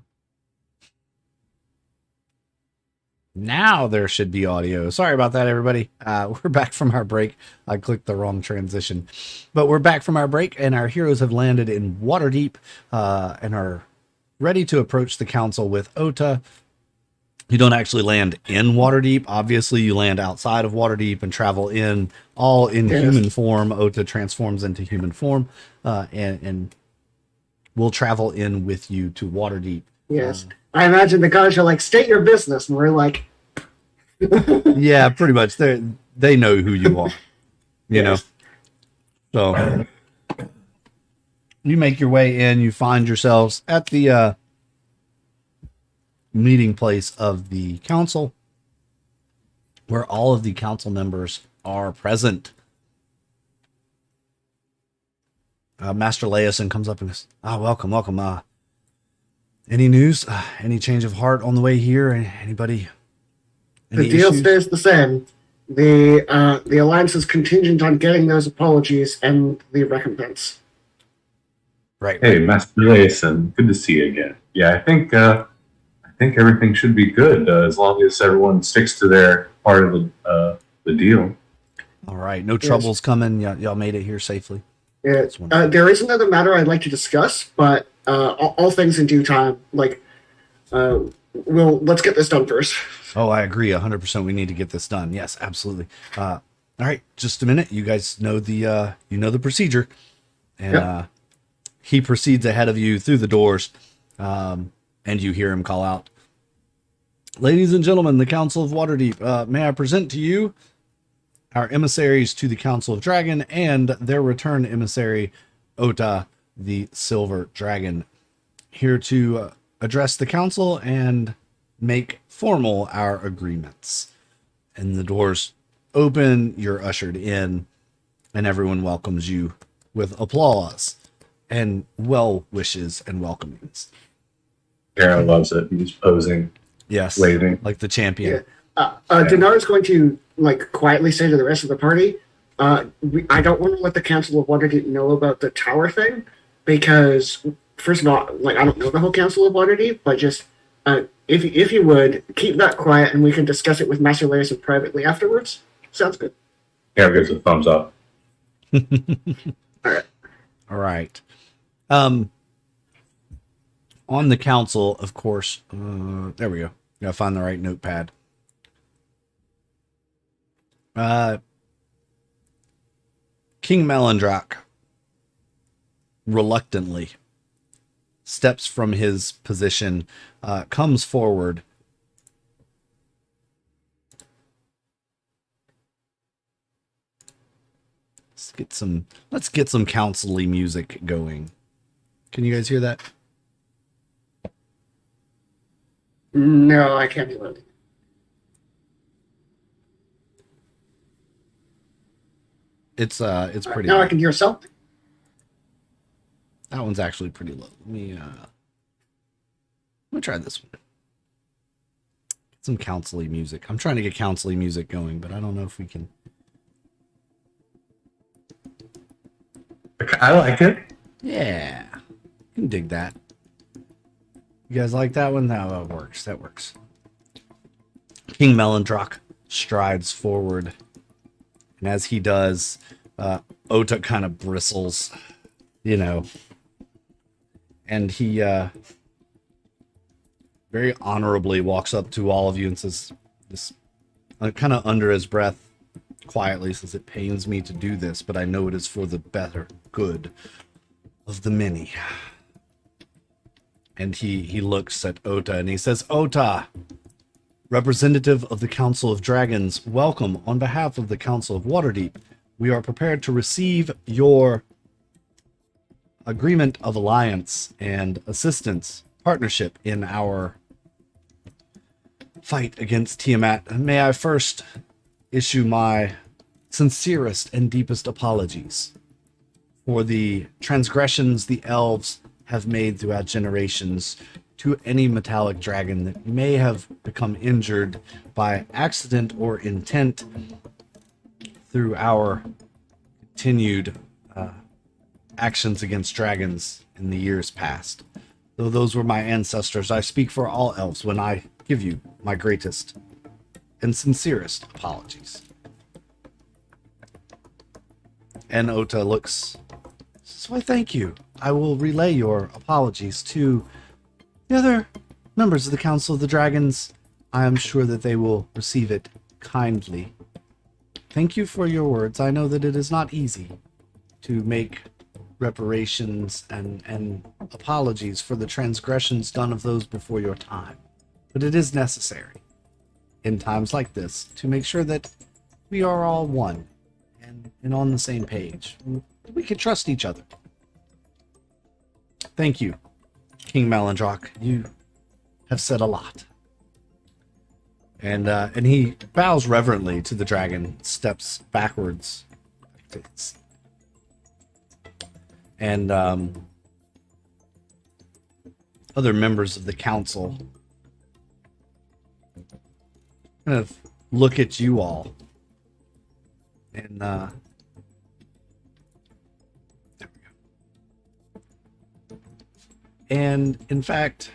Now there should be audio. Sorry about that, everybody. We're back from our break. I clicked the wrong transition. But we're back from our break, and our heroes have landed in Waterdeep and are ready to approach the council with Ota. You don't actually land in Waterdeep. Obviously, you land outside of Waterdeep and travel in, all in human form. Ota transforms into human form, and we'll travel in with you to Waterdeep. Yes. I imagine the guys are like, state your business, and we're like... Yeah, pretty much. They know who you are, you know. So you make your way in. You find yourselves at the meeting place of the council, where all of the council members are present. Master Leosin comes up and goes, welcome. Any news? Any change of heart on the way here? Anybody? The deal stays the same. The alliance is contingent on getting those apologies and the recompense. Right. Hey, Master Leosin, good to see you again. Yeah, I think everything should be good as long as everyone sticks to their part of the deal. All right. No troubles coming. Y'all made it here safely. Yeah. There is another matter I'd like to discuss, but all things in due time. Like, let's get this done first. Oh, I agree 100%. We need to get this done. Yes, absolutely. All right, just a minute. You guys know the procedure, and he proceeds ahead of you through the doors, and you hear him call out, "Ladies and gentlemen, the Council of Waterdeep. May I present to you our emissaries to the Council of Dragon and their return emissary, Ota, the Silver Dragon, here to address the council and make formal our agreements." And the doors open, you're ushered in, and everyone welcomes you with applause and well wishes and welcomings. Garo loves it. He's posing. Yes. Waving. Like the champion. Donnar is going to quietly say to the rest of the party, I don't want to let the Council of Waterdeep know about the tower thing, because first of all, I don't know the whole Council of Waterdeep, but just if you would keep that quiet, and we can discuss it with Master Leosin privately afterwards. Sounds good. Garo gives a thumbs up. All right. On the council, of course. There we go. Gotta find the right notepad. King Melandrak reluctantly steps from his position, comes forward. Let's get some council-y music going. Can you guys hear that? No, I can't do it. It's pretty Now low. I can hear something. That one's actually pretty low. Let me try this one. Get some council-y music. I'm trying to get council-y music going, but I don't know if we can. I like it. Yeah. You can dig that. You guys like that one? No, that works. That works. King Melandrak strides forward. And as he does, Ota kind of bristles, and he very honorably walks up to all of you and says, this kind of under his breath, quietly says, "It pains me to do this, but I know it is for the better good of the many." And he looks at Ota and he says, "Ota, representative of the Council of Dragons, welcome on behalf of the Council of Waterdeep. We are prepared to receive your agreement of alliance and assistance, partnership in our fight against Tiamat. May I first issue my sincerest and deepest apologies for the transgressions the elves have made throughout generations to any metallic dragon that may have become injured by accident or intent through our continued actions against dragons in the years past. Though those were my ancestors, I speak for all elves when I give you my greatest and sincerest apologies. And Ota looks, says, why, thank you. I will relay your apologies to the other members of the Council of the Dragons. I am sure that they will receive it kindly. Thank you for your words. I know that it is not easy to make reparations and apologies for the transgressions done of those before your time. But it is necessary in times like this to make sure that we are all one and on the same page. We can trust each other. Thank you, King Malandrock. You have said a lot. And he bows reverently to the dragon, steps backwards. And other members of the council kind of look at you all. And there we go. And in fact,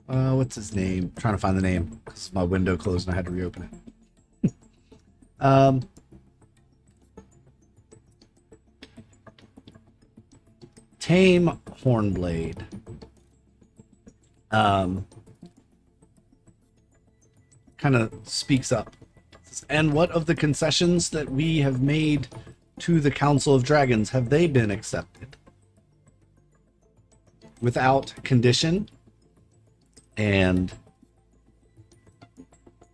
what's his name? I'm trying to find the name because my window closed and I had to reopen it. Tame Hornblade. Kind of speaks up. And what of the concessions that we have made to the Council of Dragons, have they been accepted? Without condition? And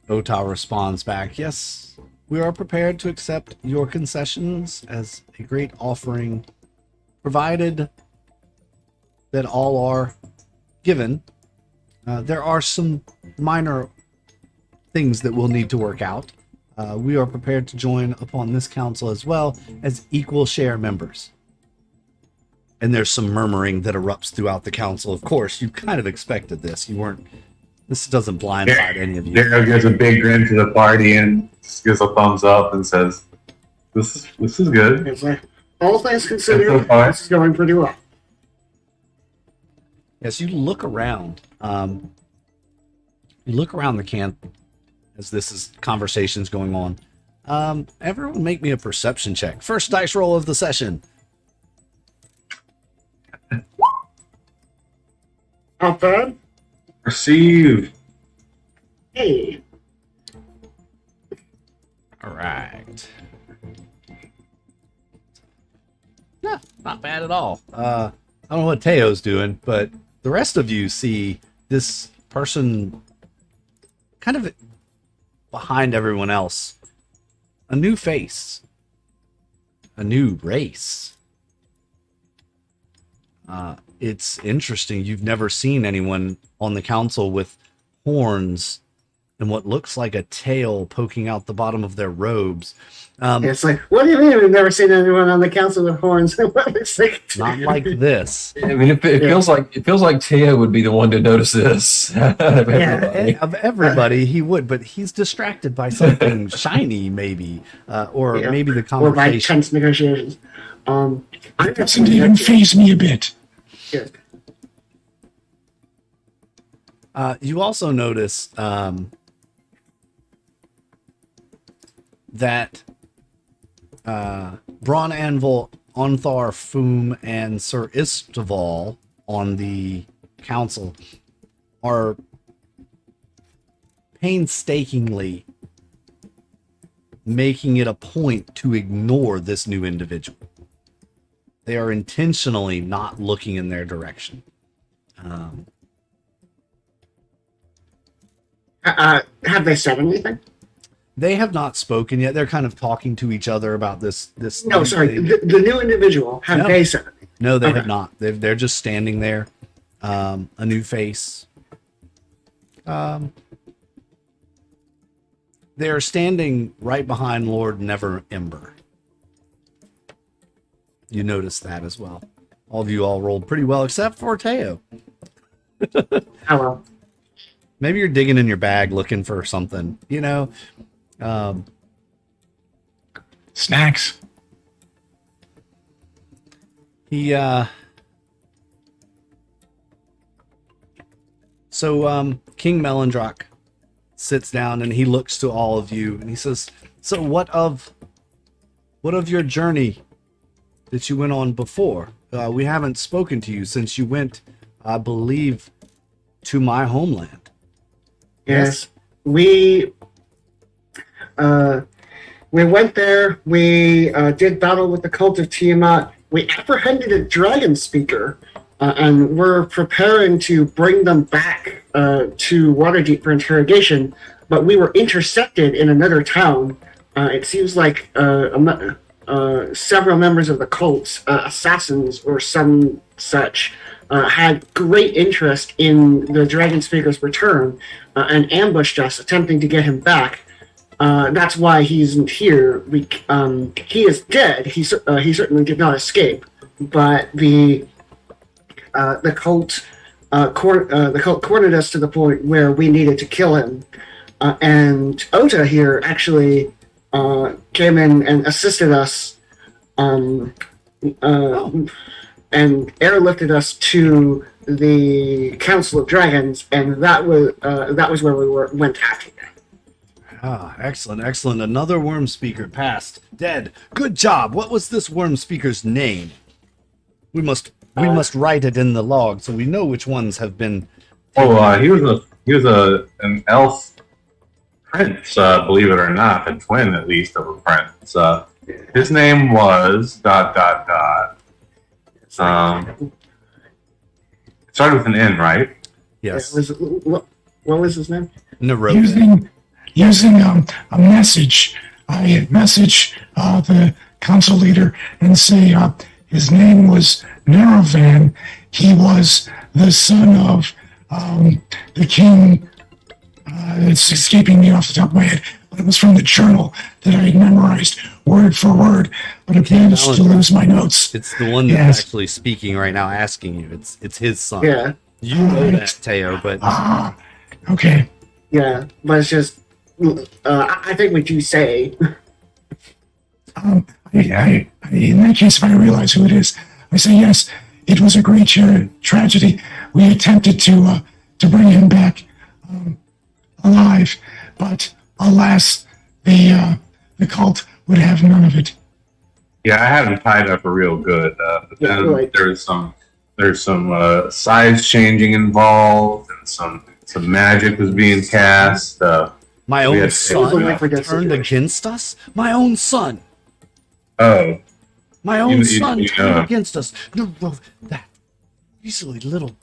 Ota responds back, yes, we are prepared to accept your concessions as a great offering, provided that all are given. There are some minor things that we'll need to work out. We are prepared to join upon this council as well as equal share members. And there's some murmuring that erupts throughout the council. Of course, you kind of expected this. You weren't. This doesn't blindside any of you. Garo gives a big grin to the party and gives a thumbs up and says, "This is good." It's like, all things considered, so far. this is going pretty well. Yes, you look around. You look around the camp as this is conversations going on. Everyone make me a perception check. First dice roll of the session. Not bad. Perceive. Hey. All right. Yeah, not bad at all. I don't know what Teo's doing, but the rest of you see this person kind of behind everyone else. A new face. A new race. It's interesting. You've never seen anyone on the council with horns and what looks like a tail poking out the bottom of their robes. It's like, what do you mean we've never seen anyone on the council with horns? It's like, Not like this. I mean, it feels like Teo would be the one to notice this. Of everybody, he would, but he's distracted by something shiny, maybe, or Yeah. maybe the or by conversation. tense negotiations. It doesn't even faze me a bit. Yeah. You also notice that Braun Anvil, Onthar, Foom, and Sir Istval on the council are painstakingly making it a point to ignore this new individual. They are intentionally not looking in their direction. Have they said anything? They have not spoken yet. They're kind of talking to each other about this. No, sorry. The new individual, have No. they said anything? No, they Okay. have not. They're just standing there. A new face. They're standing right behind Lord Never Ember. You notice that as well. All of you all rolled pretty well, except for Teo. Oh, well. Maybe you're digging in your bag looking for something, you know? Snacks. He King Melindrock sits down and he looks to all of you and he says, "So what of your journey that you went on before? We haven't spoken to you since you went, I believe, to my homeland." Yes, we went there. We did battle with the cult of Tiamat. We apprehended a dragon speaker, and we're preparing to bring them back to Waterdeep for interrogation. But we were intercepted in another town. It seems like several members of the cult, assassins or some such, had great interest in the dragon speaker's return and ambushed us, attempting to get him back. That's why he isn't here. He is dead. He certainly did not escape. But the cult cornered us to the point where we needed to kill him. And Ota here actually came in and assisted us, and airlifted us to the Council of Dragons, and that was where we went after them. Ah, excellent, excellent. Another worm speaker passed. Dead. Good job. What was this worm speaker's name? We must write it in the log so we know which ones have been. He was an elf prince, believe it or not, a twin at least of a prince. His name was ... Started with an N, right? Yes. What was his name? Nerogan. Using a message, I message the council leader and say his name was Nerovan. He was the son of the king. It's escaping me off the top of my head, but it was from the journal that I had memorized word for word, but I've managed to lose my notes. It's the one that's actually speaking right now, asking you. It's his son. Yeah. You know that, Teo, but Okay. Yeah, but it's just, I think what you say. In that case, if I realize who it is, I say yes. It was a great tragedy. We attempted to bring him back alive, but alas, the cult would have none of it. Yeah, I had him tied up real good, but then Right. there's some size changing involved, and some magic was being cast. my We own had- son It was a turned against us? My own son. Oh, My own son you turned know. against us. No, that easily little.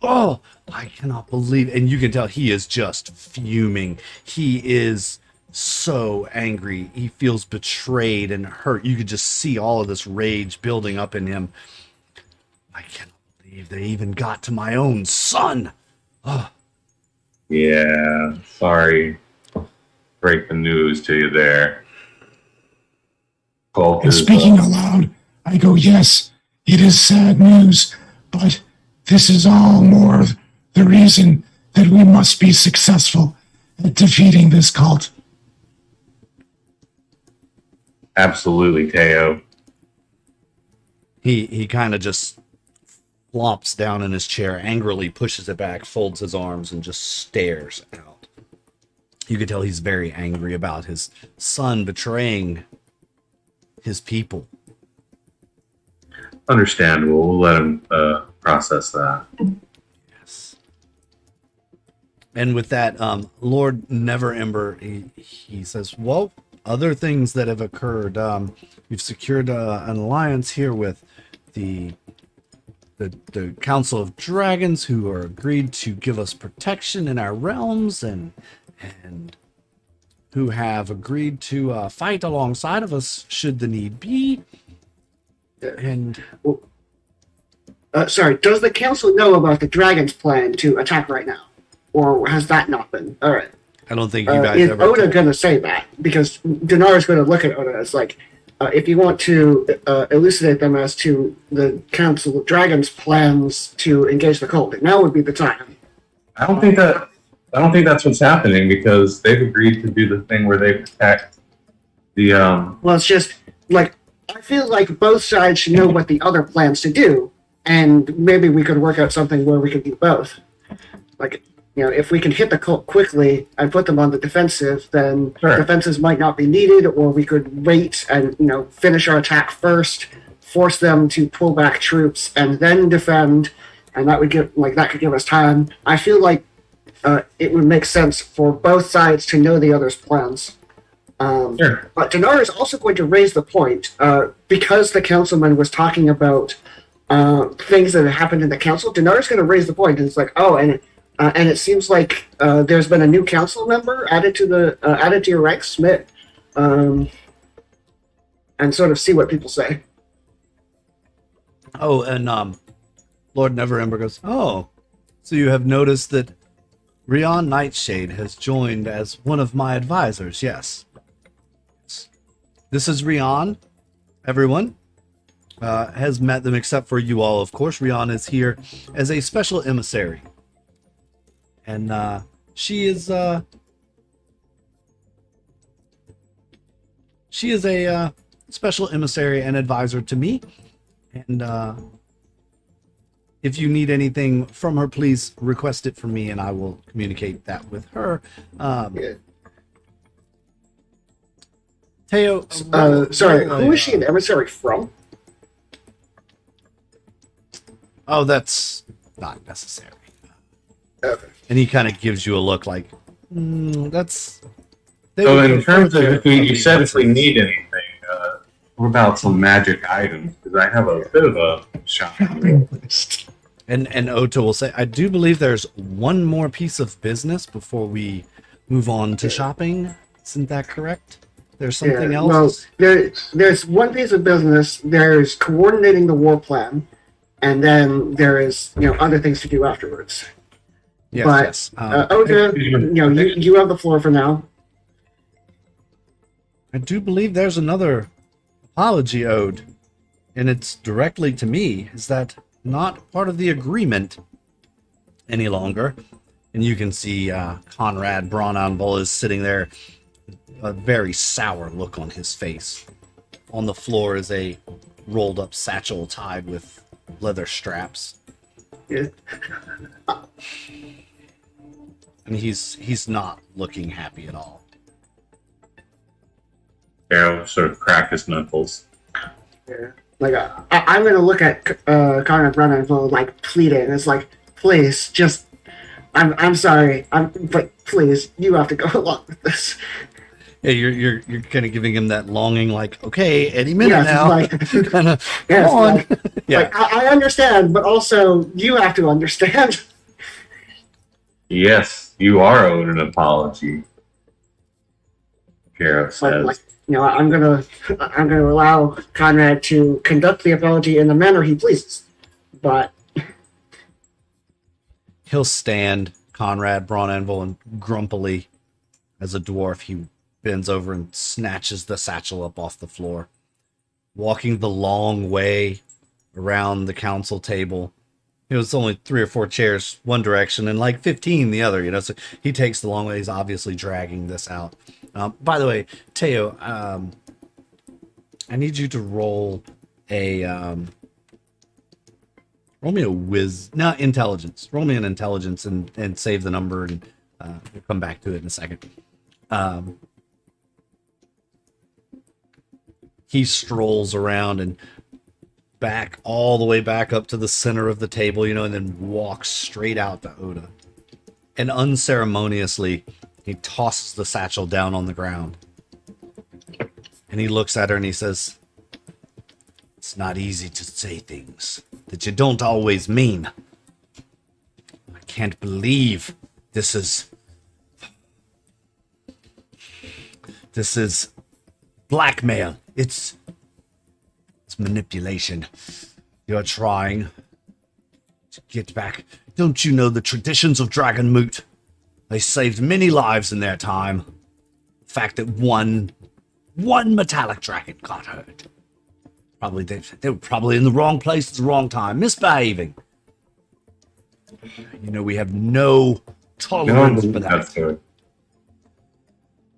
Oh, I cannot believe it. And you can tell he is just fuming. He is so angry. He feels betrayed and hurt. You could just see all of this rage building up in him. I cannot believe they even got to my own son. yeah. Sorry, break the news to you there. Cult And is, speaking aloud, I go, yes, it is sad news, but this is all more the reason that we must be successful at defeating this cult. absolutely, Teo. He kind of just flops down in his chair, angrily pushes it back, folds his arms, and just stares out. You can tell he's very angry about his son betraying his people. Understandable. We'll let him process that. Yes. And with that, Lord Neverember, he says, well, other things that have occurred. You've secured an alliance here with the Council of Dragons, who are agreed to give us protection in our realms, and who have agreed to fight alongside of us should the need be. And Sorry, does the council know about the dragon's plan to attack right now? Or has that not been? All right. I don't think you guys Is ever. Oda going to say that? Because Donnar is going to look at Oda as like, if you want to elucidate them as to the Council of Dragons' plans to engage the cult, now would be the time. I don't think that's what's happening, because they've agreed to do the thing where they protect the Well, it's just like I feel like both sides should know what the other plans to do, and maybe we could work out something where we could do both. Like, if we can hit the cult quickly and put them on the defensive, then defenses might not be needed, or we could wait and finish our attack first, force them to pull back troops, and then defend, and that could give us time. I feel like it would make sense for both sides to know the other's plans. But Donnar is also going to raise the point, because the councilman was talking about things that had happened in the council. Donnar is going to raise the point, and it's like, and it seems like there's been a new council member added to your ranks, Smith, and sort of see what people say. Oh, and Lord Neverember goes, oh, so you have noticed that Eohann Nightshade has joined as one of my advisors, yes. This is Eohann, everyone. Has met them except for you all, of course. Eohann is here as a special emissary. And she is a special emissary and advisor to me. And if you need anything from her, please request it from me, and I will communicate that with her. Teo, sorry, who is she an emissary from? Oh, that's not necessary. Okay. And he kind of gives you a look like, that's... So in terms of you said if we need anything, what about some magic items? Because I have a bit of a shopping list. And Ota will say, I do believe there's one more piece of business before we move on to shopping. Isn't that correct? There's something else? Well, there's one piece of business. There's coordinating the war plan, and then there is other things to do afterwards. Yes. Ota, you have the floor for now. I do believe there's another apology owed, and it's directly to me. Is that not part of the agreement any longer? And you can see Conrad Braunanvol is sitting there, a very sour look on his face. On the floor is a rolled up satchel tied with leather straps. Yeah. And he's not looking happy at all. Garo sort of crack his knuckles. Yeah. Like, I'm going to look at Conrad Braunanvol like pleading. It's like, please, just, I'm sorry, but please, you have to go along with this. Yeah, you're kind of giving him that longing, like, okay, any minute now. Like, kind of, yes, come on. Like, I understand, but also you have to understand. Yes, you are owed an apology, Garo says. Like, I'm gonna allow Conrad to conduct the apology in the manner he pleases, but he'll stand, Conrad Braunanvol, and grumpily, as a dwarf, he bends over and snatches the satchel up off the floor, walking the long way around the council table. It was only 3 or 4 chairs one direction and like 15 the other, so he takes the long way. He's obviously dragging this out. By the way, Teo, I need you to roll a roll me a intelligence. Roll me an intelligence and save the number, and we'll come back to it in a second. He strolls around and back all the way back up to the center of the table, and then walks straight out to Oda. And unceremoniously, he tosses the satchel down on the ground. And he looks at her and he says, it's not easy to say things that you don't always mean. I can't believe this is blackmail. It's manipulation. You're trying to get back. Don't you know the traditions of Dragonmoot? They saved many lives in their time. The fact that one metallic dragon got hurt. Probably they were probably in the wrong place at the wrong time, misbehaving. We have no tolerance for that.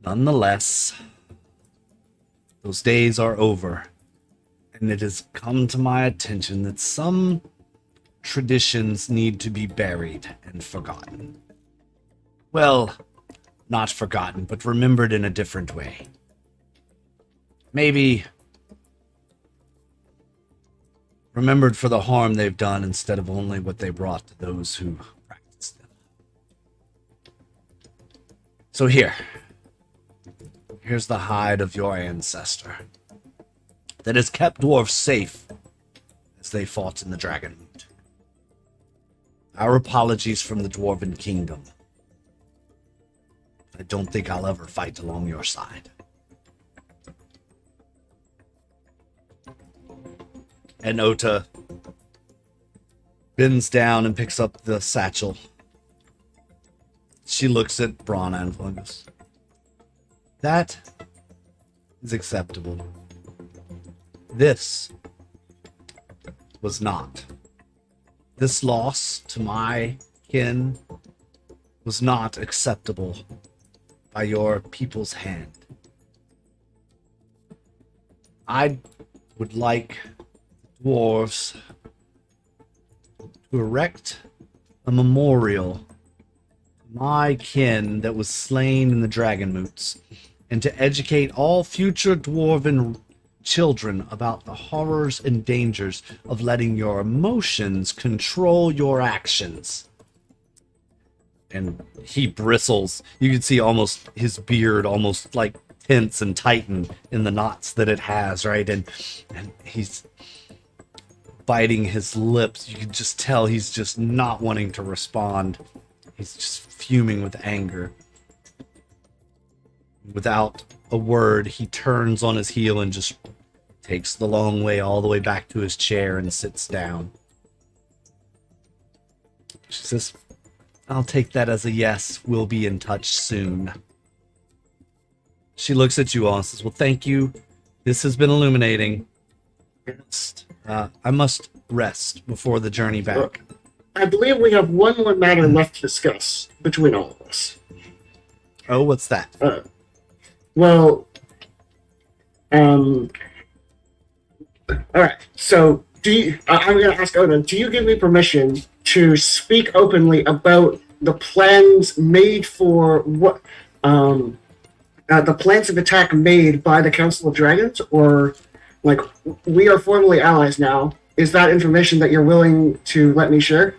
Nonetheless, those days are over. And it has come to my attention that some traditions need to be buried and forgotten. Well, not forgotten, but remembered in a different way. Maybe remembered for the harm they've done instead of only what they brought to those who practice them. So here's the hide of your ancestor that has kept dwarves safe as they fought in the Dragonmoot. Our apologies from the Dwarven Kingdom. I don't think I'll ever fight along your side. And Ota bends down and picks up the satchel. She looks at Brana and goes, that is acceptable. This was not. This loss to my kin was not acceptable by your people's hand. I would like dwarves to erect a memorial to my kin that was slain in the Dragonmoots, and to educate all future dwarven children about the horrors and dangers of letting your emotions control your actions. And he bristles. You can see almost his beard almost like tense and tighten in the knots that it has, right? And he's biting his lips. You can just tell he's just not wanting to respond. He's just fuming with anger. Without a word, he turns on his heel and just takes the long way all the way back to his chair and sits down. She says, I'll take that as a yes. We'll be in touch soon. She looks at you all and says, well, thank you. This has been illuminating. I must rest before the journey back. I believe we have one more matter left to discuss between all of us. Oh, what's that? Well, all right. So, I'm going to ask Oda, do you give me permission to speak openly about the plans made for what, the plans of attack made by the Council of Dragons, or like we are formally allies now? Is that information that you're willing to let me share?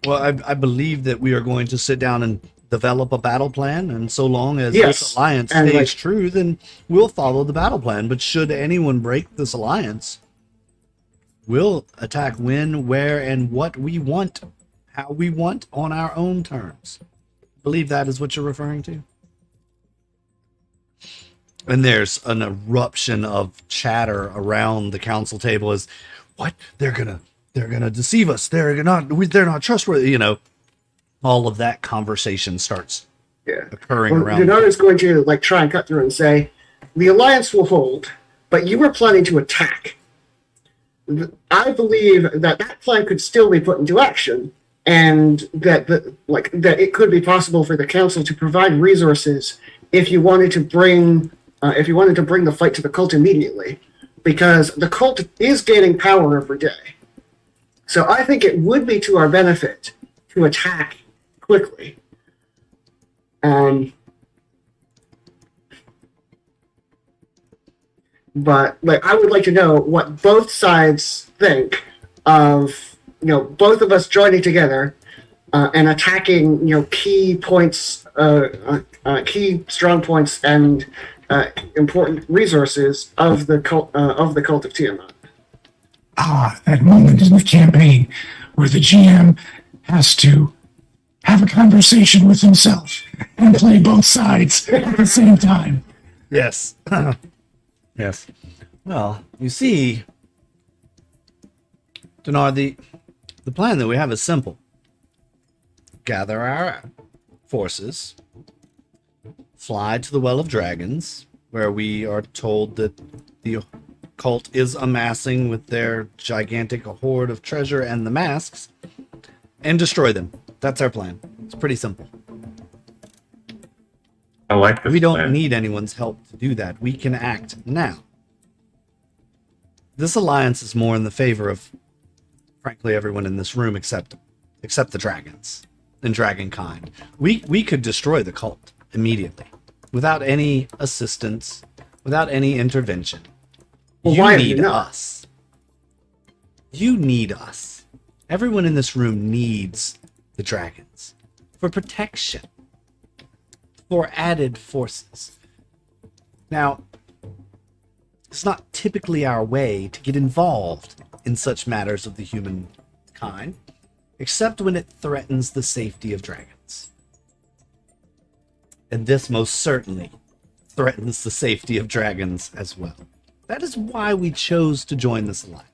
Well, I believe that we are going to sit down and develop a battle plan, and so long as Yes. this alliance And, stays true, then we'll follow the battle plan. But should anyone break this alliance, we'll attack when, where, and what we want, how we want, on our own terms. I believe that is what you're referring to. And there's an eruption of chatter around the council table as, what? They're gonna deceive us. They're not trustworthy, you know. All of that conversation starts occurring around. Donnar is going to try and cut through and say, the alliance will hold, but you were planning to attack. I believe that plan could still be put into action, and that it could be possible for the council to provide resources if you wanted to bring the fight to the cult immediately, because the cult is gaining power every day. So I think it would be to our benefit to attack quickly. But I would like to know what both sides think of both of us joining together and attacking key points, key strong points and important resources of the cult of Tiamat. That moment in the campaign where the GM has to have a conversation with himself and play both sides at the same time. Yes. Yes. Well, you see, Donnar, the plan that we have is simple. Gather our forces, fly to the Well of Dragons, where we are told that the cult is amassing with their gigantic horde of treasure and the masks, and destroy them. That's our plan. It's pretty simple. I like this We don't plan. need anyone's help to do that. We can act now. this alliance is more in the favor of, frankly, everyone in this room except the dragons and dragonkind. We could destroy the cult immediately without any assistance, without any intervention. Well, You why are you need not? us. You need us. Everyone in this room needs the dragons for protection, for added forces. Now, it's not typically our way to get involved in such matters of the human kind, except when it threatens the safety of dragons. And this most certainly threatens the safety of dragons as well. That is why we chose to join this alliance.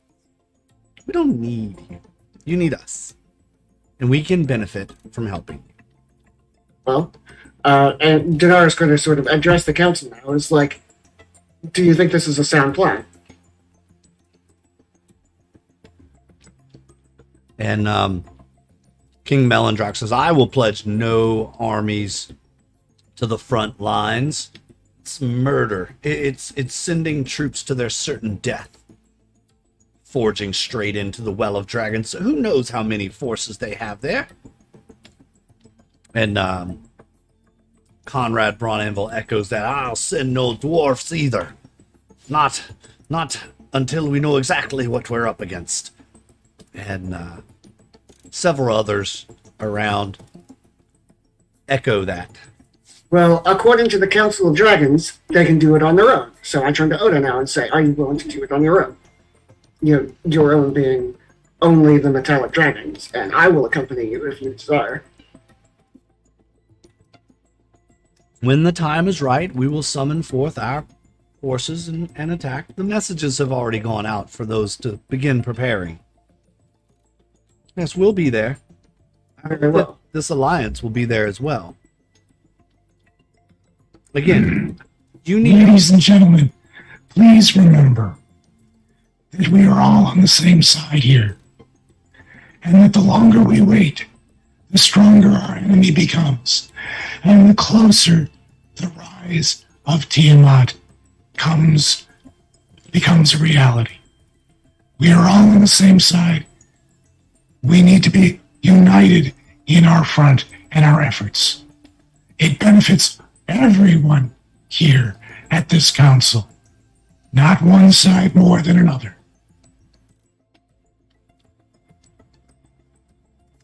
We don't need you. You need us. And we can benefit from helping you. Well, and Donnar is going to sort of address the council now. It's like, do you think this is a sound plan? And King Melindrox says, I will pledge no armies to the front lines. It's murder. It's sending troops to their certain death. Forging straight into the Well of Dragons. So who knows how many forces they have there? And Conrad Braunanvil echoes that, I'll send no dwarfs either. Not until we know exactly what we're up against. And several others around echo that. Well, according to the Council of Dragons, they can do it on their own. So I turn to Oda now and say, are you willing to do it on your own? You know, your own being only the metallic dragons, and I will accompany you if you desire. When the time is right, we will summon forth our forces and attack. The messages have already gone out for those to begin preparing. Yes, we'll be there. Very well. This alliance will be there as well. Again, you need... Ladies and gentlemen, please remember that we are all on the same side here, and that the longer we wait, the stronger our enemy becomes, and the closer the rise of Tiamat becomes a reality. We are all on the same side. We need to be united in our front and our efforts. It benefits everyone here at this council, not one side more than another.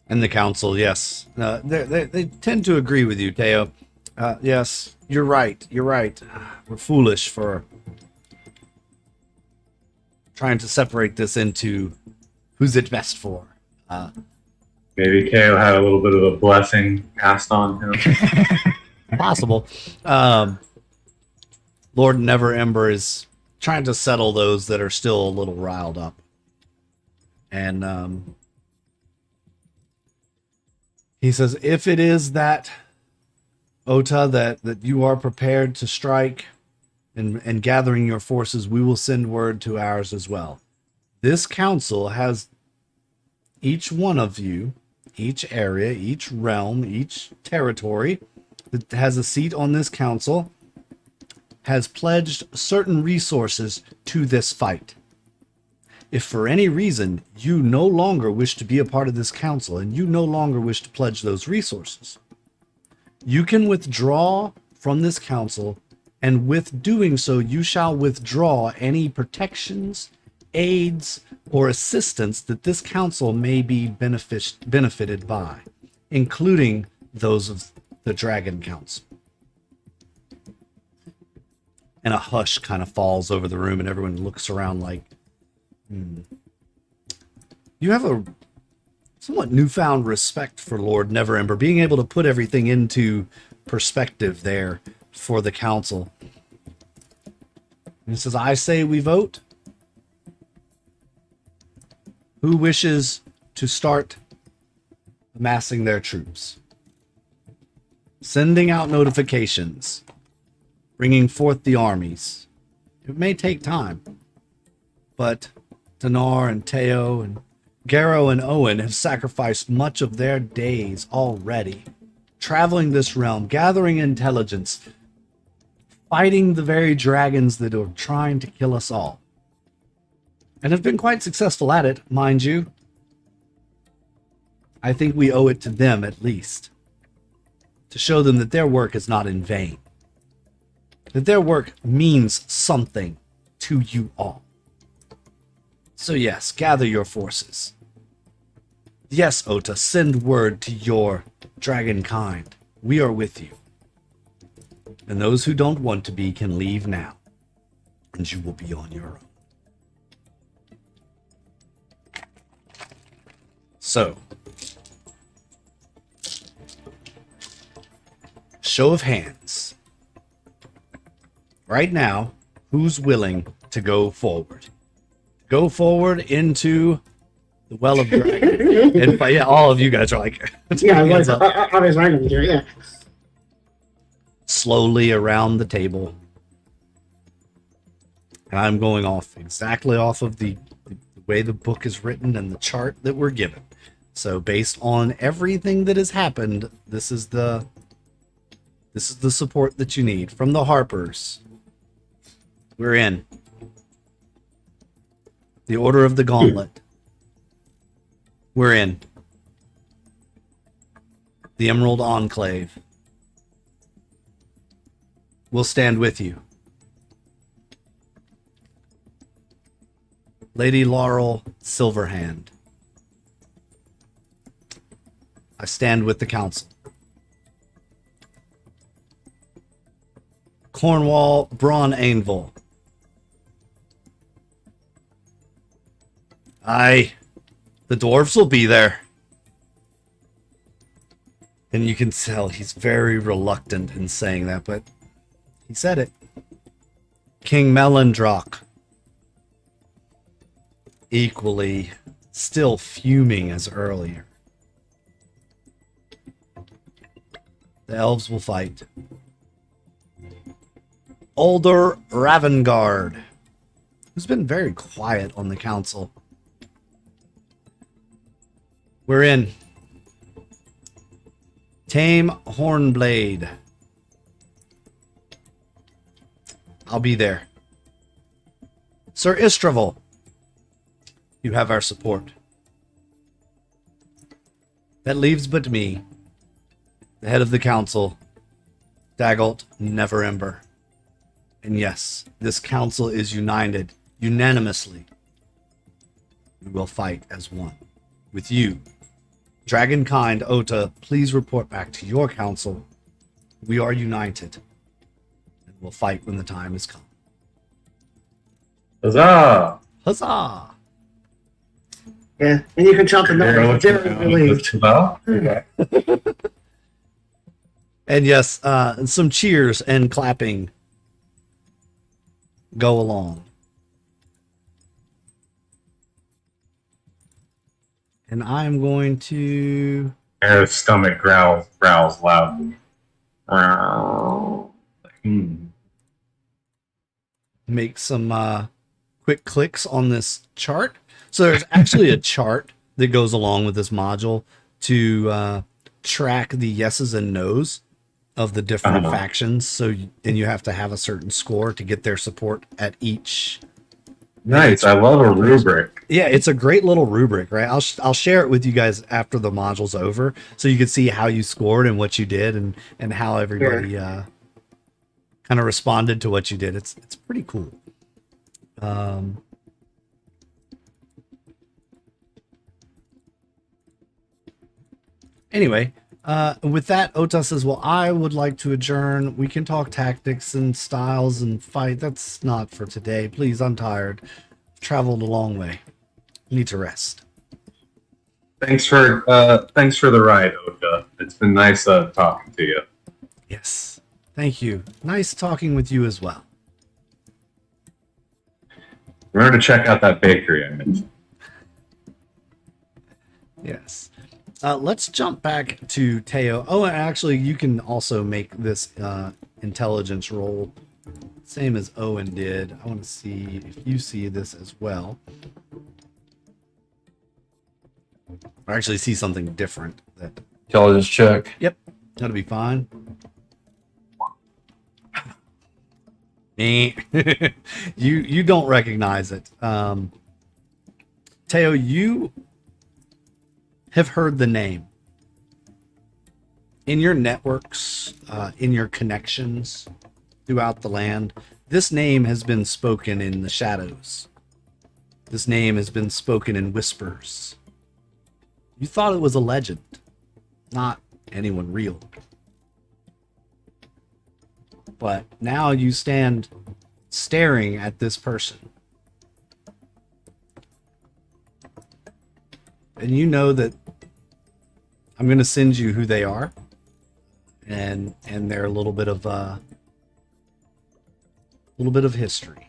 And the council, yes. They tend to agree with you, Teo. Yes, you're right. You're right. We're foolish for trying to separate this into who's it best for. Maybe Teo had a little bit of a blessing cast on him. Possible. Lord Neverember is trying to settle those that are still a little riled up. And he says, if it is that, Ota, that you are prepared to strike and gathering your forces, we will send word to ours as well. This council has each one of you, each area, each realm, each territory that has a seat on this council has pledged certain resources to this fight. If for any reason you no longer wish to be a part of this council and you no longer wish to pledge those resources, you can withdraw from this council, and with doing so, you shall withdraw any protections, aids, or assistance that this council may be benefited by, including those of the Dragon Council. And a hush kind of falls over the room, and everyone looks around like, You have a somewhat newfound respect for Lord Neverember, being able to put everything into perspective there for the council. And he says, I say we vote. Who wishes to start amassing their troops? Sending out notifications. Bringing forth the armies. It may take time, but Donnar and Teo and Garo and Owen have sacrificed much of their days already, traveling this realm, gathering intelligence, fighting the very dragons that are trying to kill us all. and have been quite successful at it, mind you. I think we owe it to them, at least, to show them that their work is not in vain, that their work means something to you all. So yes, gather your forces. Yes, Ota, send word to your dragon kind. We are with you. And those who don't want to be can leave now, and you will be on your own. So, show of hands. Right now, who's willing to go forward? Go forward into the Well of Dragon. And yeah, all of you guys are like, Yeah, hands like, up. I was right over here, yeah. Slowly around the table. And I'm going exactly off of the way the book is written and the chart that we're given. So based on everything that has happened, this is the support that you need from the Harpers. We're in. The Order of the Gauntlet. We're in. The Emerald Enclave. We'll stand with you. Lady Laurel Silverhand. I stand with the council. Cornwall Braun Ainville. Aye. The dwarves will be there. And you can tell he's very reluctant in saying that, but he said it. King Melendrock. Equally still fuming as earlier. The elves will fight. Older Ravengard, who's been very quiet on the council. We're in. Tame Hornblade. I'll be there. Sir Istravel, you have our support. That leaves but me, the head of the council, Dagult Neverember. And yes, this council is united, unanimously. We will fight as one. With you, Dragonkind Ota, please report back to your council. We are united, and we'll fight when the time has come. Huzzah! Huzzah! Yeah, and you can chop the Garo numbers. Very relieved. Okay. And yes, some cheers and clapping go along. And I'm going to... Garo's stomach growls loudly. make some quick clicks on this chart. So there's actually a chart that goes along with this module to track the yeses and nos of the different factions. So and you have to have a certain score to get their support at each. Nice. I love a rubric. Yeah, it's a great little rubric, right? I'll share it with you guys after the module's over, so you can see how you scored and what you did, and how everybody kind of responded to what you did. It's pretty cool. Anyway, with that, Ota says, well, I would like to adjourn. We can talk tactics and styles and fight. That's not for today. Please, I'm tired. I've traveled a long way. Need to rest. Thanks for the ride, Ota. It's been nice talking to you. Yes. Thank you. Nice talking with you as well. Remember to check out that bakery I mentioned. Yes. Let's jump back to Teo. Oh, and actually, you can also make this intelligence roll, same as Owen did. I want to see if you see this as well. Or actually see something different. That Intelligence check. Yep, that'll be fine. you don't recognize it. Teo, you have heard the name in your networks, in your connections throughout the land. This name has been spoken in the shadows. This name has been spoken in whispers. You thought it was a legend, not anyone real. But now you stand staring at this person. And you know that I'm going to send you who they are. And they're a little bit of history.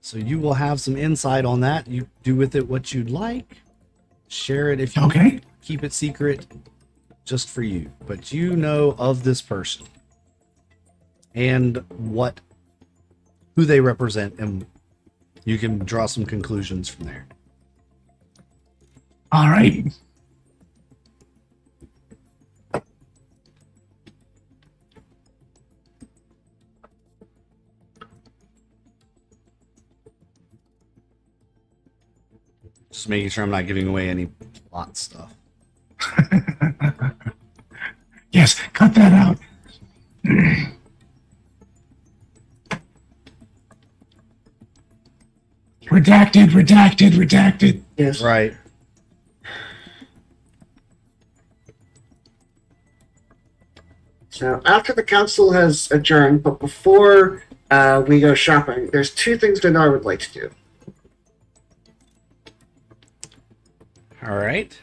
So you will have some insight on that. You do with it what you'd like. Share it if you Okay. keep it secret just for you. But you know of this person and who they represent, and you can draw some conclusions from there. All right. Just making sure I'm not giving away any plot stuff. Yes, cut that out. Redacted. Yes. Right. So after the council has adjourned, but before we go shopping, there's two things Donnar would like to do. All right.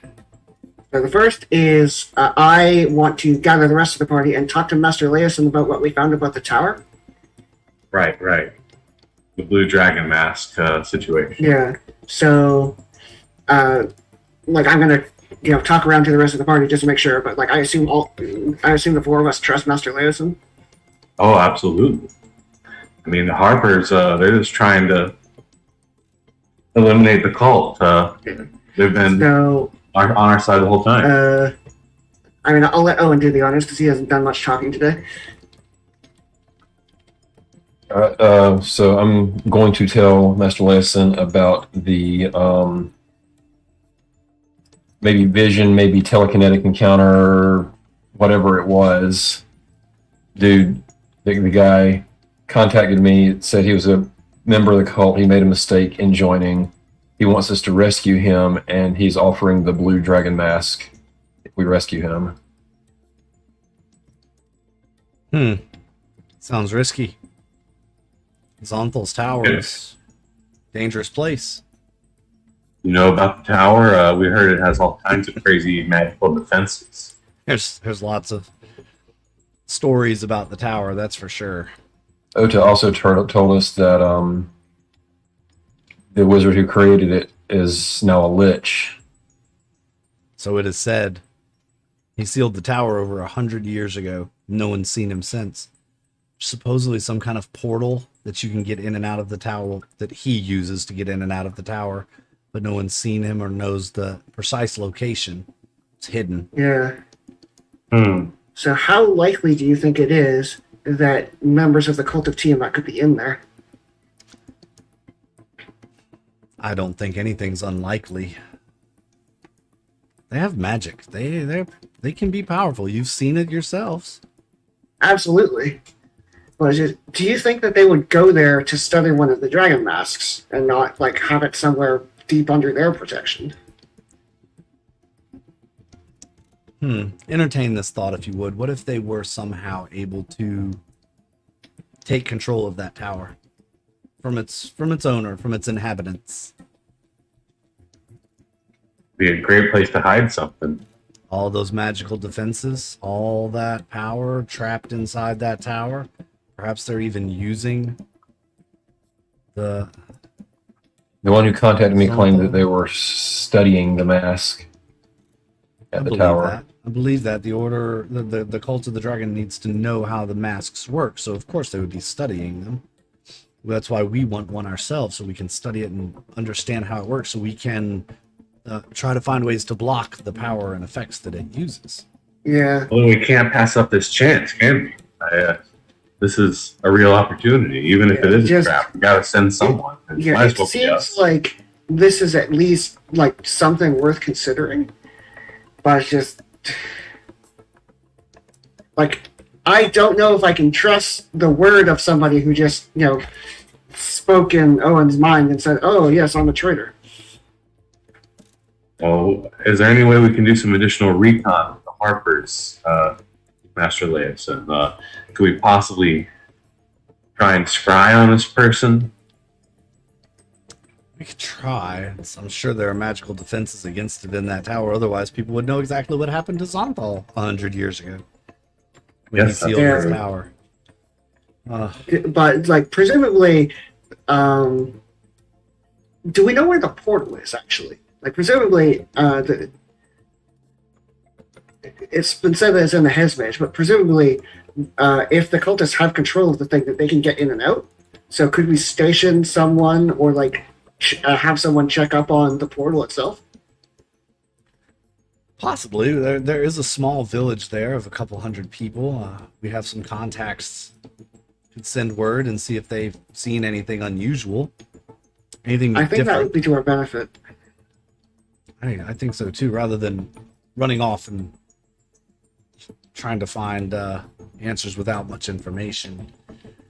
So the first is I want to gather the rest of the party and talk to Master Leosin about what we found about the tower. Right. The blue dragon mask situation. Yeah. So, I'm gonna talk around to the rest of the party just to make sure. But I assume the four of us trust Master Leosin. Oh, absolutely. I mean, the Harpers, they're just trying to eliminate the cult. They've been So on our side the whole time. I'll let Owen do the honors because he hasn't done much talking today. So I'm going to tell Master Lesson about the maybe vision, maybe telekinetic encounter, whatever it was. Dude, the guy contacted me, said he was a member of the cult. He made a mistake in joining. He wants us to rescue him, and he's offering the blue dragon mask if we rescue him. Sounds risky. Zonthal's tower is a dangerous place. You know about the tower? We heard it has all kinds of crazy magical defenses. There's lots of stories about the tower, that's for sure. Ota also told us that the wizard who created it is now a lich. So it is said. He sealed the tower over 100 years ago. No one's seen him since. Supposedly some kind of portal that you can get in and out of the tower that he uses to get in and out of the tower, but no one's seen him or knows the precise location. It's hidden. Yeah. Hmm. So how likely do you think it is that members of the cult of Tiamat could be in there? I don't think anything's unlikely. They have magic. They can be powerful. You've seen it yourselves. Absolutely. But do you think that they would go there to study one of the dragon masks and not have it somewhere deep under their protection? Entertain this thought if you would. What if they were somehow able to take control of that tower from its owner, from its inhabitants? Be a great place to hide something. All those magical defenses, all that power trapped inside that tower. Perhaps they're even using the one who contacted me claimed that they were studying the mask at the tower. I believe that the order, the cult of the dragon needs to know how the masks work. So of course they would be studying them. That's why we want one ourselves, so we can study it and understand how it works, so we can try to find ways to block the power and effects that it uses. Yeah. Well, we can't pass up this chance, can we? this is a real opportunity, even if it is a trap. We gotta send someone. Yeah, Might as it well be seems us. like this is at least like something worth considering, but it's just like I don't know if I can trust the word of somebody who just spoke in Owen's mind and said, "Oh yes, I'm a traitor." Well, is there any way we can do some additional recon with the Harpers, Master Leos? And could we possibly try and scry on this person? We could try. I'm sure there are magical defenses against it in that tower. Otherwise, people would know exactly what happened to Zonthal 100 years ago when Yes, he sealed that's his true. tower. But like presumably, do we know where the portal is actually? Like presumably, it's been said that it's in the Hezmage, but presumably, if the cultists have control of the thing, that they can get in and out. So could we station someone or like have someone check up on the portal itself? Possibly. There is a small village there of a couple hundred people. We have some contacts. Could send word and see if they've seen anything unusual. Anything I think different. that would be to our benefit. I think so too, rather than running off and trying to find answers without much information.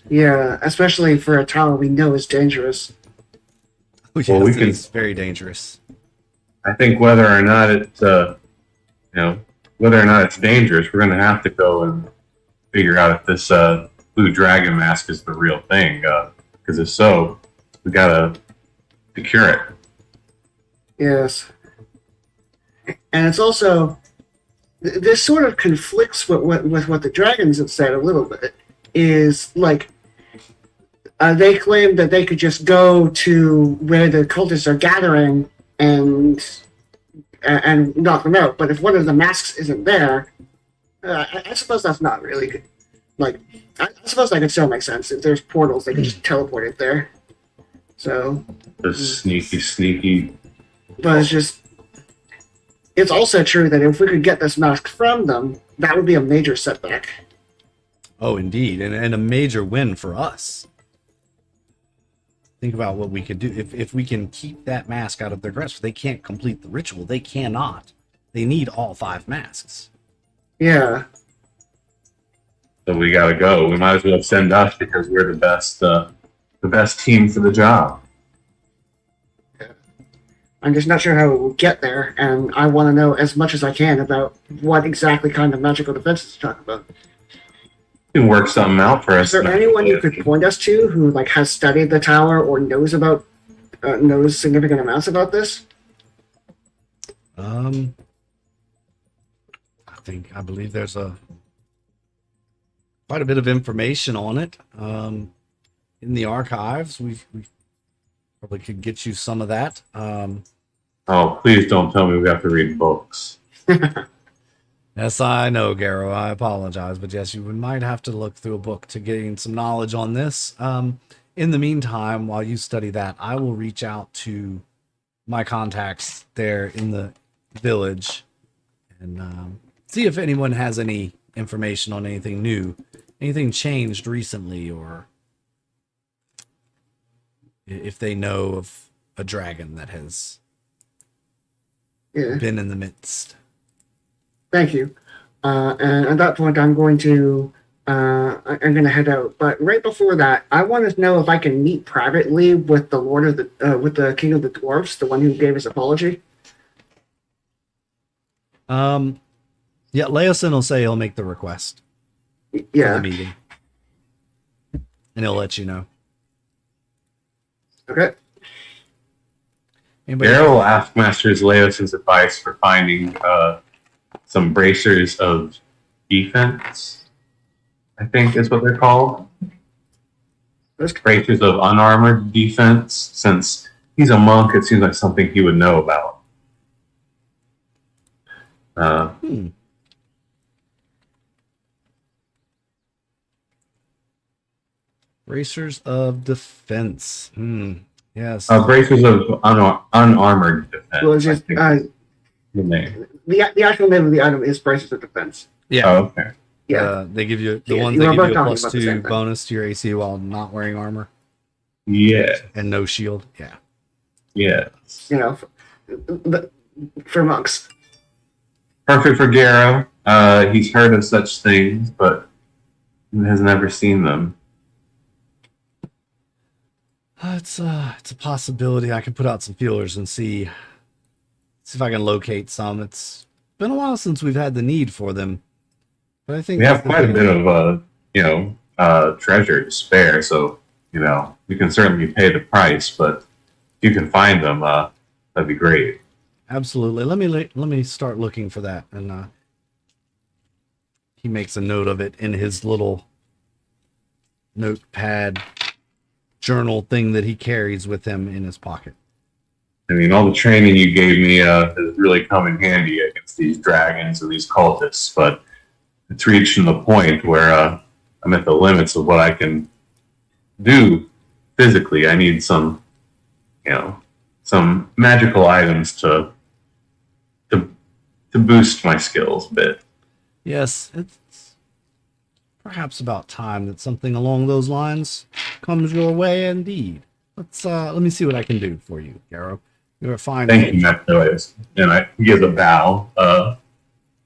Yeah, especially for a tower we know is dangerous. Yes, Well, we it can- is very dangerous. I think whether or not it's whether or not it's dangerous, we're going to have to go and figure out if this blue dragon mask is the real thing. Because if so, we gotta secure it. Yes. And it's also this sort of conflicts with what the dragons have said a little bit. Is like they claim that they could just go to where the cultists are gathering and knock them out. But if one of the masks isn't there, I suppose that's not really good. Like I suppose that could still make sense. If there's portals, they can just teleport it there. So, The sneaky. but it's also true that if we could get this mask from them, that would be a major setback. Oh, indeed, and a major win for us. Think about what we could do if we can keep that mask out of their grasp. They can't complete the ritual. They cannot. They need all 5 masks. Yeah. So we gotta go. We might as well send us because we're the best team for the job. I'm just not sure how it will get there, and I want to know as much as I can about what exactly kind of magical defenses to talk about. You can work something out for us. Is there anyone you could point us to who like has studied the tower or knows significant amounts about this? I believe there's quite a bit of information on it in the archives. We probably could get you some of that. Oh, please don't tell me we have to read books. Yes, I know, Garo. I apologize, but yes, you might have to look through a book to gain some knowledge on this. In the meantime, while you study that, I will reach out to my contacts there in the village and see if anyone has any information on anything new, anything changed recently, or if they know of a dragon that has Yeah. been in the midst. Thank you. And at that point, I'm going to head out. But right before that, I want to know if I can meet privately with the with the King of the Dwarfs, the one who gave his apology. Yeah, Leosin will say he'll make the request for the Yeah. meeting, and he'll let you know. Okay. Anybody? Garo will ask Masters Leos's advice for finding some bracers of defense, I think is what they're called. That's Bracers of unarmored defense. Since he's a monk, it seems like something he would know about. Bracers of defense. Yes. Bracers of unarmored defense. well, it's just I think is the name. the actual name of the item is Braces of Defense. Yeah. Oh, okay. Yeah. They give you the Yeah, ones you that were give both you a talking plus about the 2 same thing. bonus to your AC while not wearing armor Yeah. and no shield. Yeah. Yeah. You know, for monks. Perfect for Garo. He's heard of such things, but has never seen them. It's a possibility. I can put out some feelers and see if I can locate some. It's been a while since we've had the need for them, but I think We have that's the quite a thing. bit of treasure to spare, so we can certainly pay the price. But if you can find them, that'd be great. Absolutely. Let me start looking for that. And he makes a note of it in his little notepad journal thing that he carries with him in his pocket. I mean, all the training you gave me has really come in handy against these dragons and these cultists, but it's reaching the point where I'm at the limits of what I can do physically. I need some magical items to boost my skills a bit. Yes, it's perhaps about time that something along those lines comes your way indeed. Let me see what I can do for you, Garo. You're a fine Thank you, Matheus. And I give a bow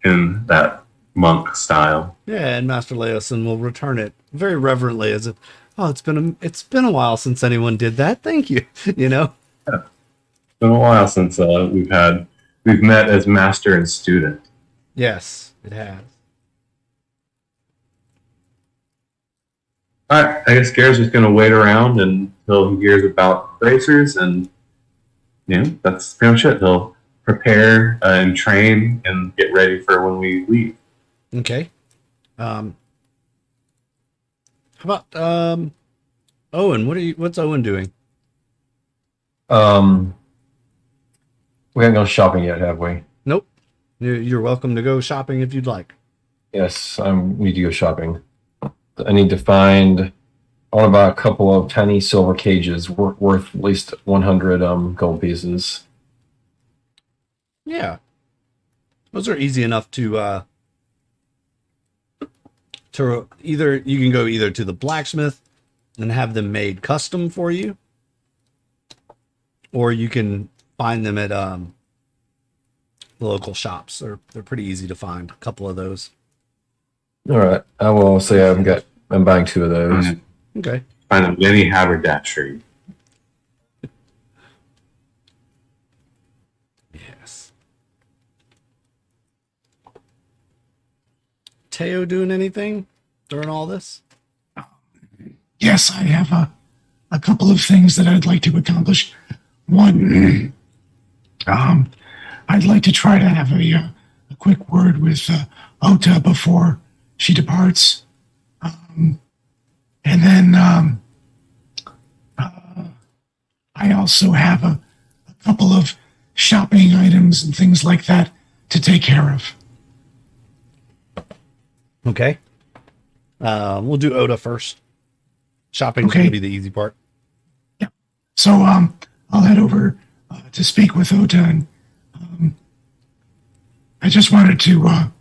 in that monk style. Yeah, and Master Leosin will return it very reverently as if, oh, it's been a while since anyone did that. Thank you. Yeah. It's been a while since we've met as master and student. Yes, it has. All right, I guess Garo's just going to wait around until he hears about bracers, and that's pretty much it. He'll prepare and train and get ready for when we leave. Okay. How about Owen? What's Owen doing? We haven't gone shopping yet, have we? Nope. You're welcome to go shopping if you'd like. Yes, I need to go shopping. I need to find. I want to buy a couple of tiny silver cages worth at least 100 gold pieces. Yeah. Those are easy enough to either you can go either to the blacksmith and have them made custom for you, or you can find them at the local shops. They're pretty easy to find. A couple of those. All right, I will say I'm buying 2 of those. Okay. Find a mini haberdashery. Yes. Teo doing anything during all this? Yes, I have a couple of things that I'd like to accomplish. One, I'd like to try to have a quick word with Ota before she departs. And then I also have a couple of shopping items and things like that to take care of. Okay. We'll do Oda first. Shopping's Okay. going to be the easy part. Yeah. So I'll head over to speak with Ota, and I just wanted to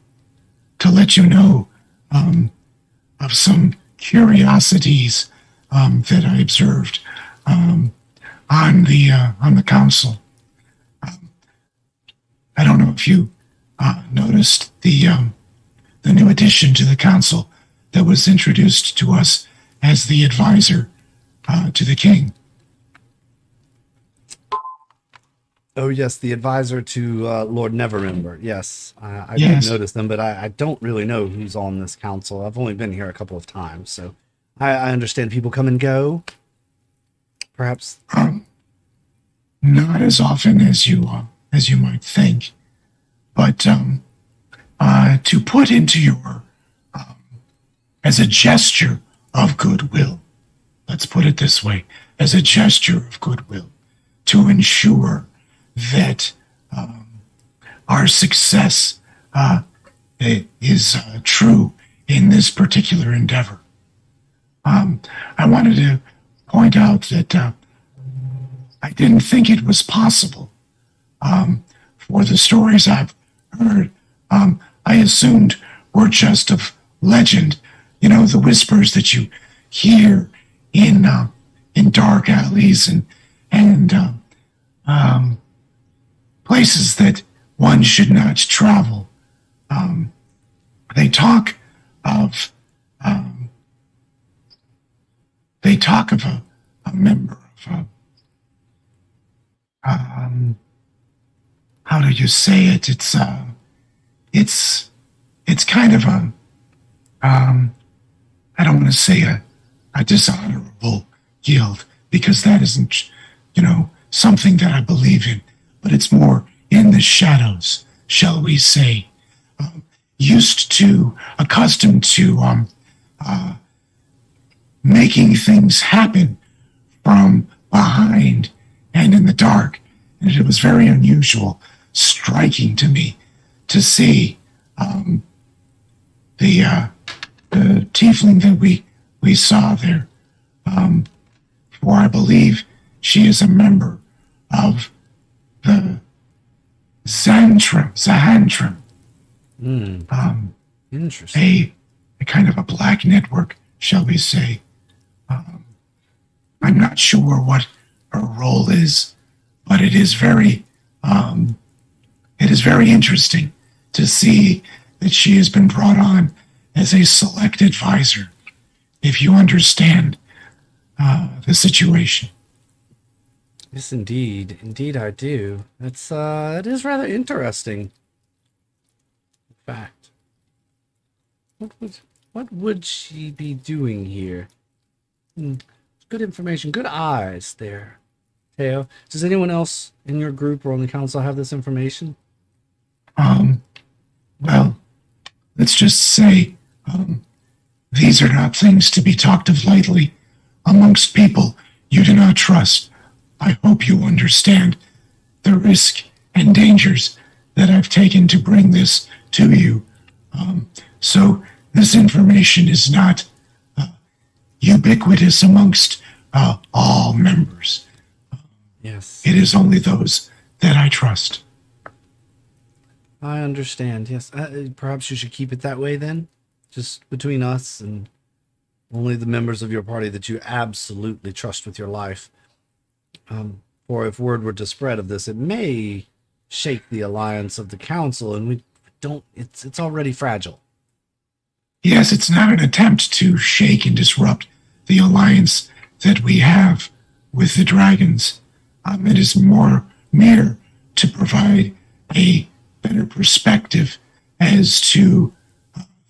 let you know of some curiosities that I observed on the council. I don't know if you noticed the new addition to the council that was introduced to us as the advisor to the king. Oh, yes, the advisor to Lord Neverember. Yes, I Yes. did notice them, but I don't really know who's on this council. I've only been here a couple of times, so I understand people come and go. Perhaps. Not as often as you might think, but to put into your as a gesture of goodwill. Let's put it this way: as a gesture of goodwill, to ensure that our success is true in this particular endeavor. I wanted to point out that I didn't think it was possible. For the stories I've heard, I assumed were just of legend, the whispers that you hear in dark alleys and places that one should not travel. They talk of a member of how do you say it? It's kind of I don't want to say a dishonorable guild, because that isn't, something that I believe in, but it's more in the shadows, shall we say. Accustomed to making things happen from behind and in the dark. And it was very unusual, striking to me to see the tiefling that we saw there. For I believe she is a member of the Zahantrim. Interesting. A kind of a black network, shall we say. I'm not sure what her role is, but it is very interesting to see that she has been brought on as a select advisor, if you understand the situation. Yes, indeed. Indeed, I do. It is rather interesting. In fact, what would she be doing here? Good information, good eyes there. Teo, does anyone else in your group or on the council have this information? Well, let's just say, these are not things to be talked of lightly amongst people you do not trust. I hope you understand the risk and dangers that I've taken to bring this to you. So this information is not ubiquitous amongst all members. Yes. It is only those that I trust. I understand, yes. Perhaps you should keep it that way then? Just between us and only the members of your party that you absolutely trust with your life. For if word were to spread of this, it may shake the alliance of the council, and it's already fragile. Yes, it's not an attempt to shake and disrupt the alliance that we have with the dragons. It is mere to provide a better perspective as to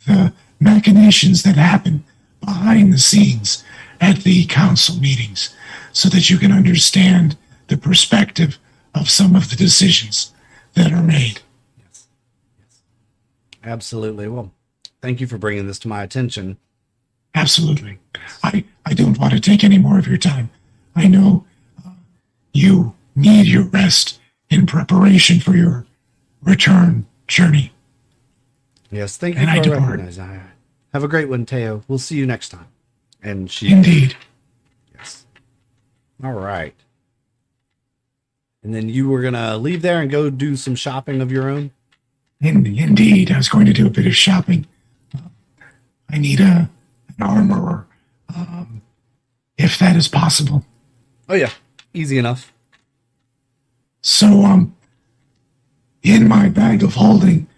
the machinations that happen behind the scenes at the council meetings, so that you can understand the perspective of some of the decisions that are made. Yes. Absolutely. Well, thank you for bringing this to my attention. Absolutely. I don't want to take any more of your time. I know you need your rest in preparation for your return journey. Yes, thank you And I for depart. recognizing. Have a great one, Teo. We'll see you next time. And she... Indeed. Yes. All right. And then you were going to leave there and go do some shopping of your own? Indeed. I was going to do a bit of shopping. I need an armorer, if that is possible. Oh, yeah. Easy enough. So, in my bag of holding,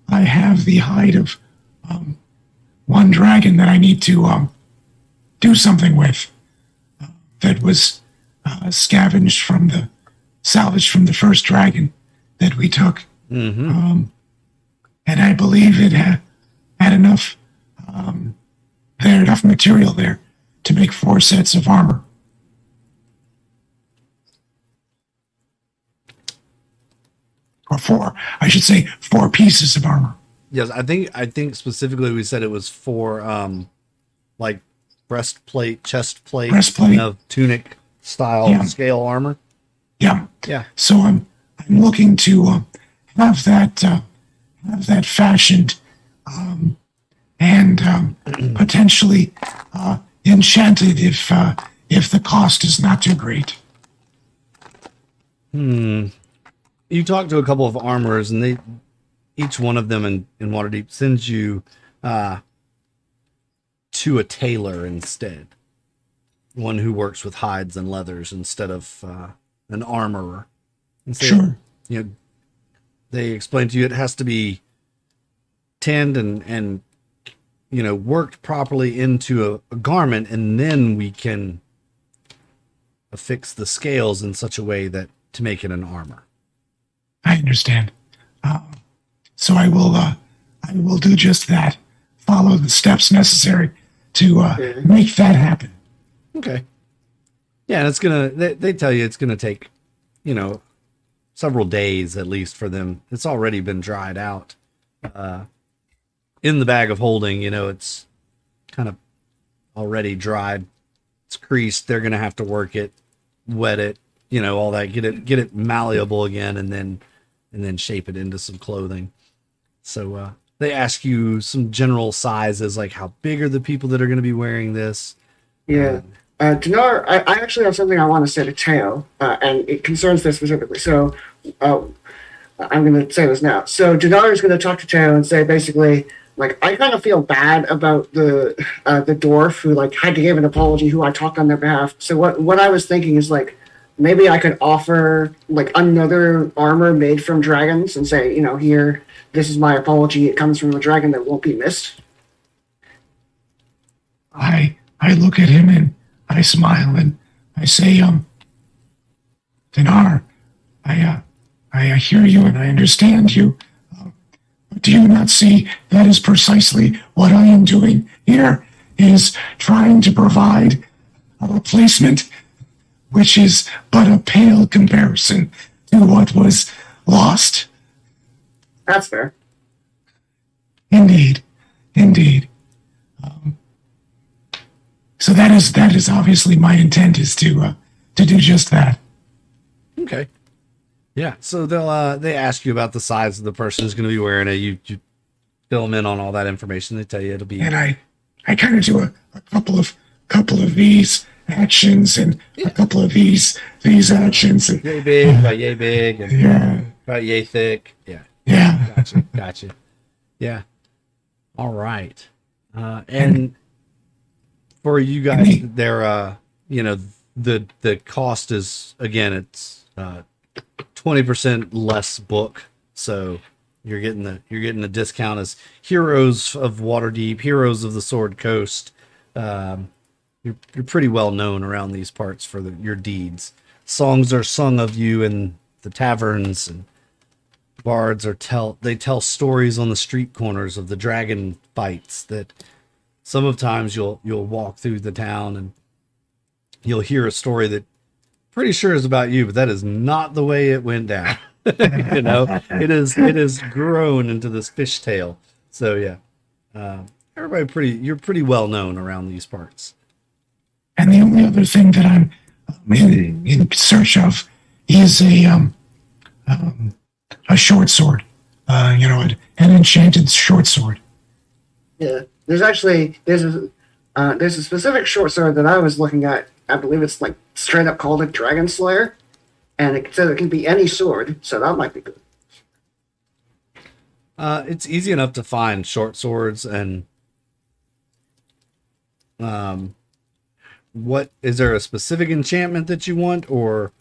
I have the hide of one dragon that I need to do something with. That was salvaged from the first dragon that we took. Mm-hmm. And I believe it had enough enough material there to make 4 sets of armor. Or 4, I should say 4 pieces of armor. Yes, I think specifically we said it was for like breastplate, chest plate, tunic style scale armor. Yeah. Yeah. So I'm looking to have that fashioned and potentially enchanted if the cost is not too great. You talk to a couple of armorers, and each one of them in Waterdeep sends you to a tailor instead. One who works with hides and leathers instead of an armorer. And so, Sure. you know, they explain to you it has to be tanned and you know, worked properly into a garment, and then we can affix the scales in such a way that to make it an armor. I understand. So I will do just that. Follow the steps necessary to make that happen. Okay. Yeah, and it's gonna. They tell you it's gonna take, you know, several days at least for them. It's already been dried out. In the bag of holding, you know, it's kind of already dried. It's creased. They're gonna have to work it, wet it, you know, all that. Get it malleable again, and then shape it into some clothing. So they ask you some general sizes, like how big are the people that are going to be wearing this. Yeah. Donnar, I actually have something I want to say to Teo, and it concerns this specifically. So I'm going to say this now. So Donnar is going to talk to Teo and say basically, like, I kind of feel bad about the dwarf who like had to give an apology, who I talked on their behalf. So what I was thinking is like, maybe I could offer like another armor made from dragons and say, you know, here, this is my apology. It comes from a dragon that won't be missed. I look at him and I smile and I say, Donnar, I hear you and I understand you. Do you not see that is precisely what I am doing here, is trying to provide a replacement which is but a pale comparison to what was lost? That's fair. Indeed. So that is obviously my intent, is to do just that. Okay. Yeah. So they ask you about the size of the person who's going to be wearing it. You fill them in on all that information. They tell you it'll be. And I kind of do a couple of these actions and a couple of these actions. And, Yay big, about yay big, and yeah. about yay thick. Yeah. Yeah. Gotcha. Yeah. All right. And for you guys, they're you know, the cost is, again, it's 20% less book, so you're getting the discount as heroes of Waterdeep, heroes of the Sword Coast. You're pretty well known around these parts for your deeds. Songs are sung of you in the taverns, and bards they tell stories on the street corners of the dragon fights that sometimes you'll walk through the town and you'll hear a story that pretty sure is about you, but that is not the way it went down. You know, it is grown into this fishtail. So yeah, you're pretty well known around these parts. And the only other thing that I'm in search of is a short sword. You know, an enchanted short sword. Yeah. There's a specific short sword that I was looking at. I believe it's like straight up called a Dragon Slayer, and it says it can be any sword, so that might be good. It's easy enough to find short swords, and what is there a specific enchantment that you want, or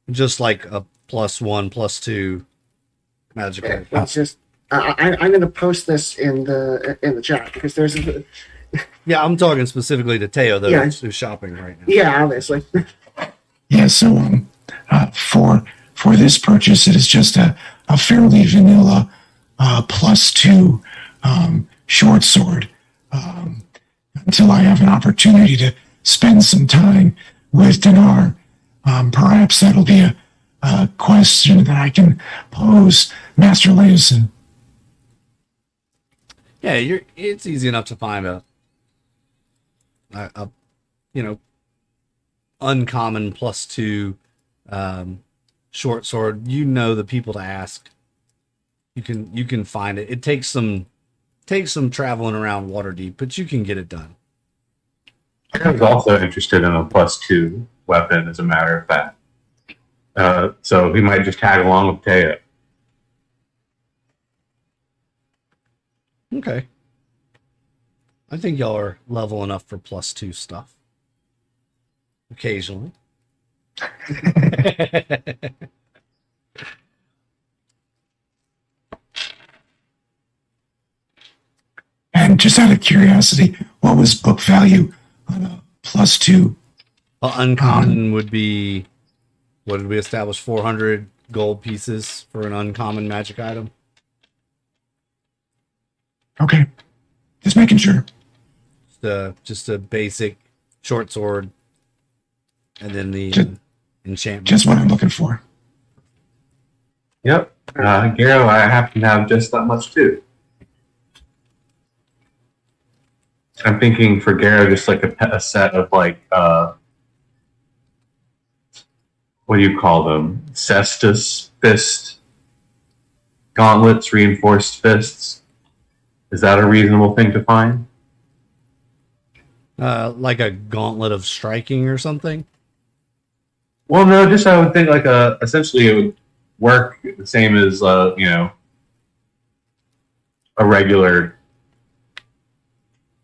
just like a +1, +2 magical? Yeah, it's just I'm going to post this in the chat because there's a, Yeah, I'm talking specifically to Teo, though, Yeah. who's shopping right now. yeah, obviously. Yeah. So for this purchase, it is just a fairly vanilla +2 short sword. Until I have an opportunity to spend some time with Donnar, perhaps that'll be a question that I can pose Master Leosin. Yeah, it's easy enough to find a you know, uncommon +2 short sword. You know the people to ask. You can find it. It takes some traveling around Waterdeep, but you can get it done. I was also interested in a +2 weapon, as a matter of fact. So he might just tag along with Teo. Okay. I think y'all are level enough for +2 stuff. Occasionally. And just out of curiosity, what was book value on a +2? Well, uncommon would be, what did we establish? 400 gold pieces for an uncommon magic item. Okay. Just making sure. Just a basic short sword, and then the enchantment. Just what I'm looking for. Yep. Garo, I happen to have just that much too. I'm thinking for Garo, just like a set of like, what do you call them? Cestus fist gauntlets, reinforced fists. Is that a reasonable thing to find? Like a gauntlet of striking or something. Well, no, just I would think like essentially it would work the same as you know, a regular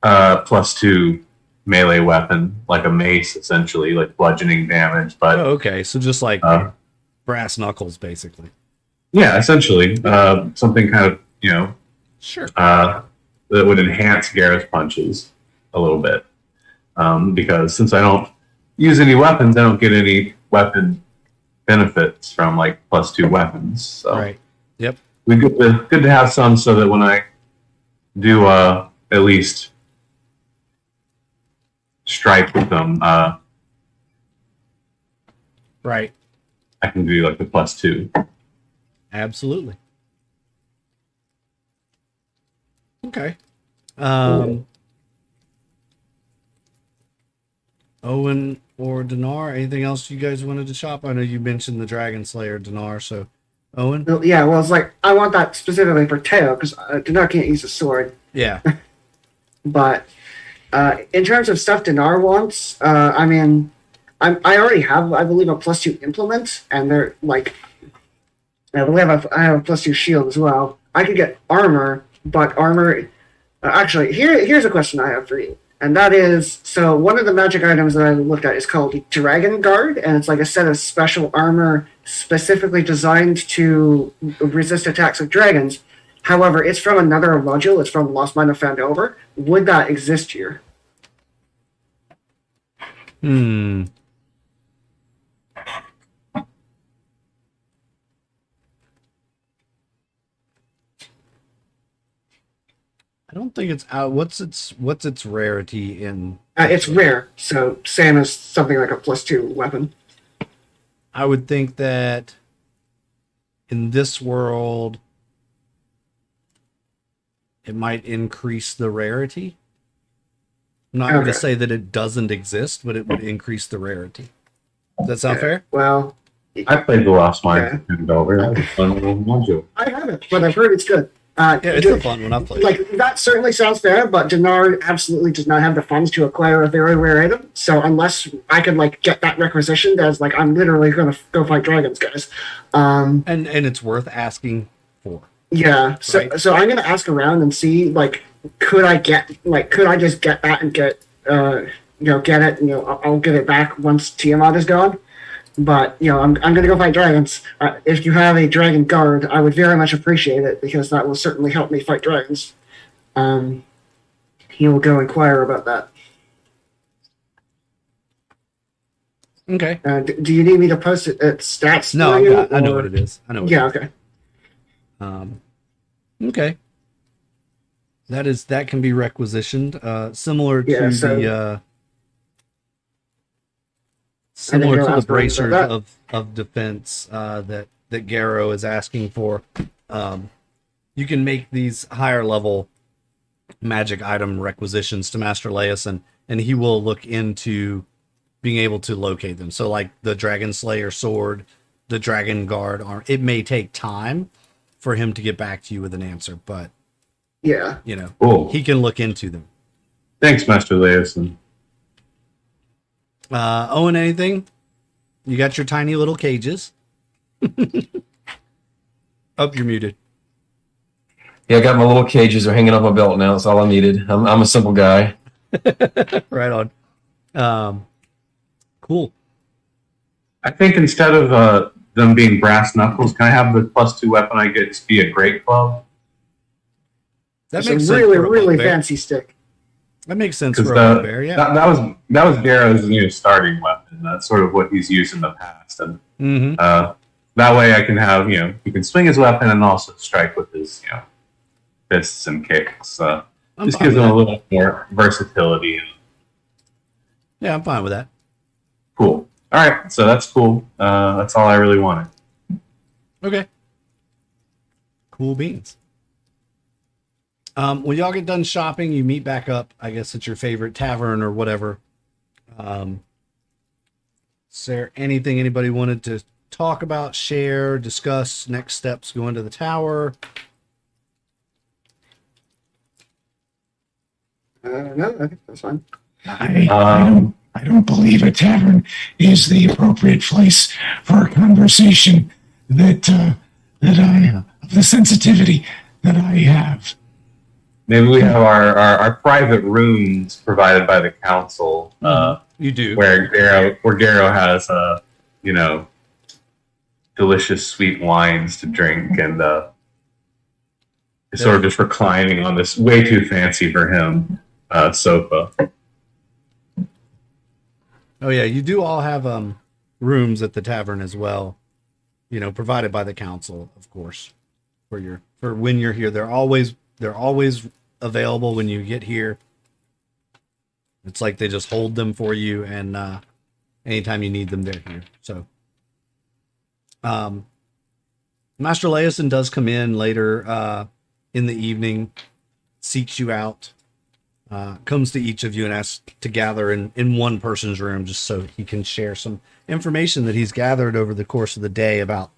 +2 melee weapon, like a mace, essentially, like bludgeoning damage. But Okay, so just like brass knuckles, basically. yeah, essentially, something kind of, you know, Sure. that would enhance Garo's punches a little bit. Because since I don't use any weapons, I don't get any weapon benefits from like +2 weapons. So Right. Yep. we good to have some so that when I do at least strike with them, Right. I can do like the +2. Absolutely. Okay. Owen or Donnar, anything else you guys wanted to shop? I know you mentioned the Dragon Slayer, Donnar, so Owen? Well, yeah, well, it's like I want that specifically for Teo because Dinar can't use a sword. Yeah. But in terms of stuff Dinar wants, I mean, I already have, I believe, a +2 implement, and they're like, I believe I have a +2 shield as well. I could get armor, but armor. Actually, here's a question I have for you. And that is, so one of the magic items that I looked at is called Dragon Guard, and it's like a set of special armor specifically designed to resist attacks of dragons. However, it's from another module. It's from Lost Mine of Fandover. Would that exist here? I don't think it's out. What's its rarity in? It's rare, so same as something like a +2 weapon. I would think that in this world, it might increase the rarity. I'm not going to say that it doesn't exist, but it would increase the rarity. Does that sound fair? Well, I played the Lost Mine of Fandover. That was a fun little module. I haven't, but I've heard it's good. Yeah, it's a fun one. I've played. Like, that certainly sounds fair, but Donnar absolutely does not have the funds to acquire a very rare item. So unless I can like get that requisitioned as like I'm literally going to go fight dragons, guys. And it's worth asking for. Yeah. So Right. so I'm going to ask around and see like could I just get that and get get it, I'll get it back once Tiamat is gone. But I'm going to go fight dragons. If you have a dragon guard, I would very much appreciate it because that will certainly help me fight dragons. He will go inquire about that. Okay. Do you need me to post it at stats? No, for you, I know or- what it is. I know. What Yeah. it is. Okay. Okay. That can be requisitioned. Similar to Yeah, so- the I think similar you're to the asking bracers about of defense that Garo is asking for. You can make these higher level magic item requisitions to Master Laius, and he will look into being able to locate them. So like the Dragon Slayer sword, the Dragon Guard arm, it may take time for him to get back to you with an answer, but Yeah. Cool. he can look into them. Thanks, Master Leosin. Owen, anything? You got your tiny little cages. Oh, you're muted. Yeah, I got my little cages. They're hanging off my belt now. That's all I needed. I'm a simple guy. Right on. Cool. I think instead of them being brass knuckles, can I have the +2 weapon I get to be a great club? That It's makes a sense. really, for a really bugbear. fancy stick. That makes sense Because for a bugbear, yeah. that was Garo's starting weapon. That's sort of what he's used in the past, and Mm-hmm. that way I can have he can swing his weapon and also strike with his fists and kicks. Just gives him a little more versatility. Yeah, I'm fine with that. Cool. All right, so that's cool. That's all I really wanted. Okay. Cool beans. When y'all get done shopping, you meet back up, I guess, at your favorite tavern or whatever. Is there anything anybody wanted to talk about, share, discuss, next steps going to the tower? No, I think that's fine. I don't believe a tavern is the appropriate place for a conversation that of the sensitivity that I have. Maybe we have our private rooms provided by the council. You do. Where Garo has delicious sweet wines to drink and is sort of just reclining on this way too fancy for him sofa. Oh yeah, you do all have rooms at the tavern as well. Provided by the council, of course. For when you're here, they're always available when you get here. It's like they just hold them for you, and anytime you need them, they're here. So, Master Leosin does come in later in the evening, seeks you out, comes to each of you and asks to gather in one person's room just so he can share some information that he's gathered over the course of the day about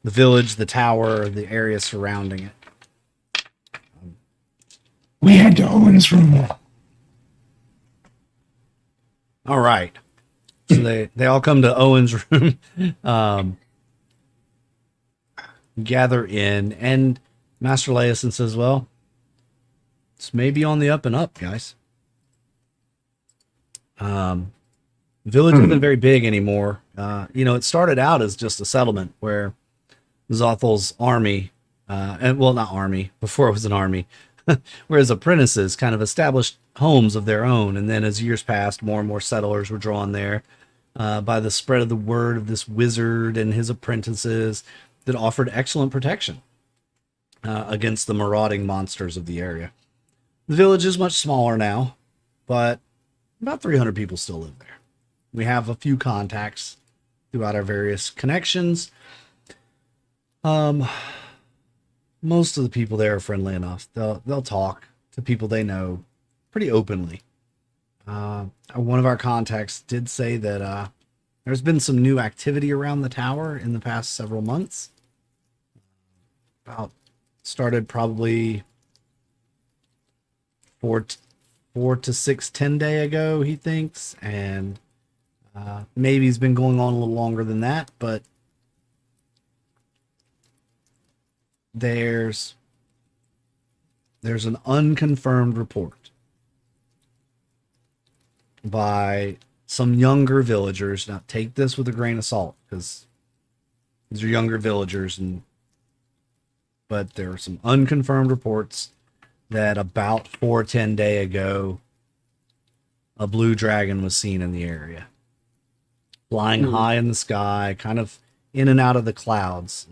the village, the tower, the area surrounding it. We head to Owen's room. All right. So they all come to Owen's room, gather in, and Master Leosin says, well, it's maybe on the up and up, guys. The village isn't very big anymore. It started out as just a settlement where Zothel's army, not army, before it was an army, whereas apprentices kind of established homes of their own. And then as years passed, more and more settlers were drawn there by the spread of the word of this wizard and his apprentices that offered excellent protection against the marauding monsters of the area. The village is much smaller now, but about 300 people still live there. We have a few contacts throughout our various connections. Most of the people there are friendly enough. They'll talk to people they know pretty openly. One of our contacts did say that there's been some new activity around the tower in the past several months. Started probably 4 to 6 10-day ago, he thinks, and maybe it's been going on a little longer than that, but there's an unconfirmed report by some younger villagers. Now take this with a grain of salt, because these are younger villagers, but there are some unconfirmed reports that about 4-10 days ago, a blue dragon was seen in the area, flying high in the sky, kind of in and out of the clouds.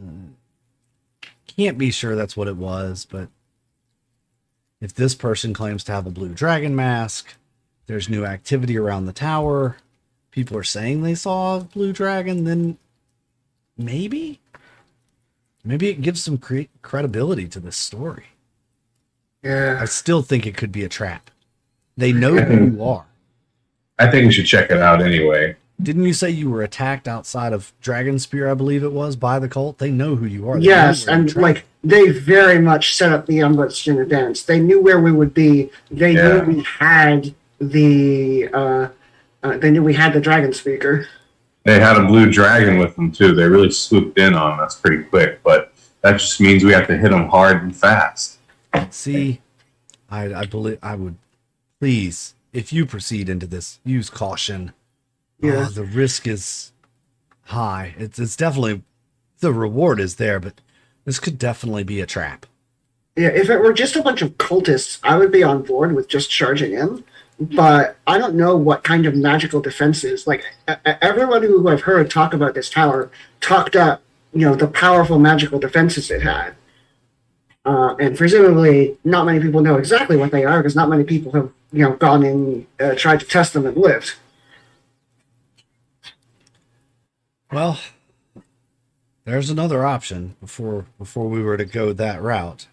Can't be sure that's what it was, but if this person claims to have a blue dragon mask, there's new activity around the tower, people are saying they saw a blue dragon, then maybe it gives some credibility to this story. Yeah. I still think it could be a trap. They know who you are. I think we should check it out anyway. Didn't you say you were attacked outside of Dragonspear, I believe it was, by the cult? They know who you are. They Yes, know where and you're trapped. they very much set up the ambush in advance. They knew where we would be. They knew we had the dragon speaker. They had a blue dragon with them too. They really swooped in on us pretty quick, but that just means we have to hit them hard and fast. See, I believe I would please, if you proceed into this, use caution. Yeah. The risk is high. It's definitely the reward is there, but this could definitely be a trap. Yeah, if it were just a bunch of cultists, I would be on board with just charging in. But I don't know what kind of magical defenses. Like everyone who I've heard talk about this tower talked up, the powerful magical defenses it had. And presumably, not many people know exactly what they are because not many people have, gone in, tried to test them and lived. Well, there's another option before we were to go that route.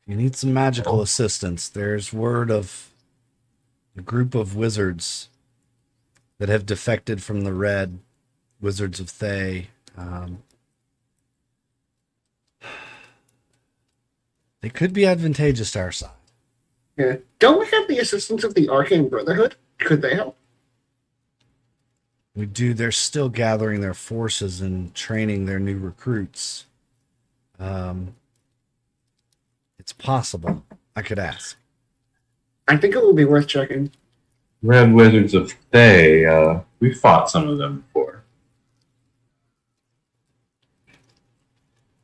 If you need some magical assistance, there's word of a group of wizards that have defected from the Red Wizards of Thay. They could be advantageous to our side. Yeah. Don't we have the assistance of the Arcane Brotherhood? Could they help? We do. They're still gathering their forces and training their new recruits. It's possible. I could ask. I think it would be worth checking. Red Wizards of Thay, we fought some of them before.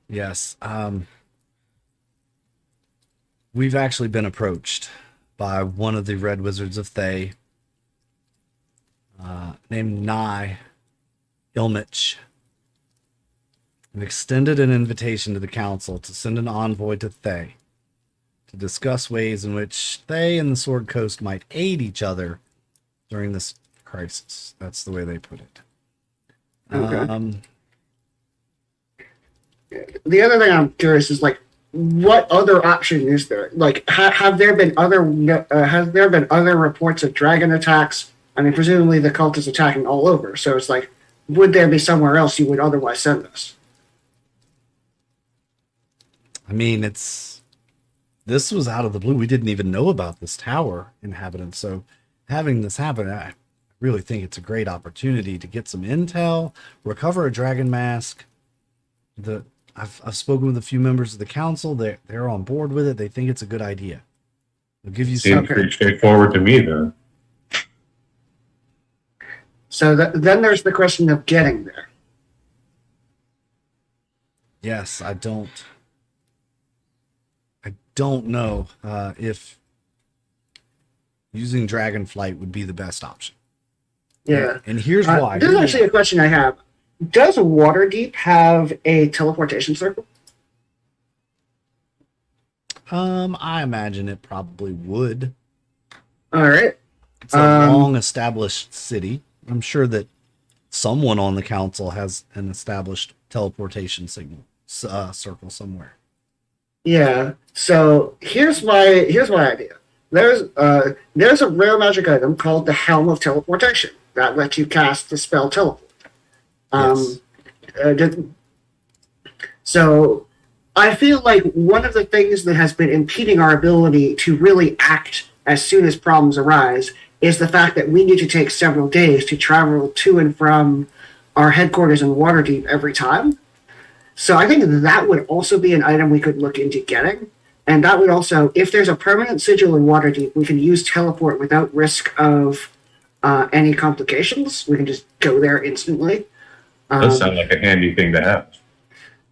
Yes. We've actually been approached by one of the Red Wizards of Thay, named Nye Ilmich, and extended an invitation to the council to send an envoy to Thay to discuss ways in which Thay and the Sword Coast might aid each other during this crisis. That's the way they put it. Okay. The other thing I'm curious is what other option is there? Have there been other reports of dragon attacks? I mean, presumably the cult is attacking all over. So it's would there be somewhere else you would otherwise send us? I mean, this was out of the blue. We didn't even know about this tower inhabitants. So having this happen, I really think it's a great opportunity to get some intel, recover a dragon mask. I've spoken with a few members of the council. They're on board with it. They think it's a good idea. They'll give you Seems pretty straightforward to me, then. So then there's the question of getting there. Yes, I don't know if using Dragonflight would be the best option. Yeah. And here's why. This is actually a question I have. Does Waterdeep have a teleportation circle? I imagine it probably would. All right. It's a long-established city. I'm sure that someone on the council has an established teleportation circle somewhere. Yeah. So here's my idea. There's a rare magic item called the Helm of Teleportation that lets you cast the spell Teleport. Yes. So I feel like one of the things that has been impeding our ability to really act as soon as problems arise is the fact that we need to take several days to travel to and from our headquarters in Waterdeep every time. So I think that would also be an item we could look into getting. And that would also, if there's a permanent sigil in Waterdeep, we can use teleport without risk of any complications. We can just go there instantly. Does sound like a handy thing to have.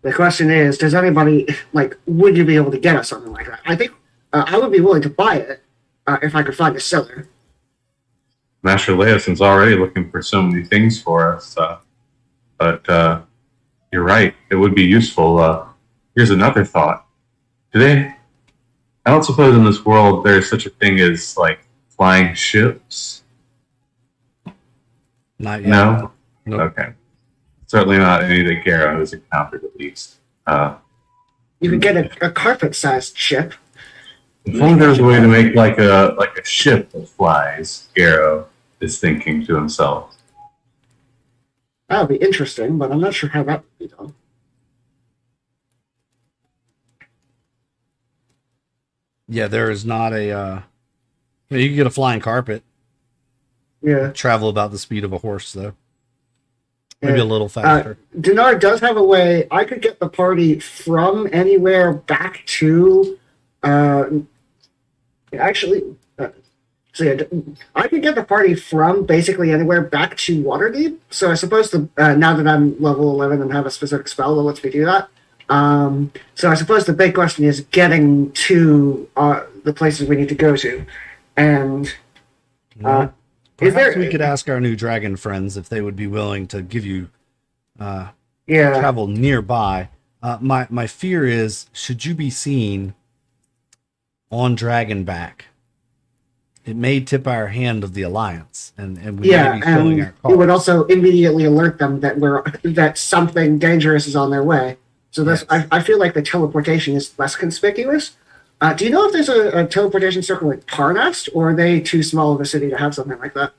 The question is, does anybody, would you be able to get us something like that? I think I would be willing to buy it if I could find a seller. Master Leoson's already looking for so many things for us. But you're right. It would be useful. Here's another thought. I don't suppose in this world there's such a thing as, flying ships? Not yet. No? Nope. Okay. Certainly not any that Garo has encountered, at least. You could get a carpet-sized ship. If only there was a way to make a ship that flies, Garo is thinking to himself. That would be interesting, but I'm not sure how that would be done. Yeah, there is not a. You can get a flying carpet. Yeah. Travel about the speed of a horse, though. Maybe a little faster. Donnar does have a way. I could get the party from anywhere back to. Actually, so yeah, I could get the party from basically anywhere back to Waterdeep. So I suppose now that I'm level 11 and have a specific spell that lets me do that. So I suppose the big question is getting to the places we need to go to, and. Perhaps we could ask our new dragon friends if they would be willing to give you travel nearby. My fear is, should you be seen on Dragonback, it may tip our hand of the Alliance, and we may be showing our cards. It would also immediately alert them that something dangerous is on their way. So this, yes. I feel like the teleportation is less conspicuous. Do you know if there's a teleportation circle in Parnast, or are they too small of a city to have something like that?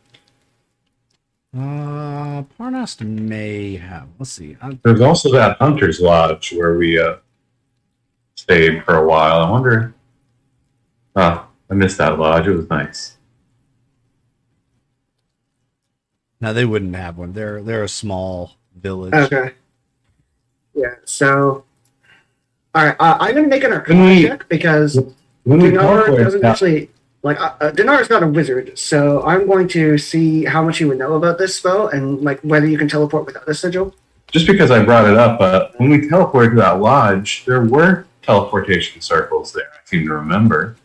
Parnast may have. Let's see. There's also that Hunter's Lodge where we stayed for a while. I wonder. Oh, I missed that lodge. It was nice. No, they wouldn't have one. They're a small village. Okay. Yeah. So. All right, I'm going to make an Arcana check because Donnar doesn't actually Donnar is not a wizard, so I'm going to see how much you would know about this spell and like whether you can teleport without a sigil. Just because I brought it up, when we teleported to that lodge, there were teleportation circles there. I seem to remember.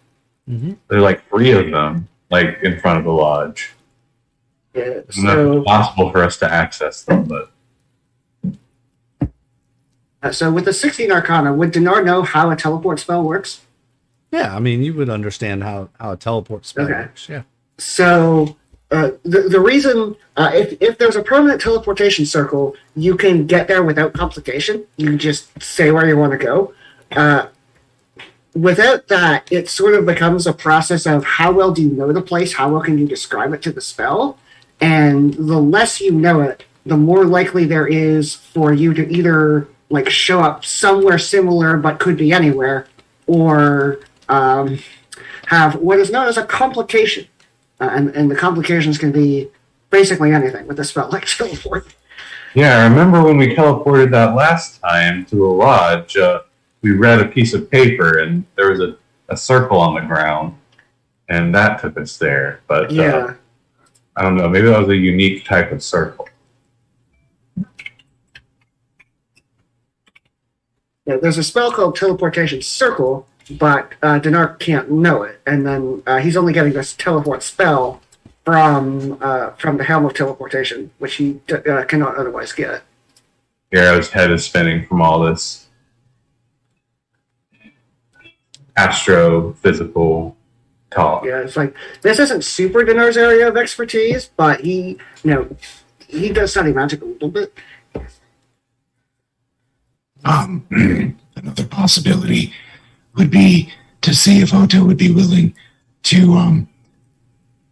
Mm-hmm. There are like 3 of them, like in front of the lodge. Yeah, so it's possible for us to access them, but. So with the 16 Arcana, would Donnar know how a teleport spell works? Yeah, I mean, you would understand how a teleport spell works, yeah. So the reason, if there's a permanent teleportation circle, you can get there without complication. You just say where you want to go. Without that, it sort of becomes a process of how well do you know the place, how well can you describe it to the spell, and the less you know it, the more likely there is for you to either like show up somewhere similar but could be anywhere, or have what is known as a complication. And the complications can be basically anything with a spell like teleport. Yeah, I remember when we teleported that last time to the lodge, we read a piece of paper and there was a circle on the ground, and that took us there. But I don't know, maybe that was a unique type of circle. Yeah, there's a spell called Teleportation Circle, but Donnar can't know it, and then he's only getting this teleport spell from the Helm of Teleportation, which he cannot otherwise get. Garo's head is spinning from all this astrophysical talk. Yeah, it's like this isn't super Donnar's area of expertise, but he does study magic a little bit. Another possibility would be to see if Otto would be willing to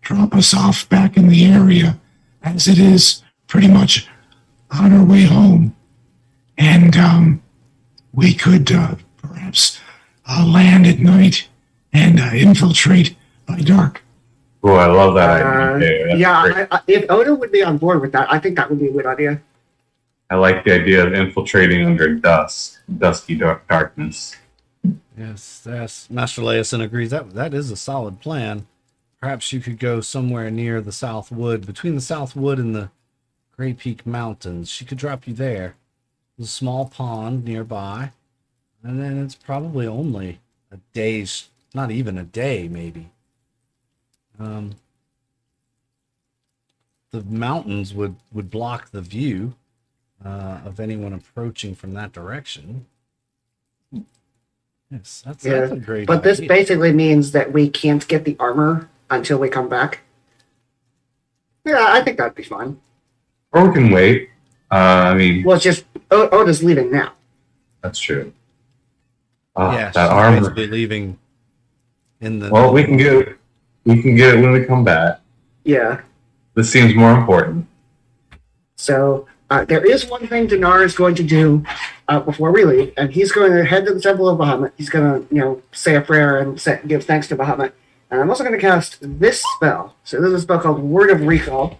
drop us off back in the area, as it is pretty much on our way home, and we could perhaps land at night and infiltrate by dark. Oh, I love that idea. If Odo would be on board with that, I think that would be a good idea. I like the idea of infiltrating under dusky darkness. Yes, Master Leosin agrees. That is a solid plan. Perhaps you could go somewhere near the South Wood, between the South Wood and the Grey Peak Mountains. She could drop you there. There's a small pond nearby, and then it's probably only a day's, not even a day, maybe. The mountains would block the view of anyone approaching from that direction. Yes, that's a great But idea. this basically means that we can't get the armor until we come back. Yeah, I think that'd be fine. Or we can wait. Well, it's just Oda's leaving now. That's true. Yeah, that she's armor. basically leaving in the. Well, we can get it when we come back. Yeah. This seems more important. So there is one thing Donnar is going to do before we leave, and he's going to head to the Temple of Bahamut. He's going to, say a prayer and give thanks to Bahamut. And I'm also going to cast this spell. So this is a spell called Word of Recall.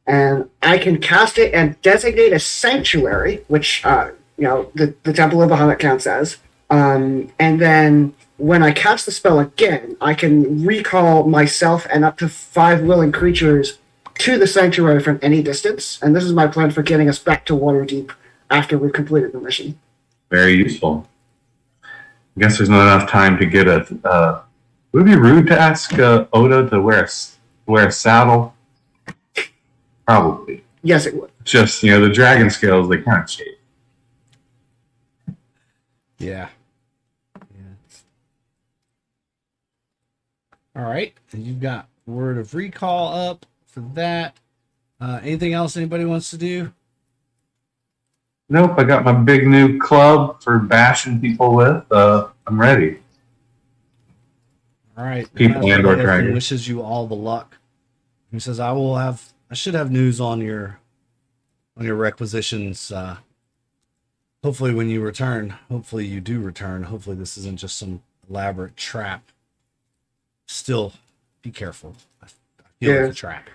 and I can cast it and designate a sanctuary, which the Temple of Bahamut counts as. And then when I cast the spell again, I can recall myself and up to 5 willing creatures to the sanctuary from any distance. And this is my plan for getting us back to Waterdeep after we've completed the mission. Very useful. I guess there's not enough time to get a. Would it be rude to ask Oda to wear a saddle? Probably. Yes, it would. Just the dragon scales, they kind of shape. Yeah. All right, and you've got word of recall up for that. Anything else anybody wants to do? Nope, I got my big new club for bashing people with. I'm ready. All right. People and or dragons. Wishes you all the luck. He says, I should have news on your requisitions. Hopefully when you return. Hopefully you do return. Hopefully this isn't just some elaborate trap. Still, be careful. I feel it's a trap.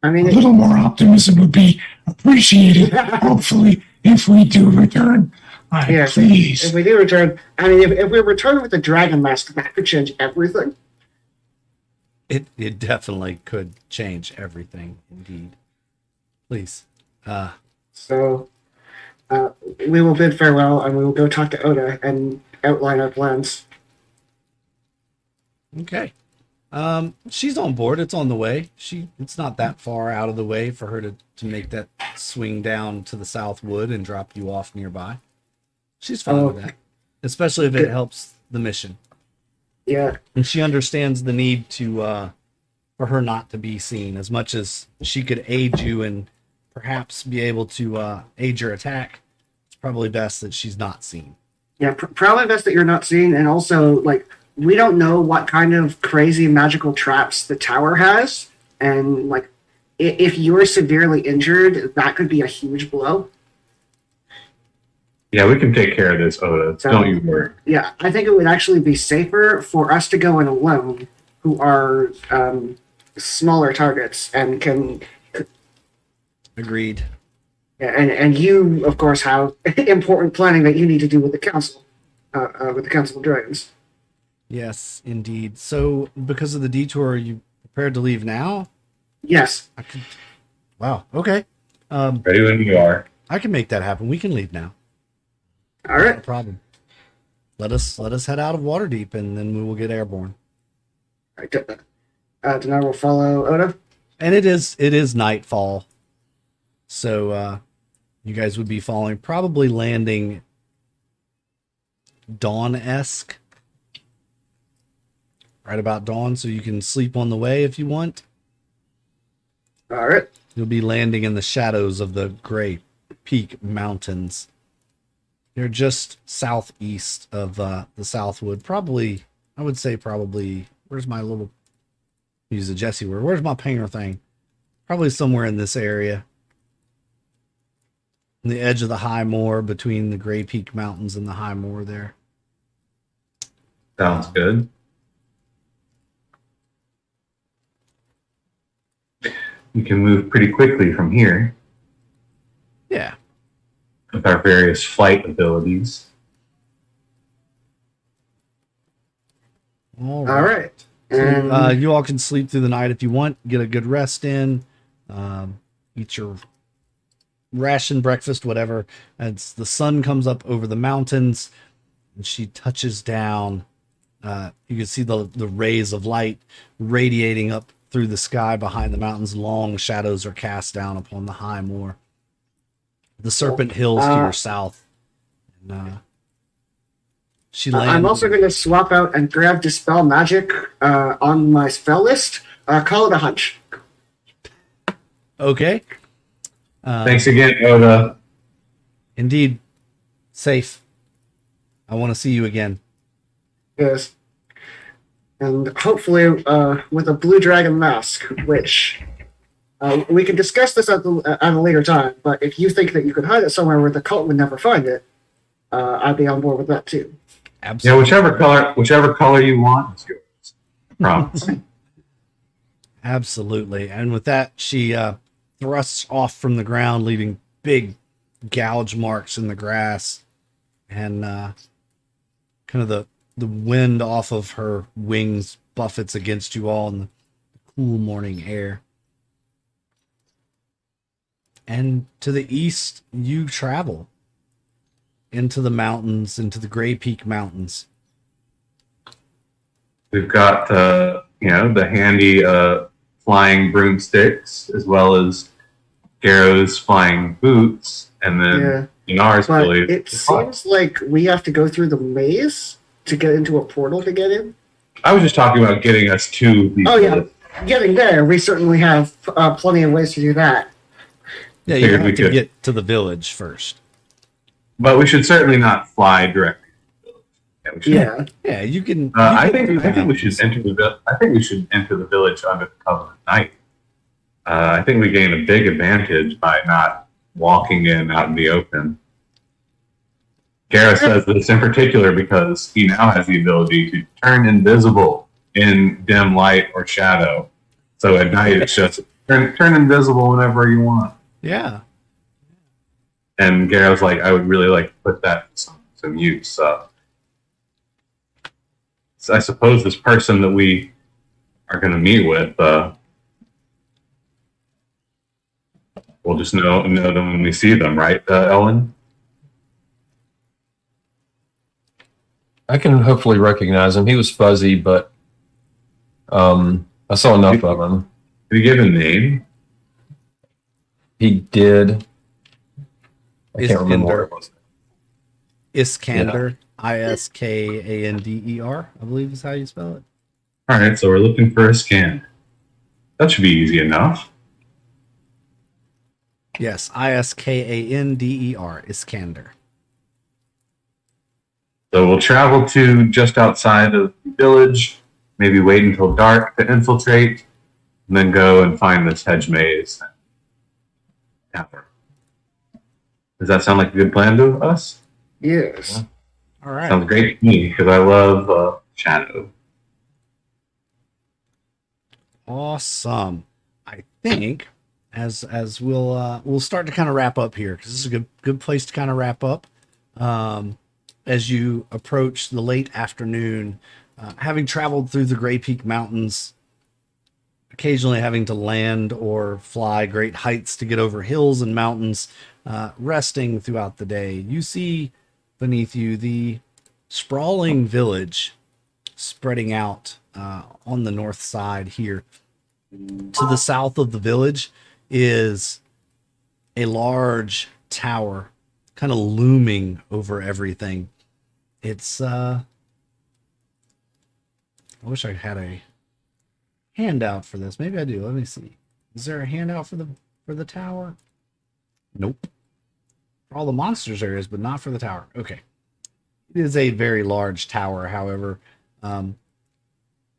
I mean, a little more optimism would be appreciated. Hopefully, if we do return, please. If we do return, I mean, if we return with the dragon mask, that could change everything. It definitely could change everything, indeed. Please. So, we will bid farewell, and we will go talk to Oda and outline our plans. Okay. She's on board. It's on the way. It's not that far out of the way for her to make that swing down to the South Wood and drop you off nearby. She's fine with that, especially if it helps the mission. Yeah. And she understands the need to for her not to be seen, as much as she could aid you and perhaps be able to aid your attack. It's probably best that she's not seen. Yeah, probably best that you're not seen, and also we don't know what kind of crazy magical traps the tower has, and if you're severely injured, that could be a huge blow. Yeah, we can take care of this, Oda. Don't you worry. Yeah, I think it would actually be safer for us to go in alone, who are smaller targets and can. Agreed. Yeah, and you, of course, have important planning that you need to do with the council, with the Council of Dragons. Yes, indeed. So, because of the detour, are you prepared to leave now? Yes. Wow. Okay. Ready when you are. I can make that happen. We can leave now. All right. No problem. Let us head out of Waterdeep, and then we will get airborne. All right. Donnar will follow Oda. And it is nightfall, so you guys would be following, probably landing dawn-esque. Right about dawn, so you can sleep on the way if you want. All right. You'll be landing in the shadows of the Gray Peak Mountains. They're just southeast of the Southwood. Probably, I would say probably, where's my little, use a Jesse word, where's my pinger thing? Probably somewhere in this area. On the edge of the high moor, between the Gray Peak Mountains and the high moor there. Sounds good. We can move pretty quickly from here Yeah. with our various flight abilities. All right. And So, you all can sleep through the night if you want. Get a good rest in. Eat your ration breakfast, whatever. As the sun comes up over the mountains and she touches down, you can see the rays of light radiating up through the sky behind the mountains. Long shadows are cast down upon the high moor. The Serpent Hills to your south. And, she lands. I'm also going to swap out and grab Dispel Magic on my spell list. Call it a hunch. Okay. Thanks again, Oda. Indeed. Safe. I want to see you again. Yes. And hopefully with a blue dragon mask, which we can discuss this at a later time, but if you think that you could hide it somewhere where the cult would never find it, I'd be on board with that too. Absolutely. Yeah, whichever color you want is yours. I promise. Absolutely. And with that, she thrusts off from the ground, leaving big gouge marks in the grass, and kind of the wind off of her wings buffets against you all in the cool morning air. And to the east, you travel into the mountains, into the Gray Peak Mountains. We've got, the handy flying broomsticks, as well as Garo's flying boots, and then Donnar's But ability. it seems like we have to go through the maze to get into a portal to get in. I was just talking about getting us to the. Oh, yeah. Getting there, we certainly have plenty of ways to do that. Yeah, you have to get to the village first. But we should certainly not fly directly. Yeah, you can. I think we should enter the. I think we should enter the village under the cover of night. I think we gain a big advantage by not walking in out in the open. Garo says this in particular because he now has the ability to turn invisible in dim light or shadow. So at night, it's just turn invisible whenever you want. Yeah. And Garo's like, I would really like to put that to some use. So I suppose this person that we are going to meet with, we'll just know them when we see them, right, Ellen? I can hopefully recognize him. He was fuzzy, but I saw enough of him. Did he give a name? He did. I can't remember what it was. Iskander, Iskander, I believe is how you spell it. All right, so we're looking for a scan. That should be easy enough. Yes, Iskander, Iskander. So we'll travel to just outside of the village, maybe wait until dark to infiltrate, and then go and find this hedge maze. Does that sound like a good plan to us? Yes. Yeah. All right. Sounds great to me because I love shadow. Awesome. I think as we'll start to kind of wrap up here, because this is a good place to kind of wrap up. As you approach the late afternoon, having traveled through the Gray Peak Mountains, occasionally having to land or fly great heights to get over hills and mountains, resting throughout the day, you see beneath you the sprawling village spreading out on the north side here. To the south of the village is a large tower kind of looming over everything. It's I wish I had a handout for this. Maybe I do. Let me see. Is there a handout for the tower? Nope. For all the monsters there is, but not for the tower. Okay. It is a very large tower, however.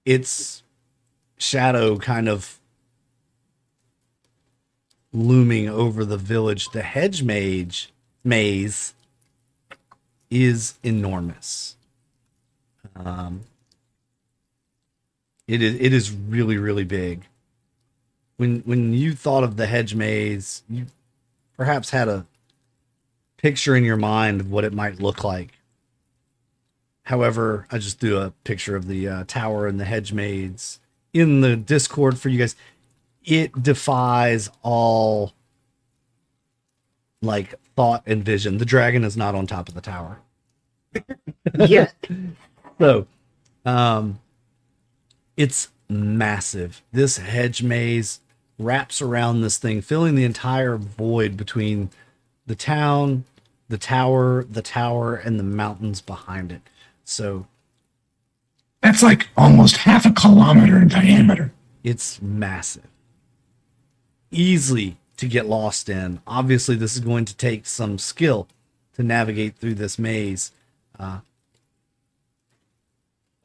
Its shadow kind of looming over the village. The hedge maze is enormous. It is really, really big. When you thought of the hedge maze, you perhaps had a picture in your mind of what it might look like. However, I just threw a picture of the tower and the hedge maze in the Discord for you guys. It defies all like thought and vision. The dragon is not on top of the tower. Yeah. So, it's massive. This hedge maze wraps around this thing, filling the entire void between the town, the tower, and the mountains behind it. So that's like almost half a kilometer in diameter. It's massive. Easily to get lost in. Obviously, this is going to take some skill to navigate through this maze.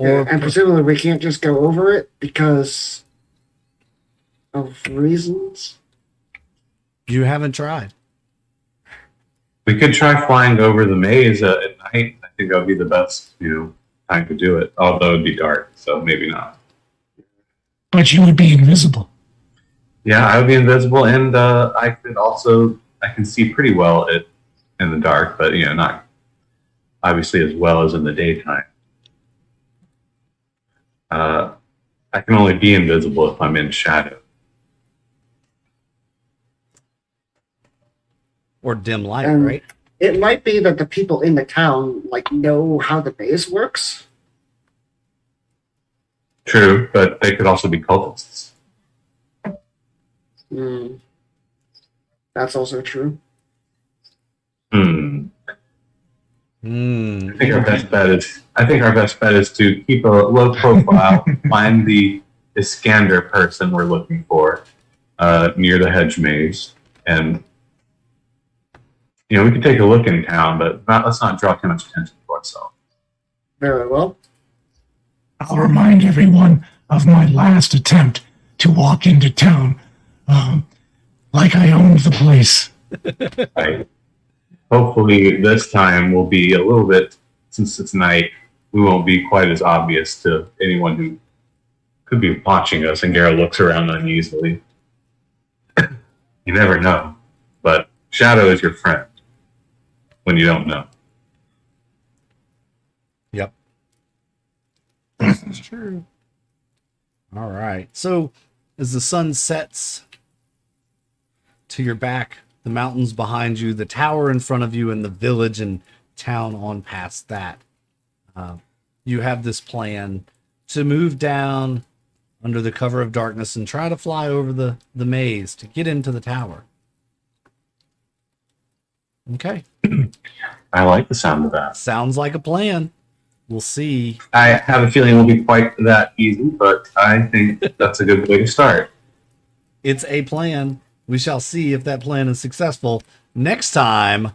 And presumably we can't just go over it because of reasons. You haven't tried. We could try flying over the maze at night. I think that would be the best, time to do it. Although it'd be dark, so maybe not. But you would be invisible. Yeah, I would be invisible, and I can see pretty well in the dark, but not obviously as well as in the daytime. I can only be invisible if I'm in shadow. Or dim light, And right? it might be that the people in the town know how the maze works. True, but they could also be cultists. That's also true. I think our best bet is to keep a low profile, find the Iskander person we're looking for near the hedge maze, and we can take a look in town, but let's not draw too much attention to ourselves. Very well. I'll remind everyone of my last attempt to walk into town, like I owned the place. Right. Hopefully this time will be a little bit, since it's night, we won't be quite as obvious to anyone who could be watching us. And Garo looks around uneasily. You never know, but shadow is your friend when you don't know. Yep. That's true. All right. So as the sun sets to your back, the mountains behind you, the tower in front of you, and the village and town on past that, you have this plan to move down under the cover of darkness and try to fly over the maze to get into the tower. Okay. I like the sound of that. Sounds like a plan. We'll see. I have a feeling it won't be quite that easy, but I think that's a good way to start. It's a plan. We shall see if that plan is successful next time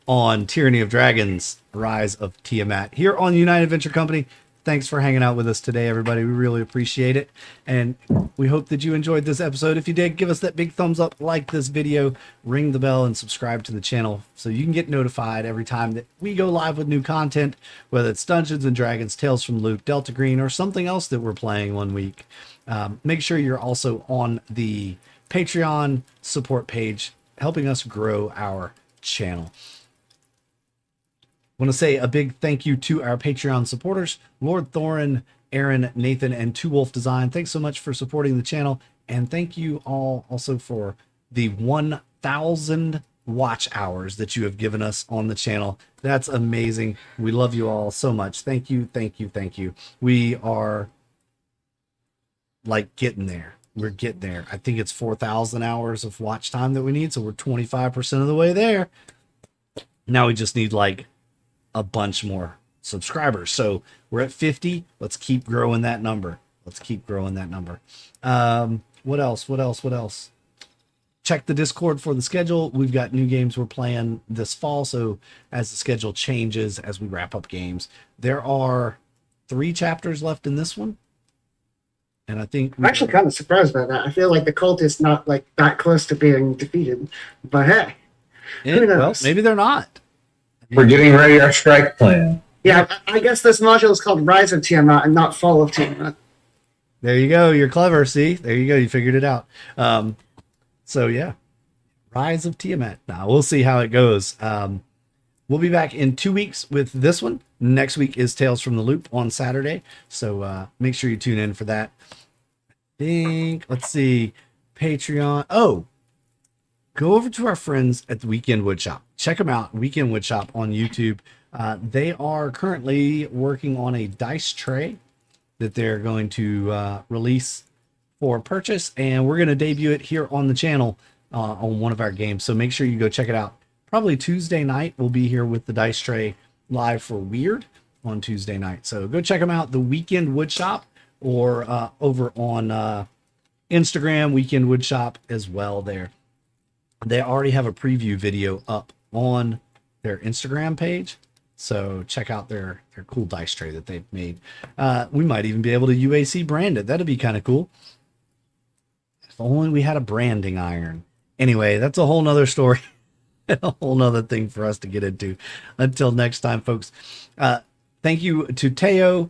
on Tyranny of Dragons, Rise of Tiamat, here on United Venture Company. Thanks for hanging out with us today, everybody. We really appreciate it. And we hope that you enjoyed this episode. If you did, give us that big thumbs up, like this video, ring the bell, and subscribe to the channel so you can get notified every time that we go live with new content, whether it's Dungeons and Dragons, Tales from Luke, Delta Green, or something else that we're playing one week. Make sure you're also on the Patreon support page, helping us grow our channel. I want to say a big thank you to our Patreon supporters, Lord Thorin, Aaron, Nathan, and Two Wolf Design. Thanks so much for supporting the channel. And thank you all also for the 1,000 watch hours that you have given us on the channel. That's amazing. We love you all so much. Thank you, thank you, thank you. We are getting there. We're getting there. I think it's 4,000 hours of watch time that we need. So we're 25% of the way there. Now we just need a bunch more subscribers. So we're at 50. Let's keep growing that number. What else? Check the Discord for the schedule. We've got new games we're playing this fall. So as the schedule changes, as we wrap up games, there are 3 chapters left in this one. And I think I'm actually kind of surprised by that. I feel like the cult is not that close to being defeated. But hey, who knows? Well, maybe they're not. We're getting ready our strike plan. Yeah, I guess this module is called Rise of Tiamat and not Fall of Tiamat. There you go. You're clever. See, there you go. You figured it out. So yeah, Rise of Tiamat. Now we'll see how it goes. We'll be back in 2 weeks with this one. Next week is Tales from the Loop on Saturday. So make sure you tune in for that. Let's see, Patreon. Oh, go over to our friends at the Weekend Woodshop. Check them out, Weekend Woodshop on YouTube. They are currently working on a dice tray that they're going to release for purchase, and we're going to debut it here on the channel on one of our games. So make sure you go check it out. Probably Tuesday night, we'll be here with the dice tray live for Weird on Tuesday night. So go check them out, the Weekend Woodshop, or over on Instagram, Weekend Woodshop as well there. They already have a preview video up on their Instagram page. So check out their cool dice tray that they've made. We might even be able to UAC brand it. That'd be kind of cool. If only we had a branding iron. Anyway, that's a whole nother story. A whole nother thing for us to get into. Until next time, folks. Thank you to Teo,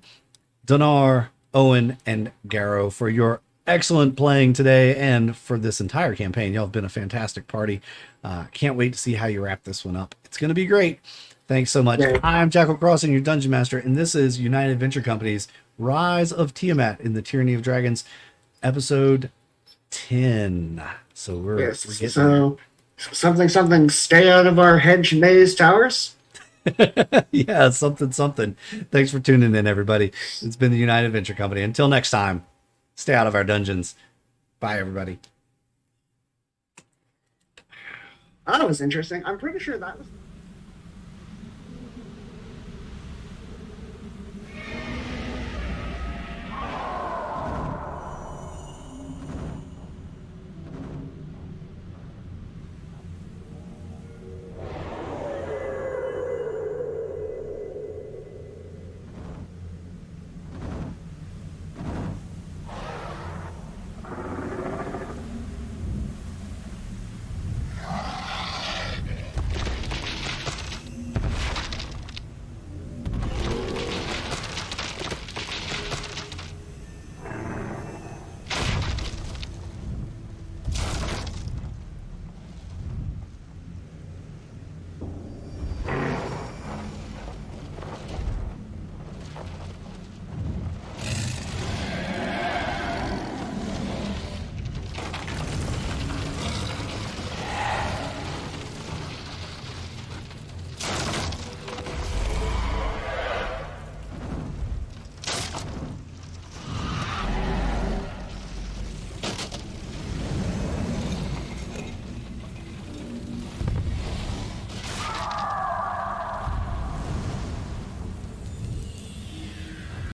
Donnar, Owen, and Garo for your excellent playing today and for this entire campaign. Y'all have been a fantastic party. Can't wait to see how you wrap this one up. It's going to be great. Thanks so much. Yeah. I'm Jackal Crossing, your Dungeon Master, and this is United Adventure Company's Rise of Tiamat in the Tyranny of Dragons, episode 10. So we're Yes. getting So something. Stay out of our hedge maze towers. yeah, something. Thanks for tuning in, everybody. It's been the United Adventure Company. Until next time, stay out of our dungeons. Bye, everybody. That was interesting. I'm pretty sure that was.